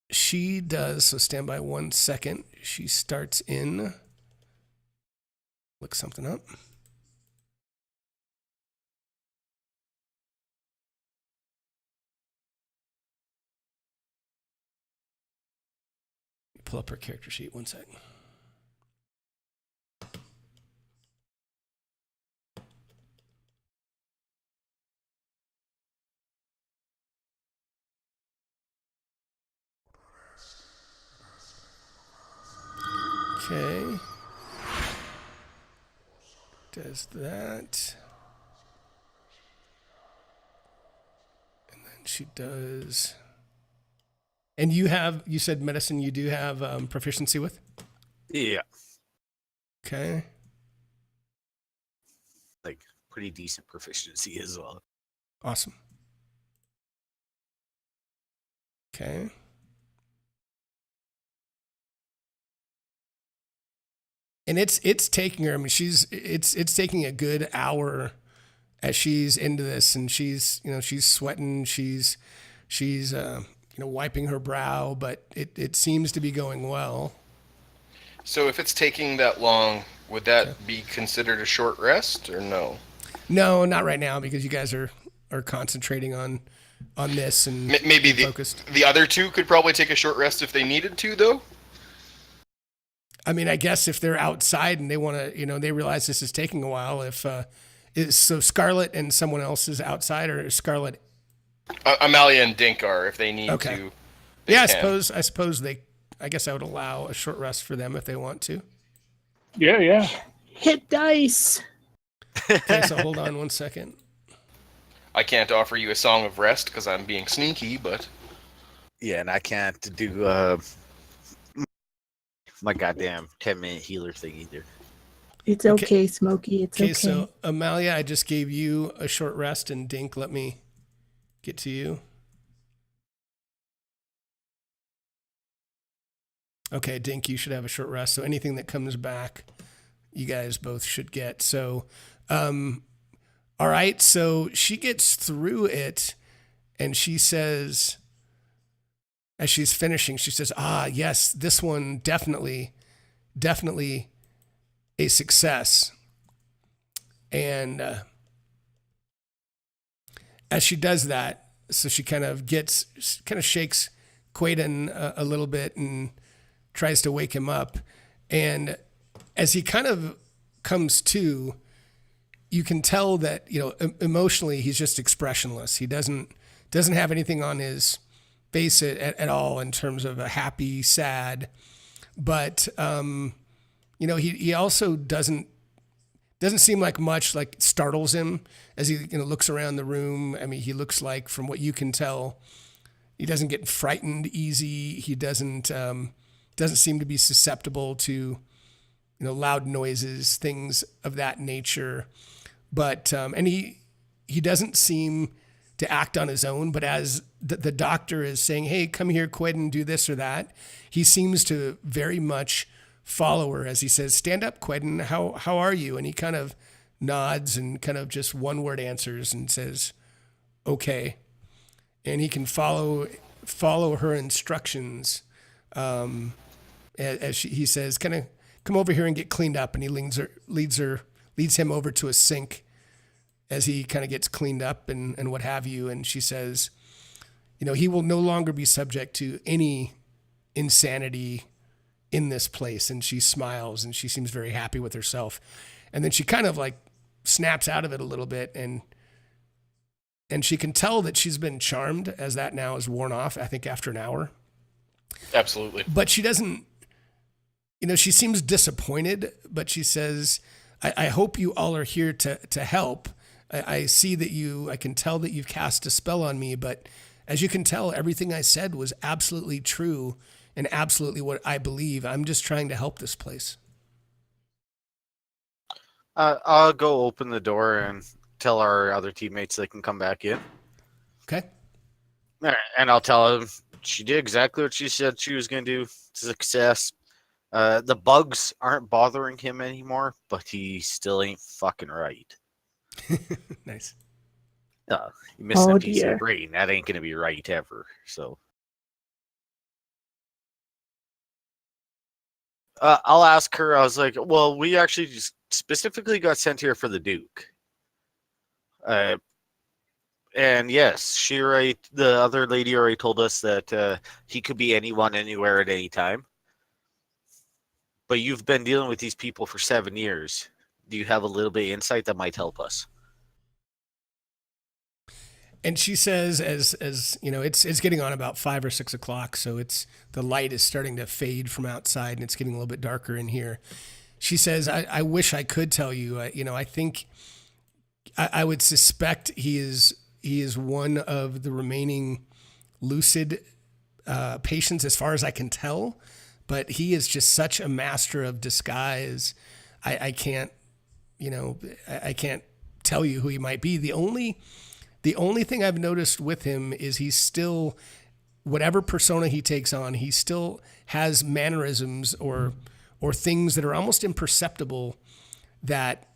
she does, so stand by 1 second. She starts in, look something up. Pull up her character sheet 1 second. Okay. Does that. And then she does. And you said medicine you do have proficiency with? Yeah. Okay. Like, pretty decent proficiency as well. Awesome. Okay. And it's taking her. I mean, it's taking a good hour as she's into this, and she's sweating. She's wiping her brow, but it seems to be going well. So if it's taking that long, would that be considered a short rest or no? No, not right now, because you guys are concentrating on this and Maybe focused. the other two could probably take a short rest if they needed to, though. I mean, I guess if they're outside and they want to, they realize this is taking a while. So Scarlet and someone else is outside, or Scarlet? Amalia and Dink are, if they need to. Yeah, I suppose they. I guess I would allow a short rest for them if they want to. Yeah. Hit dice. Okay, so hold on one second. I can't offer you a song of rest because I'm being sneaky, but Yeah, and I can't do my goddamn 10-minute healer thing either. It's okay, Smokey. It's okay. Okay, so Amalia, I just gave you a short rest, and Dink, let me get to you. Okay, Dink, you should have a short rest. So anything that comes back, you guys both should get. So, all right. So she gets through it, and she says, as she's finishing, she says, yes, this one definitely a success. And as she does that, so she kind of shakes Quaden a little bit and tries to wake him up. And as he kind of comes to, you can tell that, emotionally he's just expressionless. He doesn't have anything on his face at all in terms of a happy, sad, but he also doesn't seem like much like startles him as he looks around the room. I mean, he looks like, from what you can tell, he doesn't get frightened easy. He doesn't seem to be susceptible to loud noises, things of that nature. But and he doesn't seem to act on his own, but as the doctor is saying, hey, come here, Quaden, do this or that, he seems to very much follow her as he says, stand up, Quaden, how are you? And he kind of nods and kind of just one word answers and says, okay. And he can follow her instructions as he says, kind of come over here and get cleaned up. And he leads him over to a sink as he kind of gets cleaned up and what have you. And she says, he will no longer be subject to any insanity in this place. And she smiles and she seems very happy with herself. And then she kind of like snaps out of it a little bit, and she can tell that she's been charmed as that now is worn off, I think after an hour. absolutely. But she doesn't, she seems disappointed, but she says, I hope you all are here to help. I see that I can tell that you've cast a spell on me, but as you can tell, everything I said was absolutely true and absolutely what I believe. I'm just trying to help this place. I'll go open the door and tell our other teammates they can come back in. Okay. All right, and I'll tell them she did exactly what she said she was going to do. Success. The bugs aren't bothering him anymore, but he still ain't fucking right. Nice. You missed that piece dear. of brain. That ain't going to be right ever. So I'll ask her. I was like, well, we actually just specifically got sent here for the Duke. And yes, the other lady already told us that he could be anyone, anywhere, at any time. But you've been dealing with these people for 7 years. Do you have a little bit of insight that might help us? And she says, as it's getting on about 5 or 6 o'clock, so the light is starting to fade from outside, and it's getting a little bit darker in here. She says, I wish I could tell you. I think I would suspect he is one of the remaining lucid patients, as far as I can tell. But he is just such a master of disguise. I can't tell you who he might be. The only thing I've noticed with him is he's still, whatever persona he takes on, he still has mannerisms or or things that are almost imperceptible that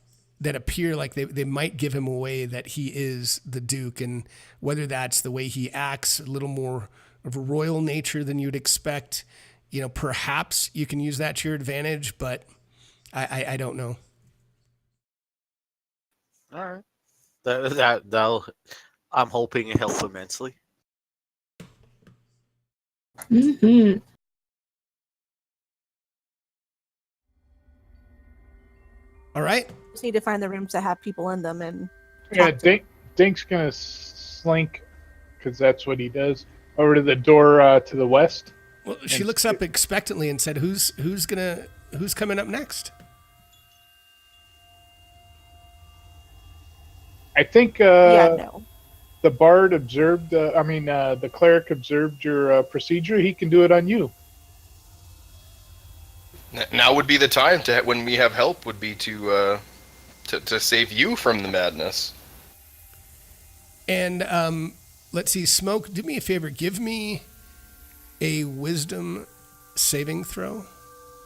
appear like they might give him away that he is the Duke, and whether that's the way he acts, a little more of a royal nature than you'd expect, perhaps you can use that to your advantage, but I don't know. All right. That'll. I'm hoping it helps immensely. Mm-hmm. All right. Just need to find the rooms that have people in them and Yeah, talk to them. Dink's gonna slink, because that's what he does, over to the door to the west. Well, she looks up expectantly and said, "Who's coming up next?" I think No. the bard observed. The cleric observed your procedure. He can do it on you. Now would be the time to when we have help would be to save you from the madness. And let's see, Smoke, do me a favor. Give me a wisdom saving throw,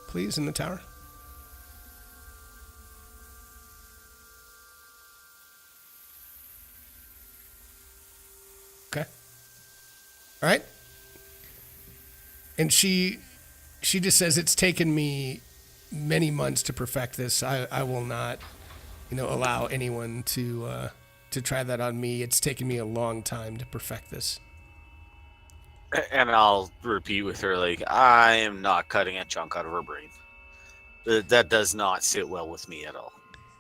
please, in the tower. Okay. All right. And she just says, it's taken me many months to perfect this. I will not, allow anyone to try that on me. It's taken me a long time to perfect this. And I'll repeat with her, like, I am not cutting a chunk out of her brain. That does not sit well with me at all.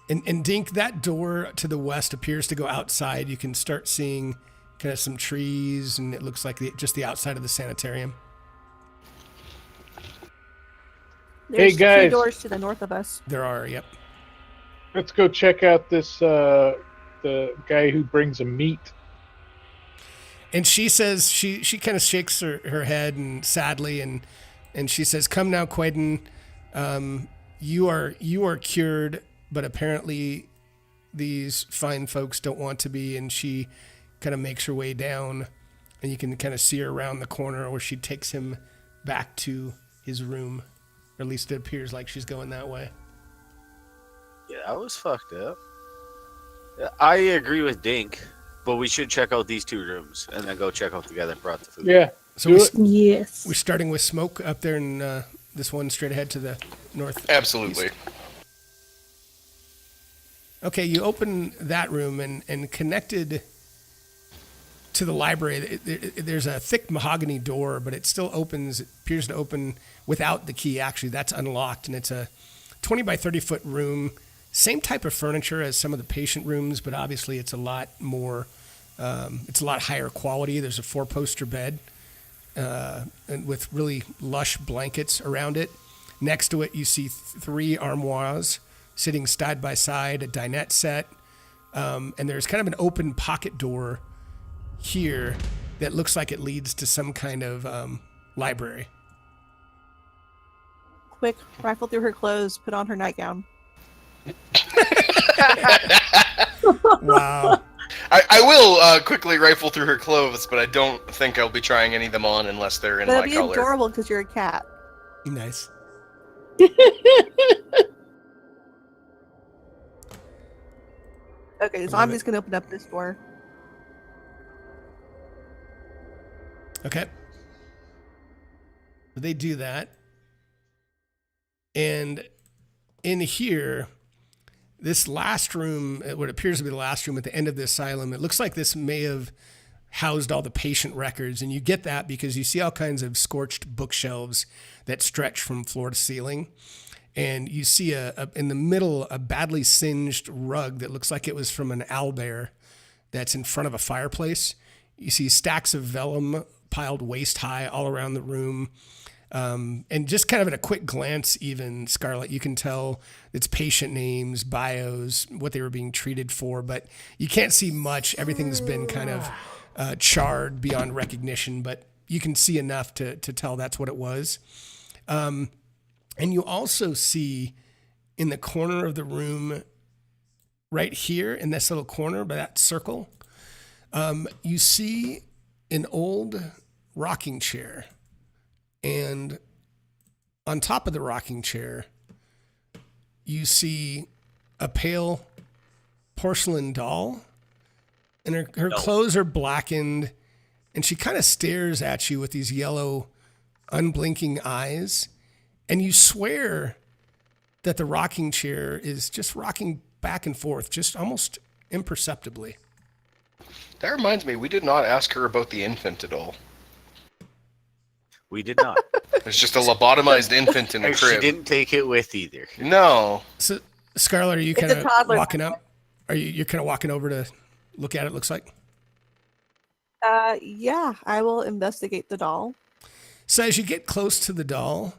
And Dink, that door to the west appears to go outside. You can start seeing kind of some trees, and it looks like just the outside of the sanitarium. There's guys. 2 doors to the north of us. There are, yep. Let's go check out this the guy who brings a meat. And she says, she kind of shakes her head and sadly, and she says, "Come now, Quaden. You are cured, but apparently these fine folks don't want to be." And she kind of makes her way down, and you can kind of see her around the corner where she takes him back to his room. Or at least it appears like she's going that way. Yeah, that was fucked up. I agree with Dink, but we should check out these 2 rooms and then go check out the guy that brought the food. Yeah. So Yes. we're starting with Smoke up there in this one straight ahead to the north. Absolutely. East. Okay, you open that room and connected to the library, there's a thick mahogany door, but it still opens. It appears to open without the key. Actually, that's unlocked, and it's a 20 by 30 foot room. Same type of furniture as some of the patient rooms, but obviously it's a lot more. It's a lot higher quality. There's a 4-poster bed, and with really lush blankets around it. Next to it, you see 3 armoires sitting side by side, a dinette set, and there's kind of an open pocket door here that looks like it leads to some kind of library. Quick, rifle through her clothes, put on her nightgown. Wow. I will quickly rifle through her clothes, but I don't think I'll be trying any of them on unless they're in That'd my be color. adorable because you're a cat. Nice. Okay, so I'm just gonna open up this door. Okay. They do that. And in here, this last room, what appears to be the last room at the end of the asylum, it looks like this may have housed all the patient records. And you get that because you see all kinds of scorched bookshelves that stretch from floor to ceiling. And you see in the middle a badly singed rug that looks like it was from an owlbear that's in front of a fireplace. You see stacks of vellum piled waist high all around the room. And just kind of at a quick glance, even, Scarlett, you can tell it's patient names, bios, what they were being treated for, but you can't see much. Everything's been kind of charred beyond recognition, but you can see enough to tell that's what it was. And you also see in the corner of the room, right here in this little corner by that circle, you see an old rocking chair. And on top of the rocking chair, you see a pale porcelain doll, and her clothes are blackened, and she kind of stares at you with these yellow, unblinking eyes, and you swear that the rocking chair is just rocking back and forth, just almost imperceptibly. That reminds me, we did not ask her about the infant at all. We did not. There's just a lobotomized infant in the And she crib. didn't take it with either. No. So, Scarlett, are you It's kind a of toddler. walking up? You're kind of walking over to look at it, looks like? Yeah, I will investigate the doll. So as you get close to the doll,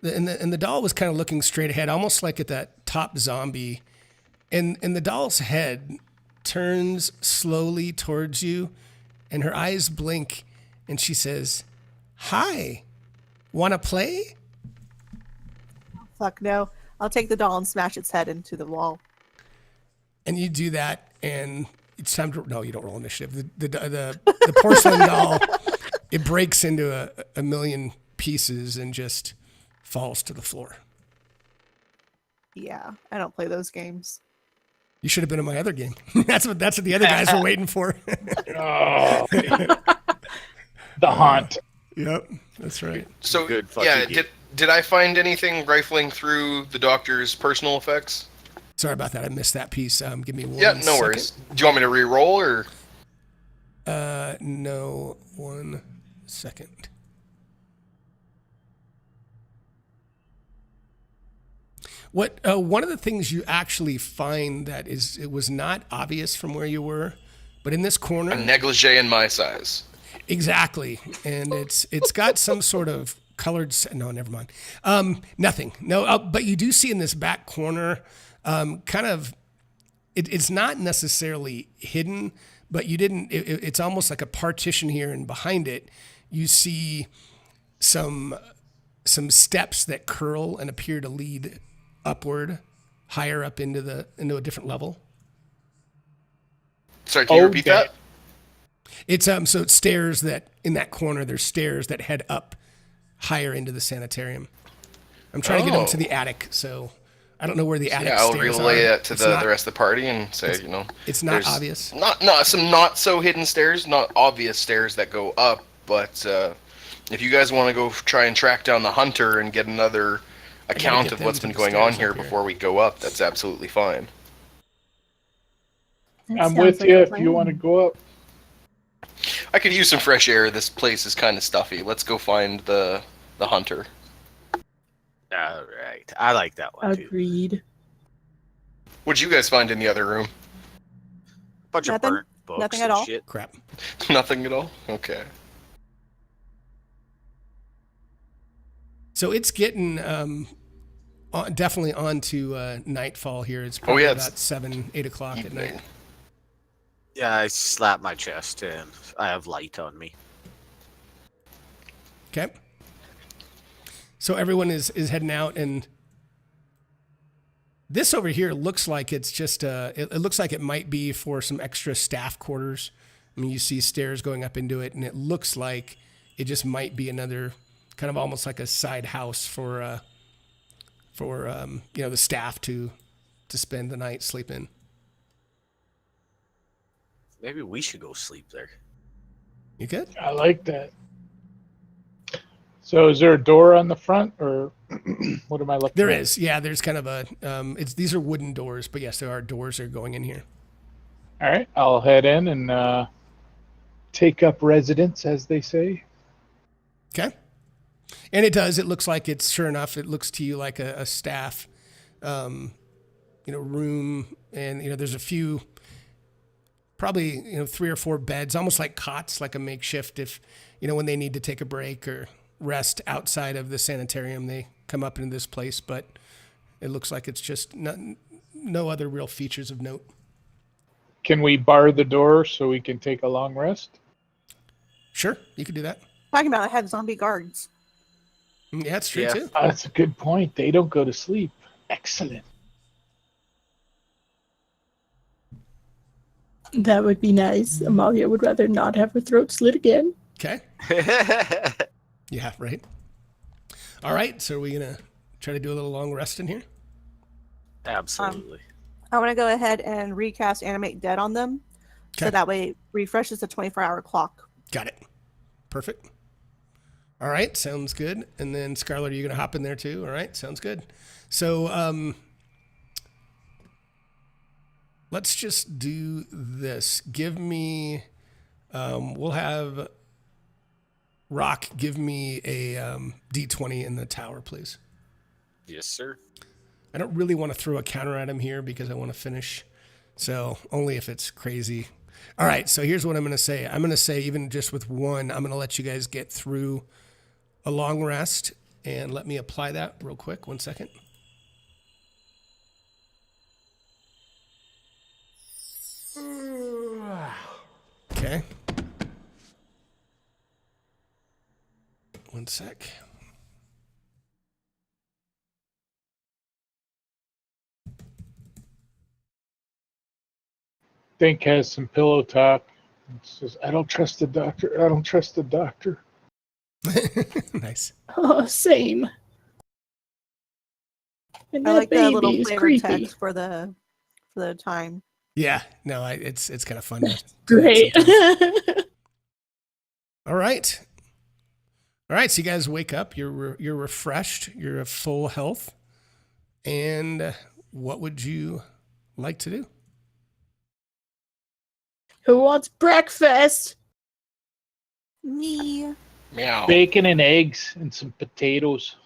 and the doll was kind of looking straight ahead, almost like at that top zombie, and the doll's head turns slowly towards you, and her eyes blink, and she says, "Hi, wanna play?" Fuck no. I'll take the doll and smash its head into the wall. And you do that, and it's time to. No, you don't roll initiative. The porcelain doll, it breaks into a million pieces and just falls to the floor. Yeah, I don't play those games. You should have been in my other game. That's what the other guys were waiting for. Oh, the haunt. Yep, that's right. So, Good fucking yeah, game. did I find anything rifling through the doctor's personal effects? Sorry about that. I missed that piece. Give me one. Yeah, no second. worries. Do you want me to re-roll, or? No, 1 second. What one of the things you actually find that it was not obvious from where you were, but in this corner, A negligee in my size. exactly, and it's got some sort of colored. No, never mind. Nothing. No, but you do see in this back corner, kind of. It's not necessarily hidden, but you didn't. It's almost like a partition here, and behind it, you see some steps that curl and appear to lead upward, higher up into a different level. Sorry, can you repeat Okay. that? It's so it's stairs that in that corner. There's stairs that head up higher into the sanitarium. I'm trying to get them to Oh. the attic, so I don't know where the attic Yeah, I'll stairs relay are. that to It's the not- rest of the party and say, It's not there's obvious. Not some not so hidden stairs, not obvious stairs that go up, but if you guys want to go try and track down the hunter and get another account get of them what's to been the going on stairs here up here. before we go up, that's absolutely fine. That I'm sounds with like you a if you want to plan. go up. I could use some fresh air. This place is kind of stuffy. Let's go find the hunter. All right. I like that one too. Agreed. What'd you guys find in the other room? Bunch Nothing. of burnt books Nothing and at all. shit. Crap. Nothing at all? Okay. So it's getting definitely onto nightfall here. It's Oh, probably yeah, about it's 7, 8 o'clock at Evening. night. Yeah, I slap my chest and I have light on me. Okay. So everyone is heading out, and this over here looks like it's just it looks like it might be for some extra staff quarters. I mean, you see stairs going up into it, and it looks like it just might be another kind of almost like a side house for the staff to spend the night, sleep in. Maybe we should go sleep there. You good? I like that. So is there a door on the front, or what am I looking There at? is, yeah. There's kind of a these are wooden doors, but yes, there are doors that are going in here. All right, I'll head in and take up residence, as they say. Okay. And it does. It looks like it's sure enough. It looks to you like a staff, room, and there's a few, probably 3 or 4 beds, almost like cots, like a makeshift. If when they need to take a break or rest outside of the sanitarium, they come up into this place. But it looks like it's just no other real features of note. Can we bar the door so we can take a long rest? Sure, you could do that. Talking about I had zombie guards. Yeah, that's true Yeah. too. That's a good point. They don't go to sleep. Excellent. That would be nice. Amalia would rather not have her throat slit again. Okay. Yeah, right. All right, so are we gonna try to do a little long rest in here? Absolutely. I want to go ahead and recast Animate Dead on them. Okay. So that way it refreshes the 24-hour clock. Got it. Perfect. All right, sounds good. And then Scarlett, are you gonna hop in there too? All right, sounds good. So let's just do this. Give me. We'll have Rock give me a D20 in the tower, please. Yes, sir. I don't really want to throw a counter at him here because I want to finish. So only if it's crazy. All right, so here's what I'm going to say. I'm going to say even just with one, I'm going to let you guys get through a long rest. And let me apply that real quick. 1 second. Okay. 1 sec. Dink has some pillow talk. It says, I don't trust the doctor. I don't trust the doctor. Nice. Oh, same. And I that like the baby little is flavor creepy. text for the time. Yeah, no, it's kind of fun. To do that Great. sometimes. All right. All right, so you guys wake up. You're refreshed. You're at full health. And what would you like to do? Who wants breakfast? Me. Meow. Bacon and eggs and some potatoes.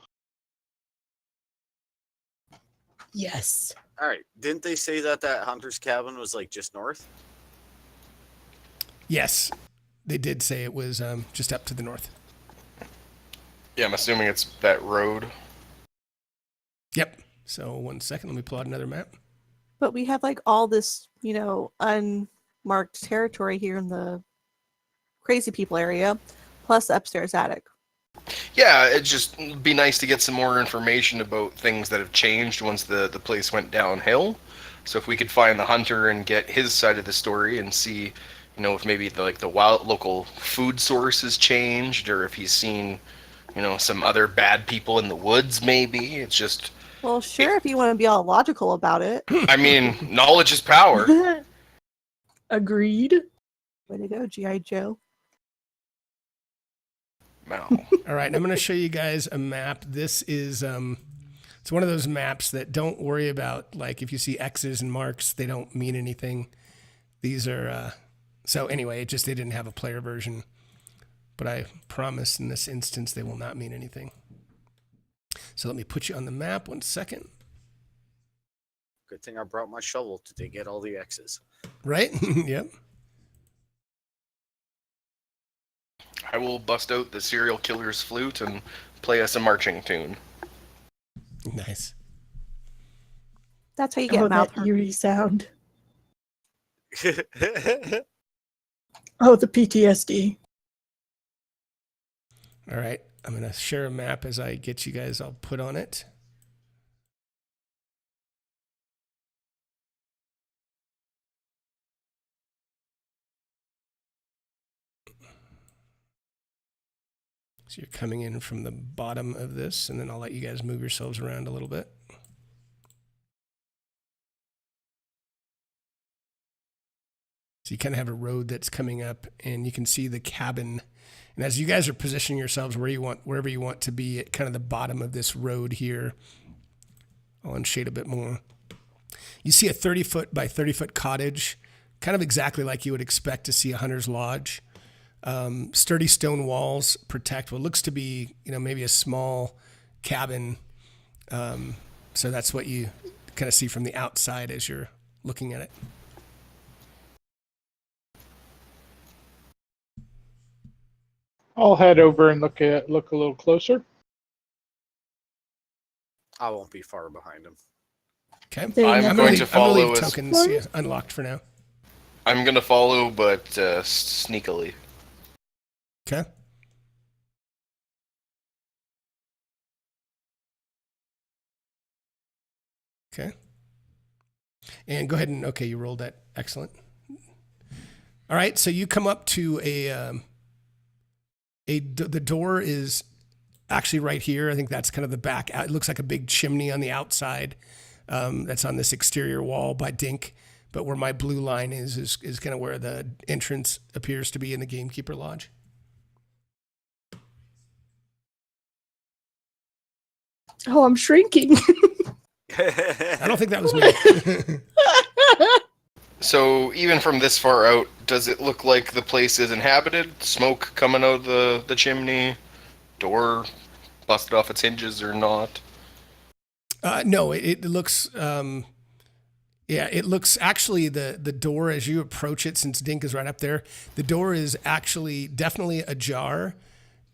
Yes. All right. Didn't they say that hunter's cabin was like just north? Yes, they did say it was just up to the north. Yeah, I'm assuming it's that road. Yep. So 1 second, let me pull out another map. But we have like all this, unmarked territory here in the crazy people area, plus the upstairs attic. Yeah, it'd just be nice to get some more information about things that have changed once the place went downhill. So if we could find the hunter and get his side of the story and see, if maybe the wild local food source has changed, or if he's seen, some other bad people in the woods, maybe. It's just, Well, sure, if you want to be all logical about it. I mean, knowledge is power. Agreed. Way to go, G.I. Joe. Wow. All right, I'm going to show you guys a map. This is it's one of those maps that don't worry about, like, if you see X's and marks, they don't mean anything. These are so anyway, they didn't have a player version, but I promise in this instance they will not mean anything. So let me put you on the map 1 second. Good thing I brought my shovel to dig at all the X's. Right? Yep. I will bust out the serial killer's flute and play us a marching tune. Nice. That's how you get Oh, mouth that eerie sound. All Oh, the PTSD. All right, I'm going to share a map as I get you guys all put on it. So you're coming in from the bottom of this, and then I'll let you guys move yourselves around a little bit. So you kind of have a road that's coming up, and you can see the cabin. And as you guys are positioning yourselves wherever you want to be at kind of the bottom of this road here, I'll unshade a bit more. You see a 30-foot by 30-foot cottage, kind of exactly like you would expect to see a hunter's lodge. Sturdy stone walls protect what looks to be, maybe a small cabin. So that's what you kind of see from the outside as you're looking at it. I'll head over and look a little closer. I won't be far behind him. Okay. They I'm never- going to I'm gonna follow leave as tokens unlocked for now. I'm gonna follow, but sneakily. Okay. Okay. And go ahead and, okay, you rolled that. Excellent. All right, so you come up to the door is actually right here. I think that's kind of the back. It looks like a big chimney on the outside that's on this exterior wall by Dink. But where my blue line is kind of where the entrance appears to be in the Gamekeeper Lodge. Oh, I'm shrinking. I don't think that was me. So even from this far out, does it look like the place is inhabited? Smoke coming out of the chimney? Door busted off its hinges or not? No, it looks... it looks actually the door as you approach it, since Dink is right up there, the door is actually definitely ajar,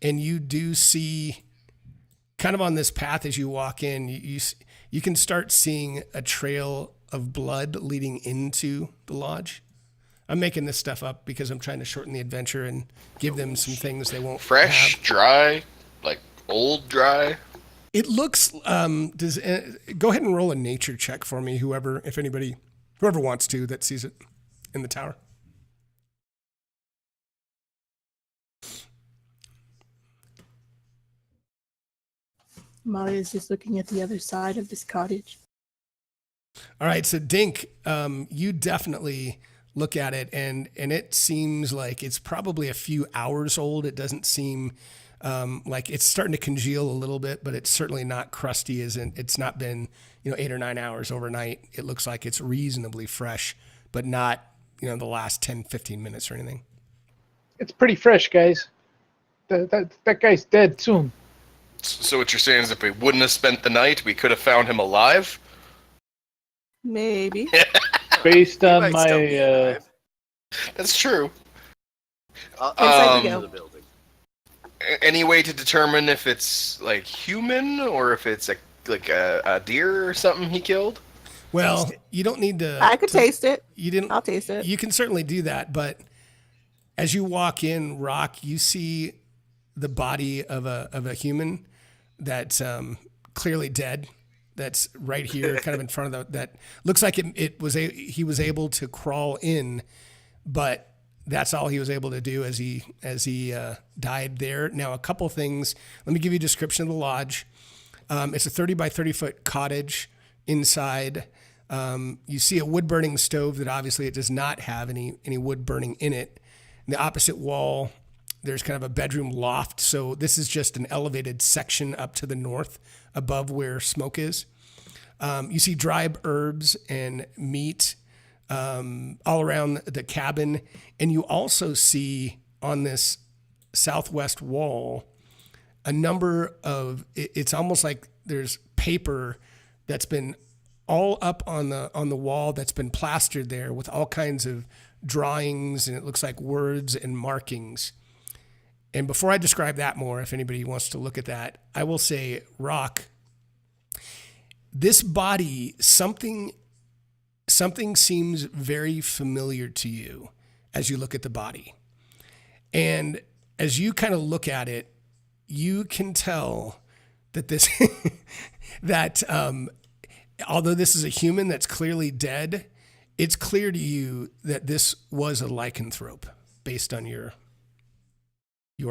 and you do see kind of on this path as you walk in, you can start seeing a trail of blood leading into the lodge. I'm making this stuff up because I'm trying to shorten the adventure and give them some things they won't Fresh, have. dry, like old dry? It looks, go ahead and roll a nature check for me, whoever wants to that sees it in the tower. Malia's just looking at the other side of this cottage. All right, so Dink, you definitely look at it, and it seems like it's probably a few hours old. It doesn't seem like it's starting to congeal a little bit, but it's certainly not crusty. It's not been 8 or 9 hours overnight. It looks like it's reasonably fresh, but not the last 10, 15 minutes or anything. It's pretty fresh, guys. That guy's dead soon. So what you're saying is if we wouldn't have spent the night, we could have found him alive? Maybe. Based He on might still be my alive. That's true. I'll we go go. to the building. Any way to determine if it's like human or if it's a deer or something he killed? Well, you don't need to. I could taste it. You didn't. I'll taste it. You can certainly do that, but as you walk in, Rock, you see the body of a human that's clearly dead. That's right here, kind of in front of that looks like he was able to crawl in, but that's all he was able to do as he died there. Now, a couple things. Let me give you a description of the lodge. It's a 30 by 30 foot cottage. Inside, you see a wood burning stove that obviously it does not have any wood burning in it. In the opposite wall, there's kind of a bedroom loft. So this is just an elevated section up to the north above where smoke is. You see dry herbs and meat all around the cabin. And you also see on this southwest wall a number of, it's almost like there's paper that's been all up on the wall that's been plastered there with all kinds of drawings, and it looks like words and markings. And before I describe that more, if anybody wants to look at that, I will say, Rock, this body, something seems very familiar to you as you look at the body. And as you kind of look at it, you can tell that this, although this is a human that's clearly dead, it's clear to you that this was a lycanthrope based on your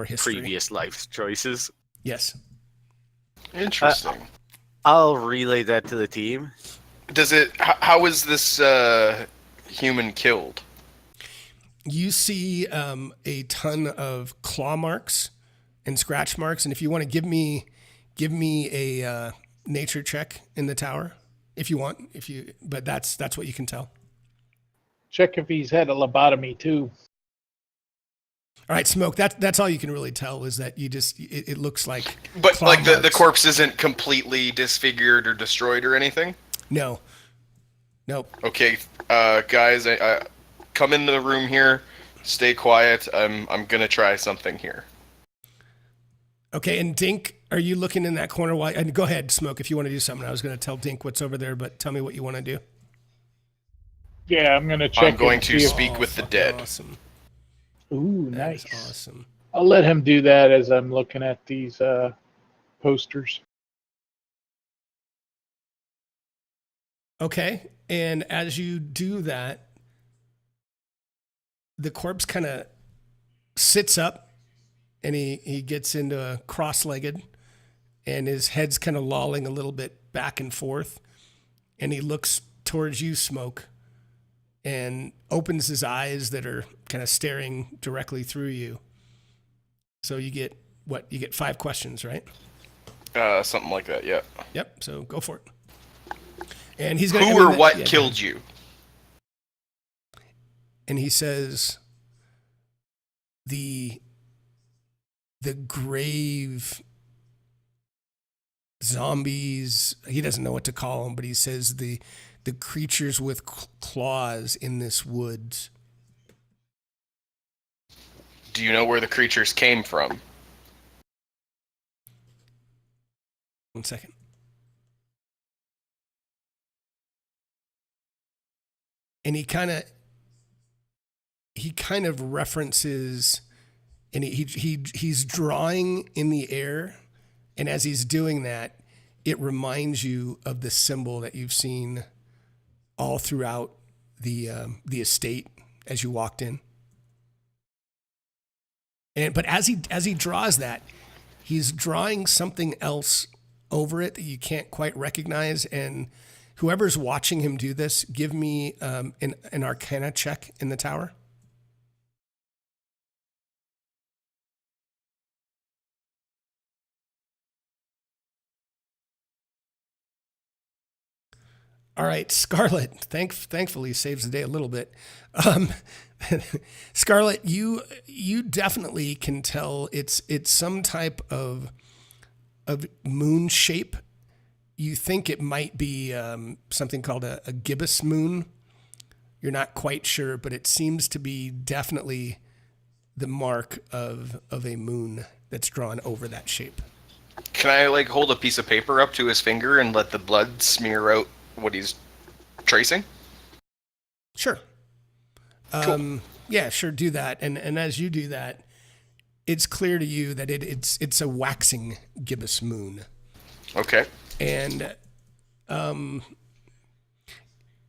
history. Previous life choices. Yes. Interesting. I'll relay that to the team. How is this human killed? You see a ton of claw marks and scratch marks, and if you want to give me a nature check in the tower, if you want, but that's what you can tell. Check if he's had a lobotomy too. All right, Smoke. That's all you can really tell is that it looks like. But claw like the marks. corpse isn't completely disfigured or destroyed or anything? No. Nope. Okay, guys, I come into the room here. Stay quiet. I'm gonna try something here. Okay, and Dink, are you looking in that corner? And go ahead, Smoke, if you want to do something. I was going to tell Dink what's over there, but tell me what you want to do. Yeah, I'm gonna check. I'm going and to see if- speak with the Fucking dead. Awesome. Ooh, That nice. is awesome. I'll let him do that as I'm looking at these posters. Okay, and as you do that, the corpse kind of sits up, and he gets into a cross-legged and his head's kind of lolling a little bit back and forth. And he looks towards you, Smoke, and opens his eyes that are kind of staring directly through you. So you get what? You get 5 questions, right? Something like that, yeah. Yep. So go for it. And he's going to. Who or what killed you? And he says, the grave zombies. He doesn't know what to call them, but he says the creatures with claws in this woods. Do you know where the creatures came from? 1 second. And he kind of references, and he's drawing in the air, and as he's doing that, it reminds you of the symbol that you've seen all throughout the estate as you walked in. But as he draws that, he's drawing something else over it that you can't quite recognize. And whoever's watching him do this, give me an Arcana check in the tower. All right, Scarlet, thankfully saves the day a little bit. Scarlet, you definitely can tell it's some type of moon shape. You think it might be something called a gibbous moon. You're not quite sure, but it seems to be definitely the mark of a moon that's drawn over that shape. Can I hold a piece of paper up to his finger and let the blood smear out what he's tracing? Sure. Cool. Yeah, sure, do that. And as you do that, it's clear to you that it's a waxing gibbous moon. Okay. And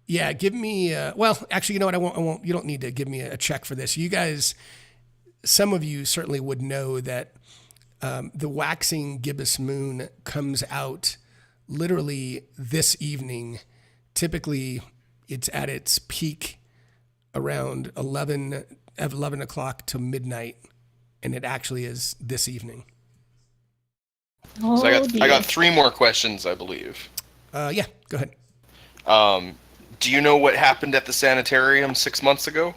yeah, give me well, actually, you know what? I won't you don't need to give me a check for this. You guys, some of you certainly would know that the waxing gibbous moon comes out literally this evening. Typically, it's at its peak around 11 o'clock to midnight, and it actually is this evening. Oh, So I dear. got 3 more questions, I believe. Yeah, go ahead. Do you know what happened at the sanitarium 6 months ago?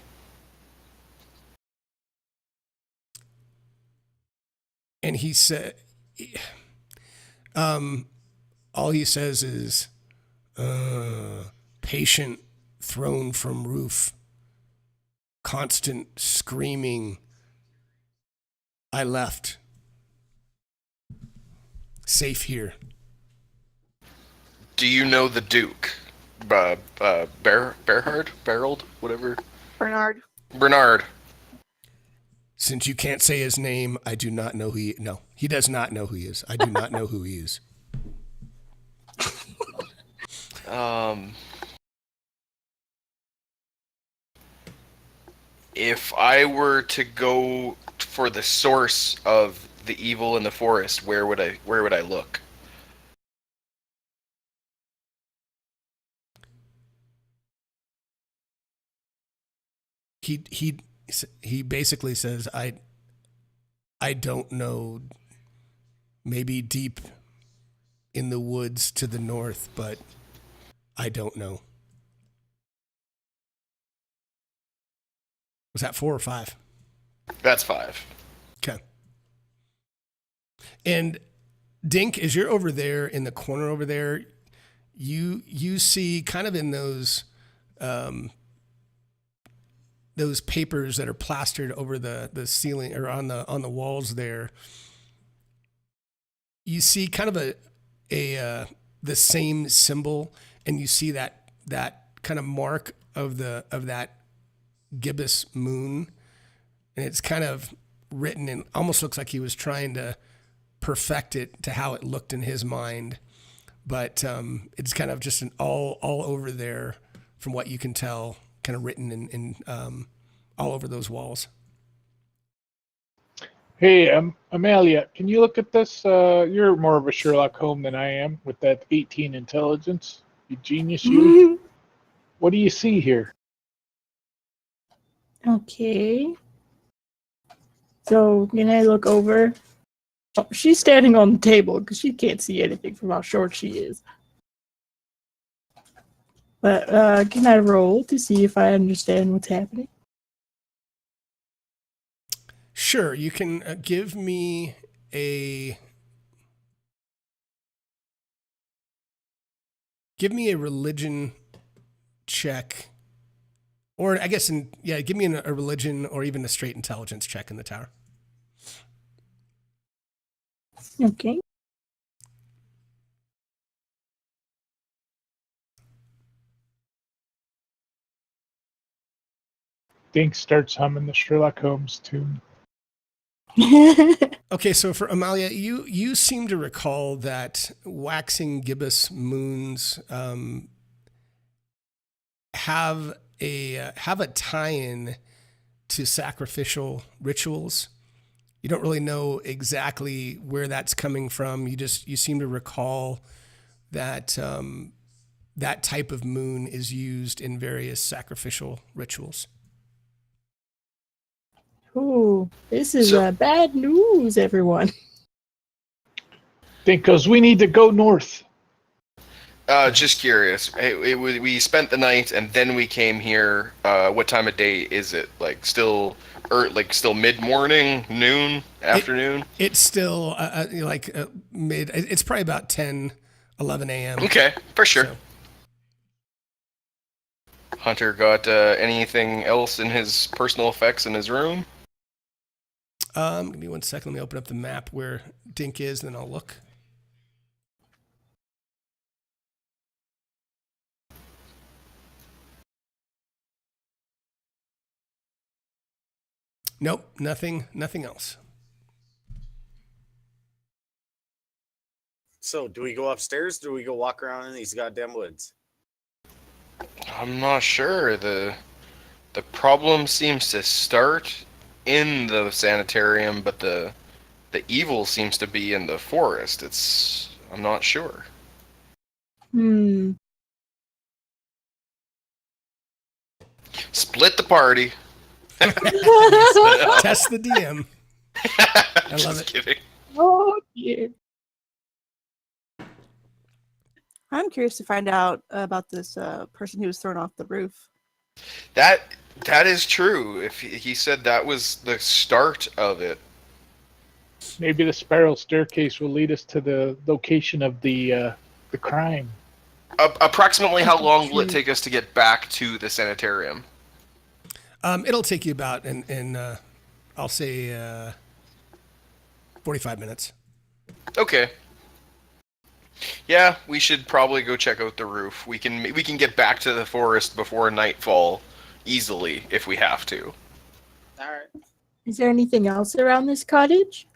And he said, all he says is, patient thrown from roof, constant screaming. I left. Safe here. Do you know the Duke? Berhard? Whatever. Bernard. Bernard. Since you can't say his name, I do not know who he... No, he does not know who he is. I do not know who he is. If I were to go for the source of the evil in the forest, where would I look? He basically says, I don't know, maybe deep in the woods to the north, but I don't know. Was that 4 or 5? That's 5. Okay. And Dink, as you're over there in the corner over there, you see kind of in those papers that are plastered over the ceiling or on the walls there, you see kind of the same symbol, and you see that kind of mark of that gibbous moon, and it's kind of written and almost looks like he was trying to perfect it to how it looked in his mind, but it's kind of just an all over there from what you can tell, kind of written in all over those walls. Hey, Amalia, can you look at this? You're more of a Sherlock Holmes than I am with that 18 intelligence. You genius, you. What do you see here? Okay. So, can I look over? Oh, she's standing on the table because she can't see anything from how short she is. But can I roll to see if I understand what's happening? Sure, you can give me a religion check, or I guess give me a religion or even a straight intelligence check in the tower. Okay. Dink starts humming the Sherlock Holmes tune. Okay, so for Amalia, you seem to recall that waxing gibbous moons have a tie-in to sacrificial rituals. You don't really know exactly where that's coming from. You seem to recall that that type of moon is used in various sacrificial rituals. Ooh, this is So- bad news, everyone. Dink goes, we need to go north. Just curious. We spent the night and then we came here. What time of day is it? Like still mid morning, noon, afternoon? It's still mid. It's probably about 10, 11 a.m. Okay, for sure. So, Hunter got anything else in his personal effects in his room? give me 1 second. Let me open up the map where Dink is, and then I'll look. Nope, nothing else. So, do we go upstairs? Do we go walk around in these goddamn woods? I'm not sure. The problem seems to start in the sanitarium, but the evil seems to be in the forest. I'm not sure. Hmm. Split the party. Test the DM. I love Just it. kidding. Oh, dear. I'm curious to find out about this person who was thrown off the roof. That is true. If he said that was the start of it. Maybe the spiral staircase will lead us to the location of the crime. Approximately how long will it take us to get back to the sanitarium? It'll take you about I'll say 45 minutes. Okay. Yeah, we should probably go check out the roof. We can get back to the forest before nightfall easily if we have to. All right. Is there anything else around this cottage?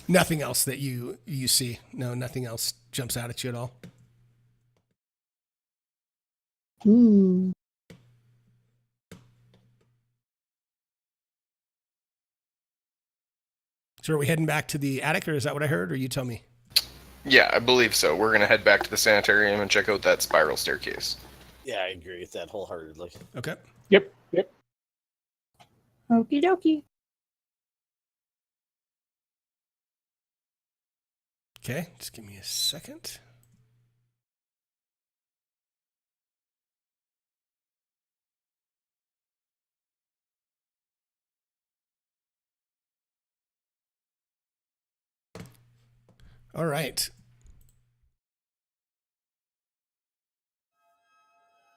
Nothing else that you see. No, nothing else jumps out at you at all. Hmm. So are we heading back to the attic, or is that what I heard, or you tell me? Yeah, I believe so. We're gonna head back to the sanitarium and check out that spiral staircase. Yeah, I agree with that wholeheartedly. Okay. Yep. Okie dokie. Okay, just give me a second. All right.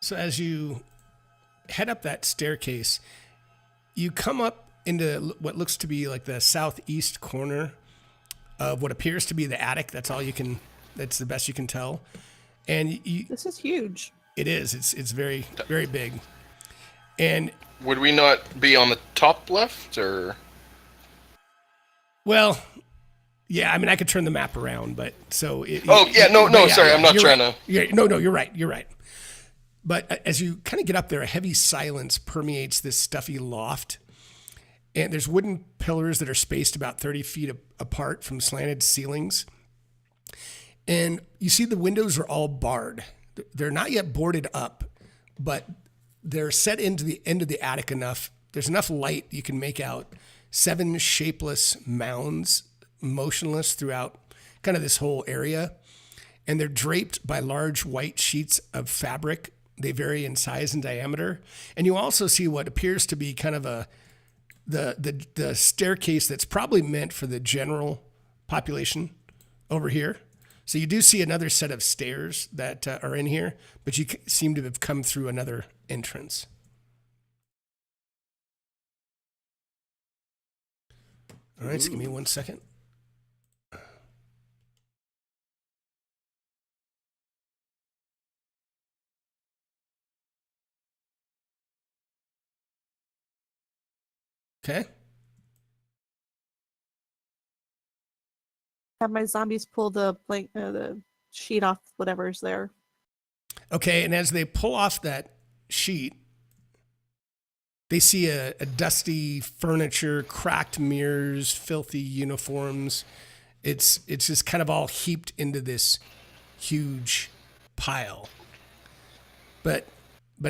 So as you head up that staircase, you come up into what looks to be like the southeast corner of what appears to be the attic. That's the best you can tell. And This is huge. it is. It's very, very big. And Would we not be on the top left, or? well, yeah, I mean, I could turn the map around, but so. Sorry, I'm not trying to. Yeah, no, you're right. You're right. But as you kind of get up there, a heavy silence permeates this stuffy loft, And there's wooden pillars that are spaced about 30 feet apart from slanted ceilings. And you see the windows are all barred. They're not yet boarded up, but they're set into the end of the attic enough. There's enough light you can make out 7 shapeless mounds motionless throughout kind of this whole area. And they're draped by large white sheets of fabric. They vary in size and diameter. And you also see what appears to be kind of the staircase that's probably meant for the general population over here. So you do see another set of stairs that are in here, but you seem to have come through another entrance. All right, so give me 1 second. Okay. Have my zombies pull the sheet off whatever's there. Okay, and as they pull off that sheet, they see a dusty furniture, cracked mirrors, filthy uniforms. It's just kind of all heaped into this huge pile. But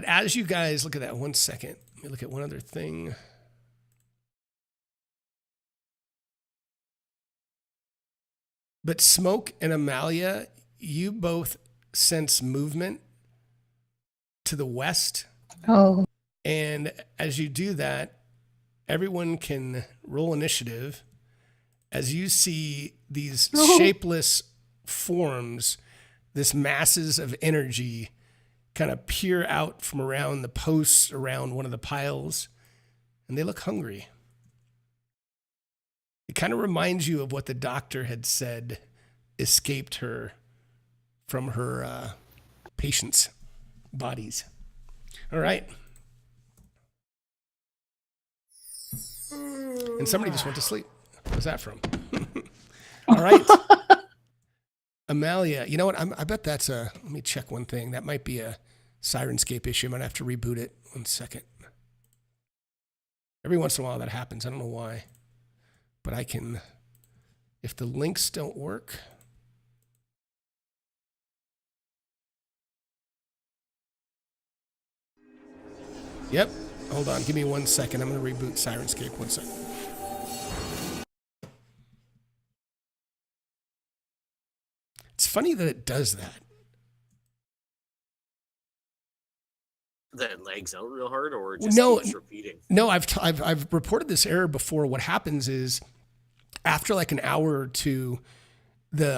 as you guys look at that, 1 second, let me look at one other thing. But Smoke and Amalia, you both sense movement to the west. Oh. And as you do that, everyone can roll initiative as you see these shapeless forms, this masses of energy kind of peer out from around the posts around one of the piles, and they look hungry. It kind of reminds you of what the doctor had said escaped her from her patients' bodies. All right. And somebody just went to sleep. What's that from? All right. Amalia, you know what? I bet that's let me check one thing. That might be a Sirenscape issue. I might have to reboot it. 1 second. Every once in a while that happens. I don't know why. But I can, if the links don't work. Yep. Hold on. Give me 1 second. I'm going to reboot Sirenscape. 1 second. It's funny that it does that. That it lags out real hard, or it just keeps repeating? No, I've reported this error before. What happens is, after like an hour or two,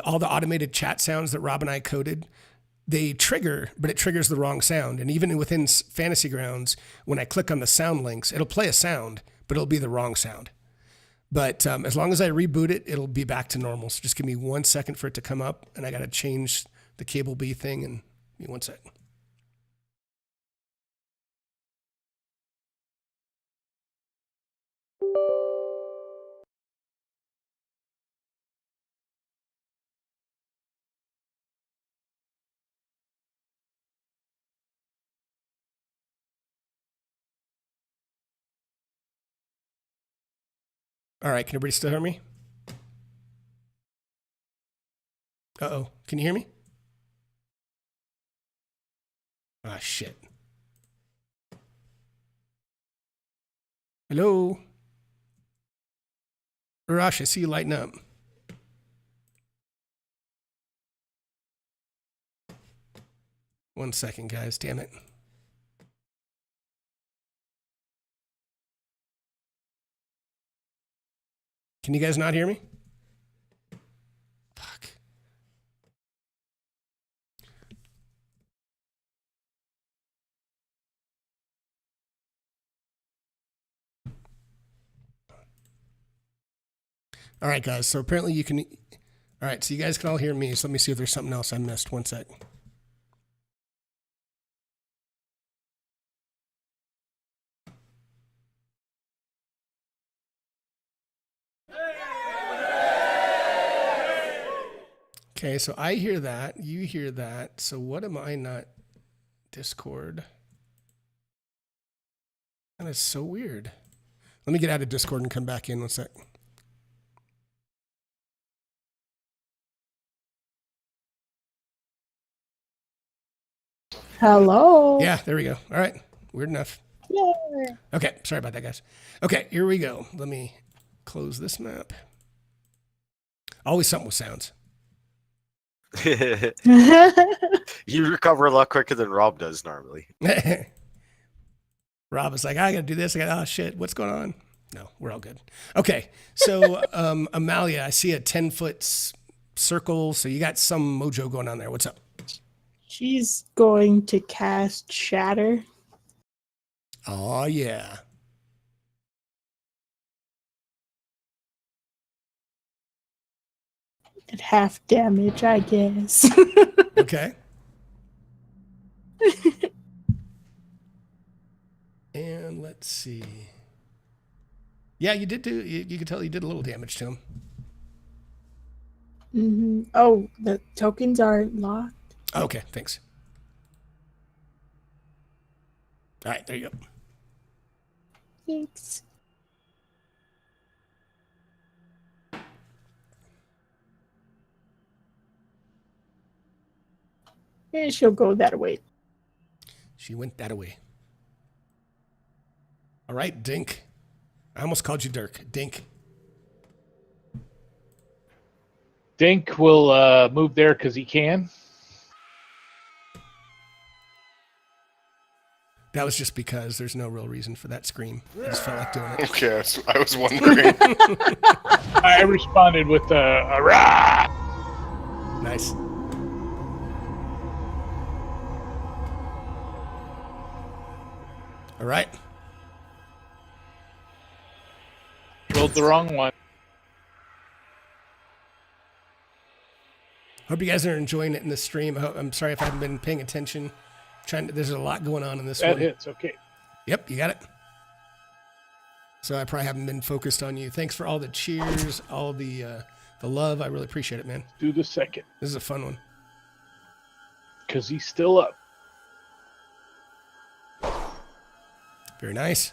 all the automated chat sounds that Rob and I coded, they trigger, but it triggers the wrong sound. And even within Fantasy Grounds, when I click on the sound links, it'll play a sound, but it'll be the wrong sound. But as long as I reboot it, it'll be back to normal. So just give me 1 second for it to come up, and I got to change the cable B thing. And give me 1 second. All right, can everybody still hear me? Uh-oh, can you hear me? Ah, shit. Hello? Urash, I see you lighting up. One second, guys, damn it. Can you guys not hear me? Fuck. All right, guys. So apparently you can. All right, so you guys can all hear me. So let me see if there's something else I missed. 1 sec. Okay, so I hear that. You hear that. So what am I not? Discord. That is so weird. Let me get out of Discord and come back in. One sec. Hello. Yeah, there we go. All right. Weird enough. Yeah. Okay, sorry about that, guys. Okay, here we go. Let me close this map. Always something with sounds. You recover a lot quicker than Rob does normally. Rob is like, I gotta do this. Oh shit, what's going on? No, we're all good. Okay, so Amalia, I see a 10-foot circle. So you got some mojo going on there. What's up? She's going to cast Shatter. Oh yeah. At half damage, I guess. Okay. And let's see. Yeah, you did do. You could tell you did a little damage to him. Oh, the tokens are locked. Okay, thanks. All right, there you go. Thanks. And she'll go that way. She went that away. All right, Dink. I almost called you Dirk. Dink. Dink will move there because he can. That was just because there's no real reason for that scream. I just felt like doing it. Okay, I was wondering. I responded with a rah! Nice. All right. Rolled the wrong one. Hope you guys are enjoying it in the stream. I'm sorry if I haven't been paying attention. There's a lot going on in this That one. hits, okay. Yep, you got it. So I probably haven't been focused on you. Thanks for all the cheers, all the love. I really appreciate it, man. Do the second. This is a fun one. Because he's still up. Very nice.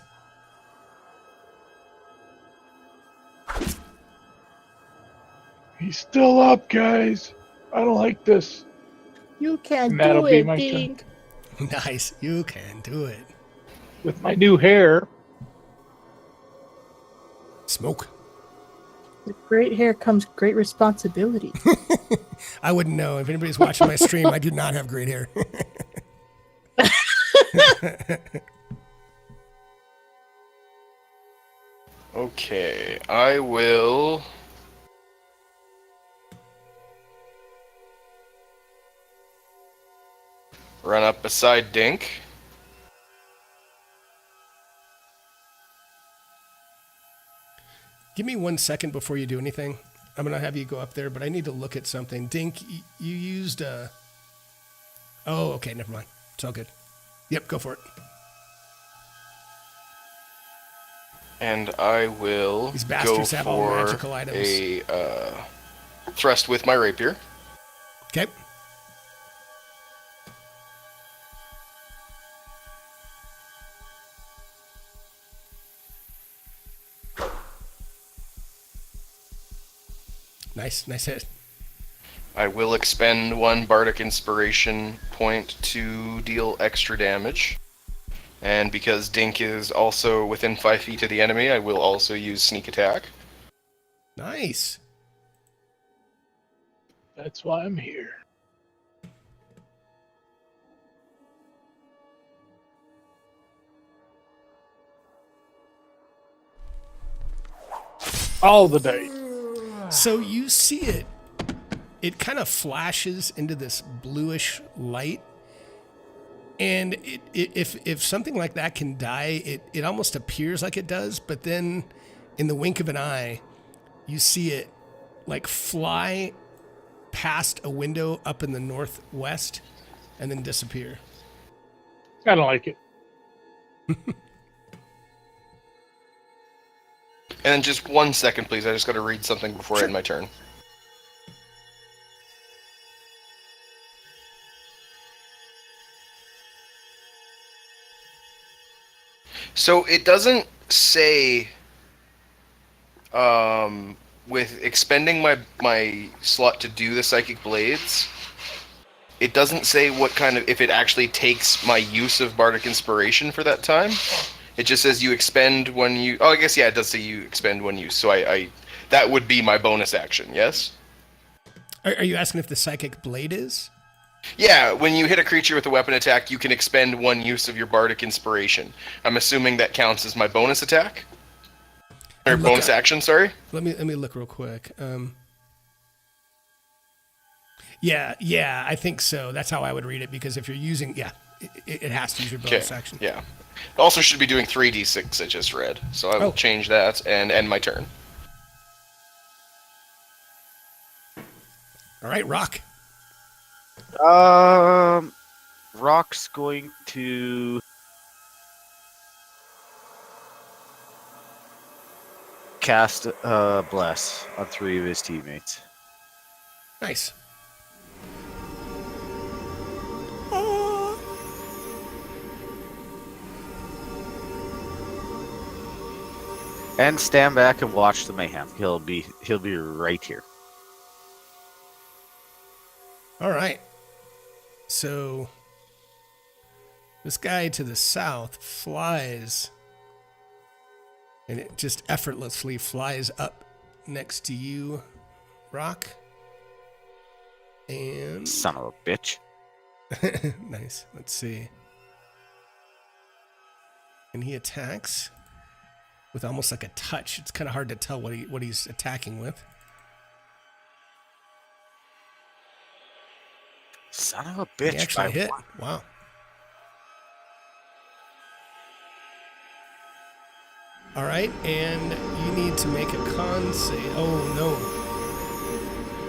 He's still up, guys. I don't like this. You can't And that'll do be it, my Dink. Nice. You can do it. With my new hair. Smoke. With great hair comes great responsibility. I wouldn't know. If anybody's watching my stream, I do not have great hair. Okay, I will run up beside Dink. Give me 1 second before you do anything. I'm going to have you go up there, but I need to look at something. Dink, you used... Oh, okay, never mind. It's all good. Yep, go for it. And I will These go bastards have all for magical items. a thrust with my rapier. Okay. Nice hit. I will expend 1 Bardic Inspiration point to deal extra damage. And because Dink is also within 5 feet of the enemy, I will also use Sneak Attack. Nice. That's why I'm here. All the day. So you see it. It kind of flashes into this bluish light. And if something like that can die, it almost appears like it does, but then in the wink of an eye, you see it like fly past a window up in the northwest and then disappear. I don't like it. And then just 1 second, please. I just got to read something before I end my turn. So it doesn't say with expending my slot to do the psychic blades, it doesn't say what kind of, if it actually takes my use of bardic inspiration for that time. It just says you expend when you. Oh, I guess yeah, it does say you expend one use. So I that would be my bonus action. Yes. Are you asking if the psychic blade is? Yeah, when you hit a creature with a weapon attack, you can expend one use of your bardic inspiration. I'm assuming that counts as my bonus attack or bonus action. Sorry. Let me look real quick. Yeah, I think so. That's how I would read it, because if you're using, it has to use your bonus action. Yeah. Also should be doing 3d6, I just read. So I will change that and end my turn. All right, Rock. Rock's going to cast Bless on 3 of his teammates. Nice. And stand back and watch the mayhem. He'll be right here. All right. So this guy to the south flies, and it just effortlessly flies up next to you, Rock. And Son of a bitch. nice. Let's see. And he attacks with almost like a touch. It's kind of hard to tell what he's attacking with. Son of a bitch. He actually hit. Wow. All right, and you need to make a con save. Oh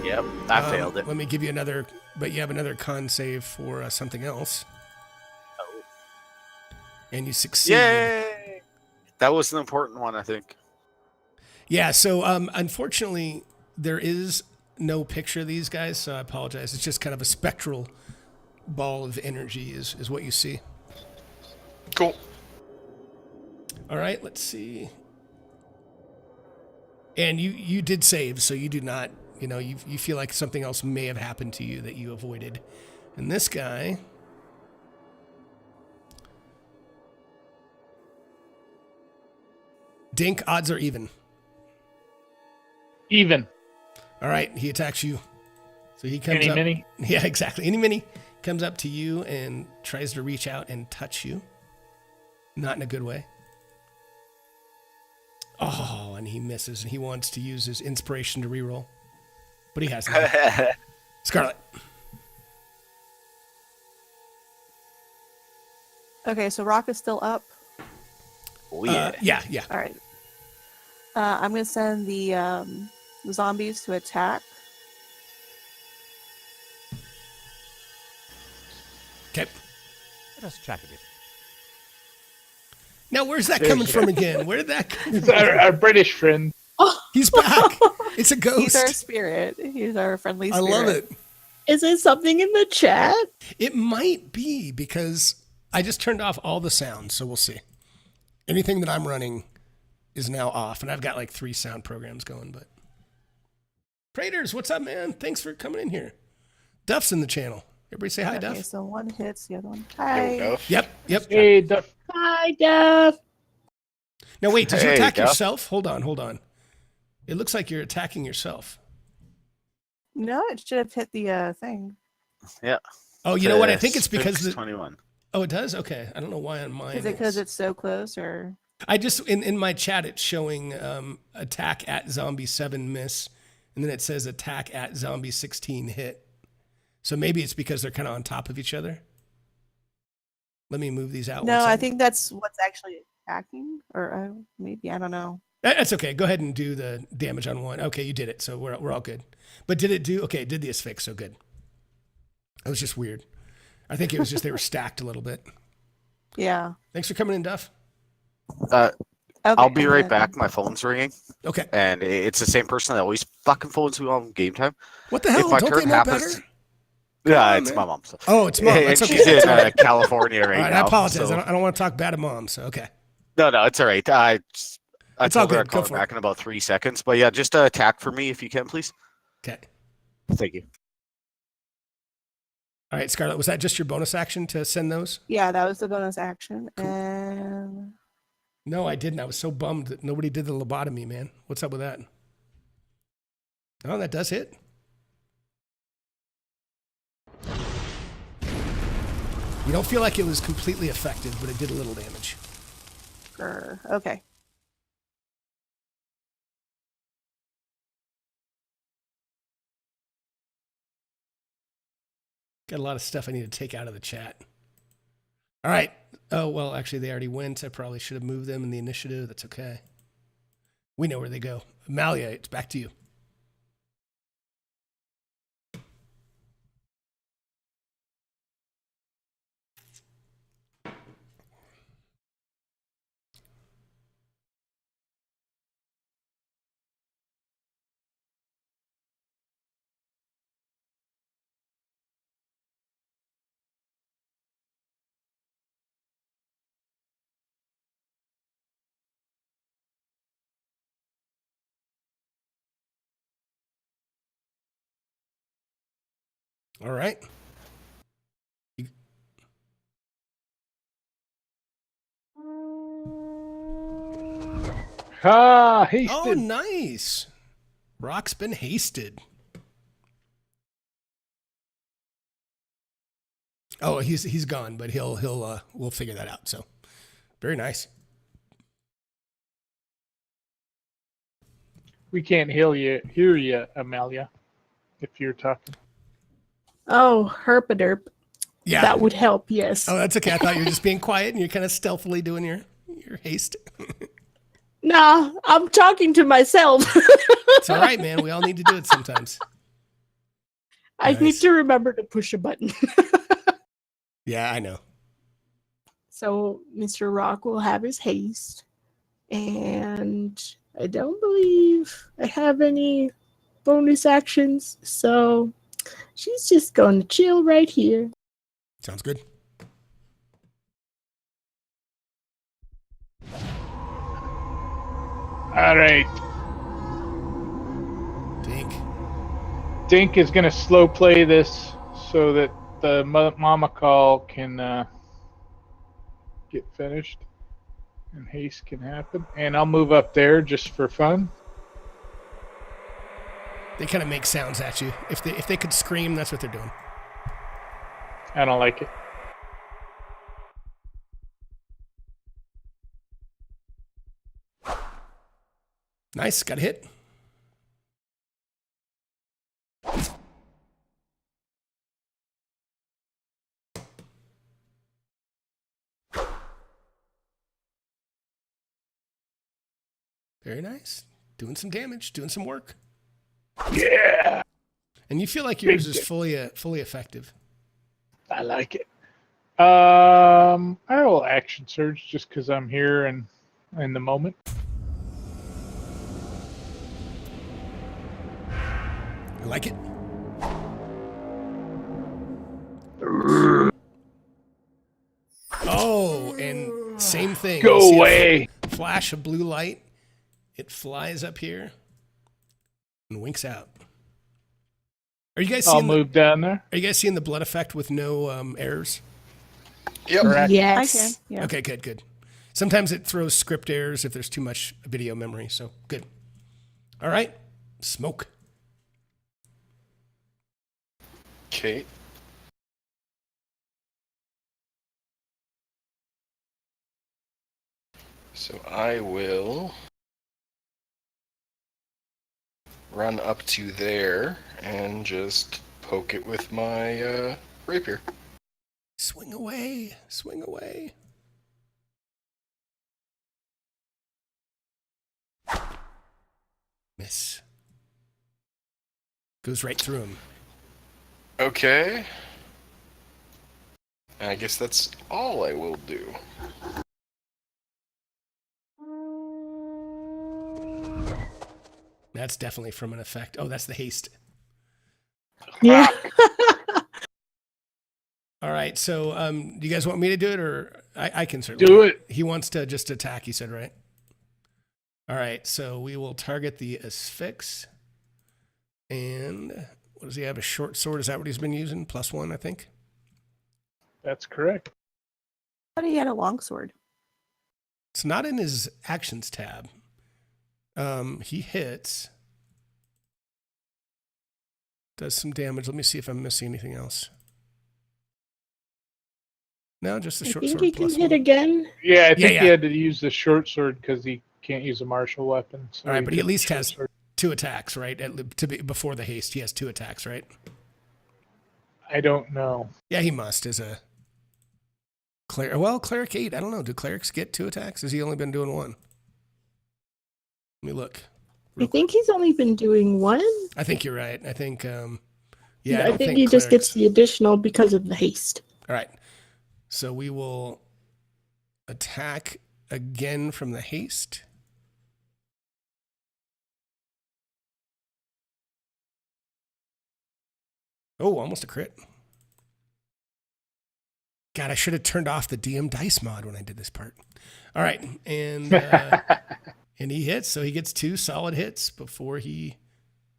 no. Yep, I failed it. Let me give you another, but you have another con save for something else. Oh. And you succeed. Yay! That was an important one, I think. Yeah, so unfortunately, there is no picture of these guys, so I apologize. It's just kind of a spectral ball of energy is what you see. Cool. All right, let's see. And you did save, so you do not, you feel like something else may have happened to you that you avoided. And this guy, Dink, odds are even. Even. All right, he attacks you. So he comes Any up. mini? Yeah, exactly. Any mini comes up to you and tries to reach out and touch you. Not in a good way. Oh, and he misses. He wants to use his inspiration to reroll. But he hasn't. Scarlet. Okay, so Rock is still up. Oh, yeah. Yeah. All right. I'm going to send the zombies to attack. Okay. Let us chat a bit. Now, where's that coming from again? Where did that come It's from? our British friend. He's back. It's a ghost. He's our spirit. He's our friendly I spirit. love it. Is it something in the chat? It might be because I just turned off all the sounds, so we'll see. Anything that I'm running is now off, and I've got like 3 sound programs going, but... Praters, what's up, man? Thanks for coming in here. Duff's in the channel. Everybody say hi, Okay, Duff. so one hits, the other one. Yo, Hi. Duff. Yep. Hey, Duff. Hi, Duff. Now, wait, did you Hey, attack Duff. yourself? Hold on. It looks like you're attacking yourself. No, it should have hit the thing. Yeah. Oh, you know what? I think it's because... 21. Oh, it does? Okay. I don't know why on mine. Is it because it's so close, or? I just, in my chat, it's showing attack at zombie 7 miss, and then it says attack at zombie 16 hit. So maybe it's because they're kind of on top of each other. Let me move these out. No, one I second. think that's what's actually attacking, or maybe I don't know. That's okay. Go ahead and do the damage on one. Okay, you did it, so we're all good. But did it do? Okay, it did the asphyx, so good. That was just weird. I think it was just they were stacked a little bit. Yeah. Thanks for coming in, Duff. Okay, I'll be right yeah. back. My phone's ringing. Okay. And it's the same person that always fucking phones me on game time. What the hell? If my Don't turn they know happens, better? yeah, on, it's man. my mom. So. Oh, it's mom. And That's okay. she's in That's all right. California right All right, now. I apologize. so- I don't want to talk bad of mom, so okay. No, it's all right. I It's all told her I'd good. Go call her for back it. in about 3 seconds. But yeah, just attack for me if you can, please. Okay. Thank you. All right, Scarlett, was that just your bonus action to send those? Yeah, that was the bonus action. Cool. And No, I didn't. I was so bummed that nobody did the lobotomy, man. What's up with that? Oh, that does hit. You don't feel like it was completely effective, but it did a little damage. okay. Got a lot of stuff I need to take out of the chat. All right. Oh, well, actually, they already went. I probably should have moved them in the initiative. That's okay. We know where they go. Amalia, it's back to you. All right. Hasted. Oh, nice. Rock's been hasted. Oh, he's gone, but we'll figure that out. So, very nice. We can't hear you, Amalia, if you're talking. Oh, herpaderp. Yeah. That would help, yes. Oh, that's okay. I thought you were just being quiet and you're kind of stealthily doing your haste. Nah, I'm talking to myself. It's all right, man. We all need to do it sometimes. I need Nice. to remember to push a button. Yeah, I know. So Mr. Rock will have his haste. And I don't believe I have any bonus actions. So she's just going to chill right here. Sounds good. All right. Dink. Dink is going to slow play this so that the mama call can get finished and haste can happen. And I'll move up there just for fun. They kind of make sounds at you. If they could scream, that's what they're doing. I don't like it. Nice. Got a hit. Very nice. Doing some damage, doing some work. Yeah, And you feel like yours Big is fully effective. I like it. I will action surge just because I'm here and in the moment. I like it. Oh, and same thing. You Go see a away. flash of blue light. It flies up here and winks out. Are you guys I'll seeing move down there. Are you guys seeing the blood effect with no errors? Yep. Correct. I can. Yes. Yeah. Okay, good. Sometimes it throws script errors if there's too much video memory, so good. All right, smoke. Okay. So I will run up to there and just poke it with my rapier. Swing away, swing away. Miss. Goes right through him. Okay. I guess that's all I will do. That's definitely from an effect. Oh, that's the haste. Yeah. All right, so do you guys want me to do it, or I can certainly Do it. He wants to just attack. He said, right? All right, so we will target the asphyx. And what does he have? A short sword? Is that what he's been using? +1, I think. That's correct. I thought he had a longsword. It's not in his actions tab. He hits. Does some damage. Let me see if I'm missing anything else. No, just the I short think sword he can +1. hit again. Yeah, I think Yeah. he had to use the short sword because he can't use a martial weapon. So All right, but he took at the least short has sword. 2 attacks, right? Before the haste, he has 2 attacks, right? I don't know. Yeah, he must as a cleric. Well, cleric 8. I don't know. Do clerics get 2 attacks? Has he only been doing 1? Let me look. I think he's only been doing one. I think you're right. I think, I I don't think he just gets the additional because of the haste. All right. So we will attack again from the haste. Oh, almost a crit. God, I should have turned off the DM dice mod when I did this part. All right. And and he hits, so he gets 2 solid hits before he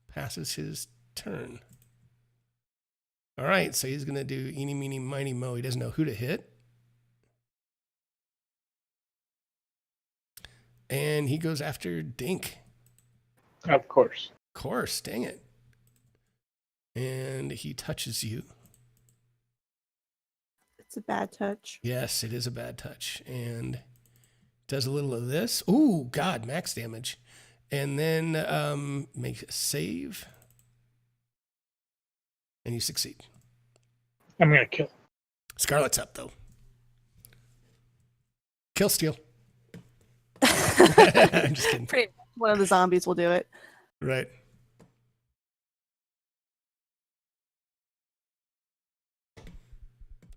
passes his turn. All right, so he's going to do eeny, meeny, miny, mo. He doesn't know who to hit. And he goes after Dink. Of course. Of course, dang it. And he touches you. It's a bad touch. Yes, it is a bad touch. And does a little of this. Ooh, God, max damage. And then makes a save. And you succeed. I'm going to kill. Scarlet's up, though. Kill steal. I'm just kidding. Pretty much one of the zombies will do it. Right.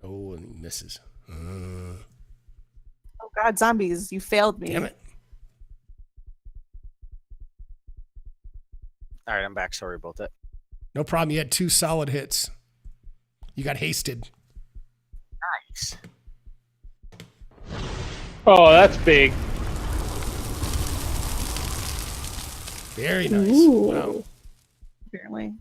Oh, and he misses. Oh God, zombies! You failed me. Damn it. All right, I'm back. Sorry about that. No problem. You had 2 solid hits. You got hasted. Nice. Oh, that's big. Very nice. Ooh. Wow. Apparently.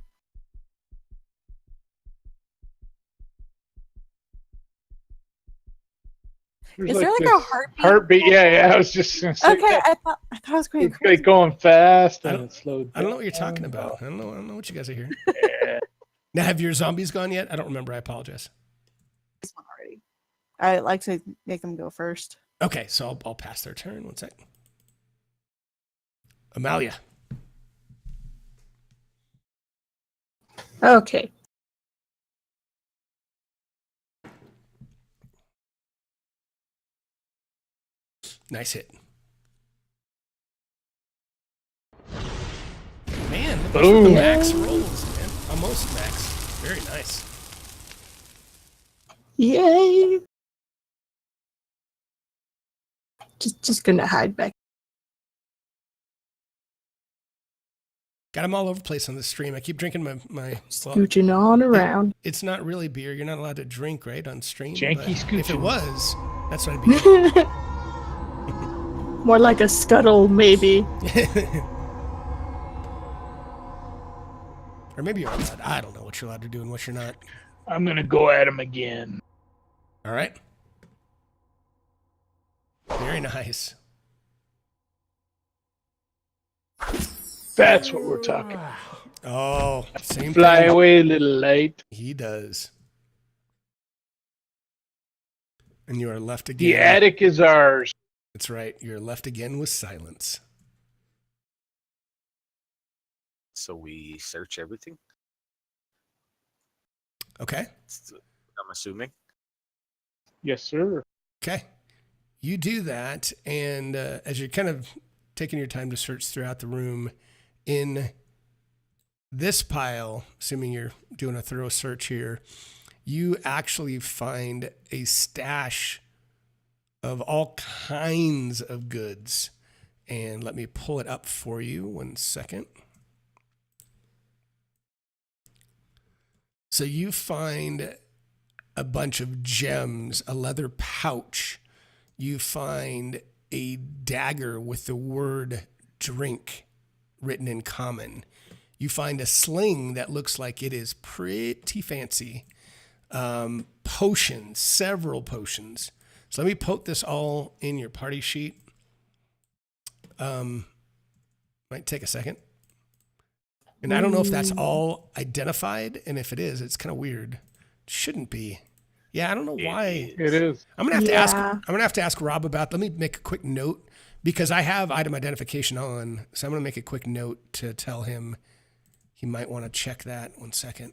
There's Is there like this a heartbeat? heartbeat? Yeah. I was just going to say Okay, that. I thought I was going It's crazy. like going fast I and don't- it slowed down. I don't know what you're talking about. I don't know what you guys are hearing. Yeah. Now, have your zombies gone yet? I don't remember. I apologize. This one already. I like to make them go first. Okay, so I'll pass their turn. 1 sec. Amalia. Okay. Nice hit. Man, look at the Boom. max rolls, man. Almost max. Very nice. Yay! Just gonna hide back. Got them all over the place on the stream. I keep drinking my well, Scooching on around. it's not really beer. You're not allowed to drink, right, on stream. Janky but if it scooching. was, that's what I'd be doing. More like a scuttle, maybe. Or maybe you're allowed. I don't know what you're allowed to do and what you're not. I'm going to go at him again. All right. Very nice. That's what we're talking about. Oh, same Fly thing. away, little light. He does. And you are left again. The attic is ours. That's right. You're left again with silence. So we search everything. Okay. I'm assuming. Yes, sir. Okay. You do that, and as you're kind of taking your time to search throughout the room, in this pile, assuming you're doing a thorough search here, you actually find a stash of all kinds of goods. And let me pull it up for you 1 second. So you find a bunch of gems, a leather pouch. You find a dagger with the word drink written in common. You find a sling that looks like it is pretty fancy. Potions, several potions. So let me put this all in your party sheet. Might take a second. And I don't know if that's all identified, and if it is, it's kind of weird. Shouldn't be. Yeah, I don't know why. It is. I'm gonna have to ask. Yeah. I'm gonna have to ask Rob about. Let me make a quick note because I have item identification on. So I'm gonna make a quick note to tell him he might want to check that. 1 second.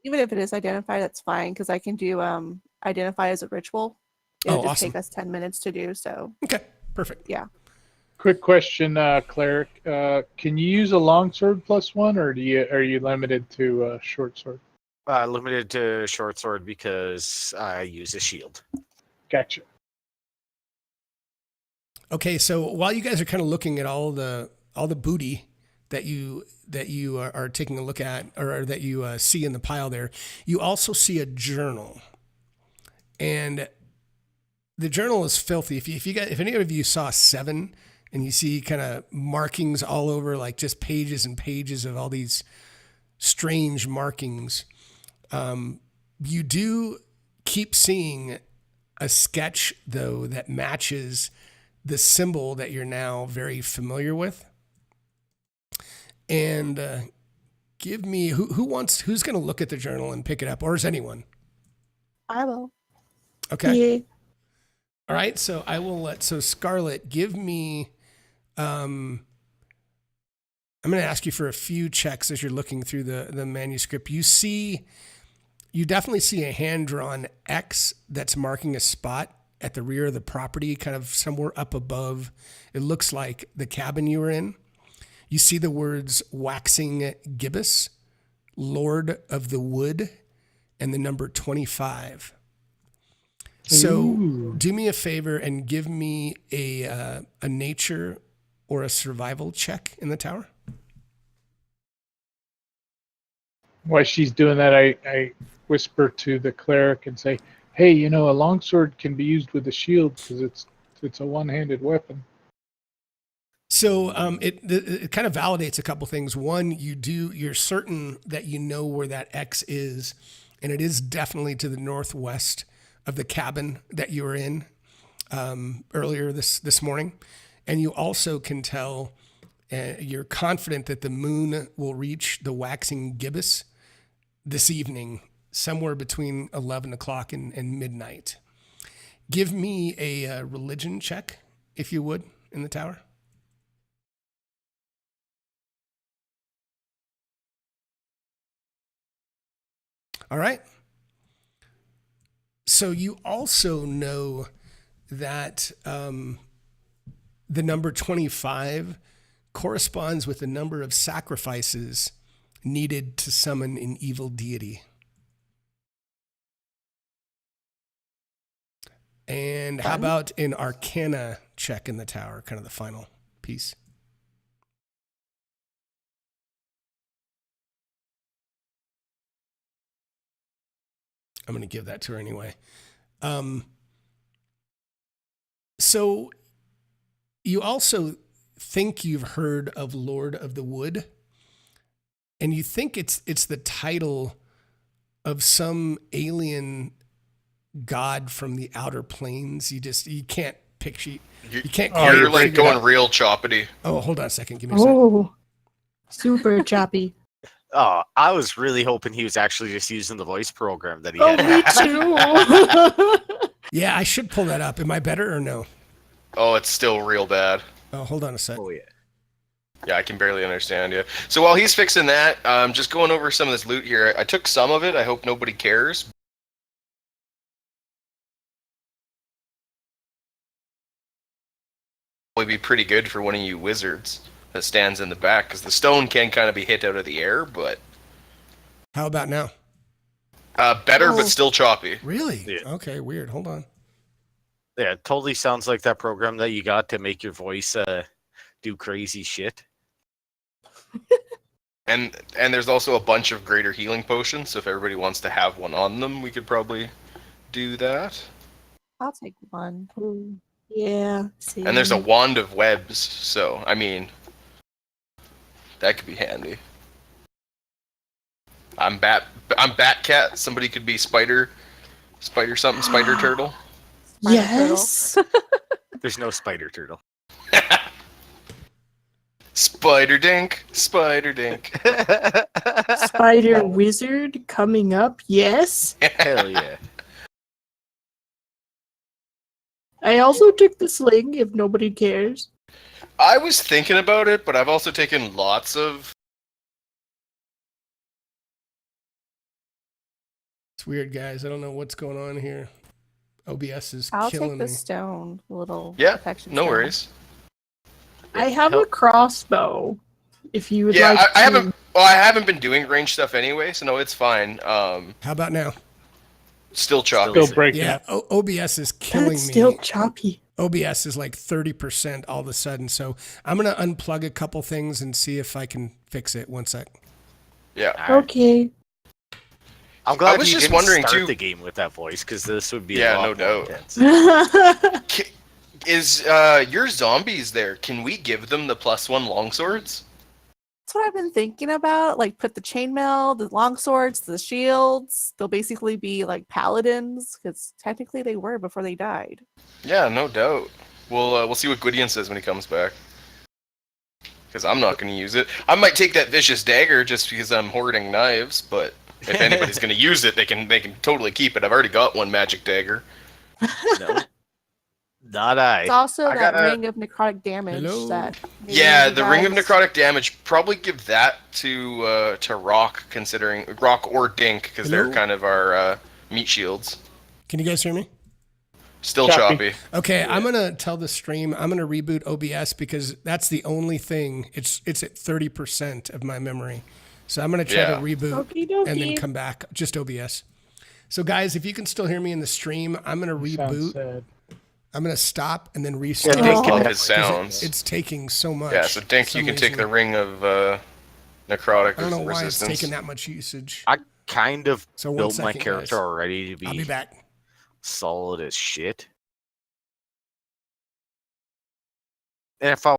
Even if it is identified, that's fine because I can do identify as a ritual. It'll just Awesome. take us 10 minutes to do. So Okay, perfect. yeah. Quick question, cleric. Can you use a longsword +1, or are you limited to short sword? Limited to short sword because I use a shield. Gotcha. Okay, so while you guys are kind of looking at all the booty that you are taking a look at, or that you see in the pile there, you also see a journal, and the journal is filthy. If any of you saw Seven, and you see kind of markings all over, like just pages and pages of all these strange markings, you do keep seeing a sketch though that matches the symbol that you're now very familiar with. And give me who's going to look at the journal and pick it up, or is anyone? I will. Okay. Yeah. All right. So I will so Scarlet, give me, I'm going to ask you for a few checks as you're looking through the manuscript. You definitely see a hand-drawn X that's marking a spot at the rear of the property, kind of somewhere up above. It looks like the cabin you were in. You see the words Waxing Gibbous, Lord of the Wood, and the number 25. So Ooh. do me a favor and give me a nature or a survival check in the tower. While she's doing that, I whisper to the cleric and say, "Hey, a longsword can be used with a shield because it's a one-handed weapon." So it kind of validates a couple things. One, you're certain that you know where that X is, and it is definitely to the northwest of the cabin that you were in earlier this morning. And you also can tell, you're confident that the moon will reach the waxing gibbous this evening, somewhere between 11 o'clock and midnight. Give me a religion check, if you would, in the tower. All right. So you also know that the number 25 corresponds with the number of sacrifices needed to summon an evil deity. And how about an arcana check in the tower, kind of the final piece? I'm going to give that to her anyway. So you also think you've heard of Lord of the Wood, and you think it's the title of some alien god from the outer planes. You can't picture. You can't. You're like figure it going out. real choppity. Oh, hold on a second. Give me a second. Oh, super choppy. Oh, I was really hoping he was actually just using the voice program that he Oh, had. me too. Yeah, I should pull that up. Am I better or no? Oh, it's still real bad. Oh, hold on a sec. Oh yeah. Yeah, I can barely understand you. So while he's fixing that, just going over some of this loot here. I took some of it. I hope nobody cares. Would be pretty good for one of you wizards that stands in the back, because the stone can kind of be hit out of the air, but How about now? better, Oh. but still choppy. Really? Yeah. Okay, weird. Hold on. Yeah, it totally sounds like that program that you got to make your voice do crazy shit. And there's also a bunch of greater healing potions, so if everybody wants to have one on them, we could probably do that. I'll take one. Yeah. See. And there's a wand of webs, so I mean, that could be handy. I'm Batcat. Somebody could be Spider something, Spider Turtle. Spider turtle. Yes. There's no spider turtle. Spider Dink. Spider Wizard coming up. Yes. Hell yeah. I also took the sling. If nobody cares. I was thinking about it, but I've also taken lots of. It's weird, guys. I don't know what's going on here. OBS is I'll killing take the me. stone, the little Yeah, protection no stone. worries. I have a crossbow. If you would Yeah, like I to. haven't. Well, I haven't been doing range stuff anyway, so no, it's fine. How about now? Still choppy. Still breaking Yeah, up. OBS is killing That's me. still choppy. OBS is like 30% all of a sudden. So I'm going to unplug a couple things and see if I can fix it. One sec. Yeah. Okay. I'm glad I was you just didn't wondering, start too- the game with that voice, because this would be Yeah, a no lot more doubt. intense. Is your zombies there? Can we give them the +1 longswords? That's what I've been thinking about. Like, put the chainmail, the longswords, the shields. They'll basically be like paladins, because technically they were before they died. Yeah, no doubt. We'll see what Gwydion says when he comes back. Because I'm not going to use it. I might take that vicious dagger just because I'm hoarding knives, but if anybody's going to use it, they can totally keep it. I've already got one magic dagger. No. Not I. It's also I that gotta- ring of necrotic damage Hello? that. maybe Yeah, you the ring of guys- necrotic damage. Probably give that to Rock, considering Rock or Dink, because they're Hello? kind of our meat shields. Can you guys hear me? Still Choppy. choppy. Okay, I'm going to tell the stream, I'm going to reboot OBS because that's the only thing. It's at 30% of my memory. So I'm going to try to reboot Okie dokie. and then come back, just OBS. So guys, if you can still hear me in the stream, I'm going to Sounds reboot. sad. I'm going to stop and then restart. Yeah, Dink Love can his sounds. It's taking so much. Yeah, so Dink, for you some can take the reason. ring of necrotic I don't know why it's resistance. taking that much usage. I kind of So one built my second, character guys. already to I'll be be back. solid as shit. And if I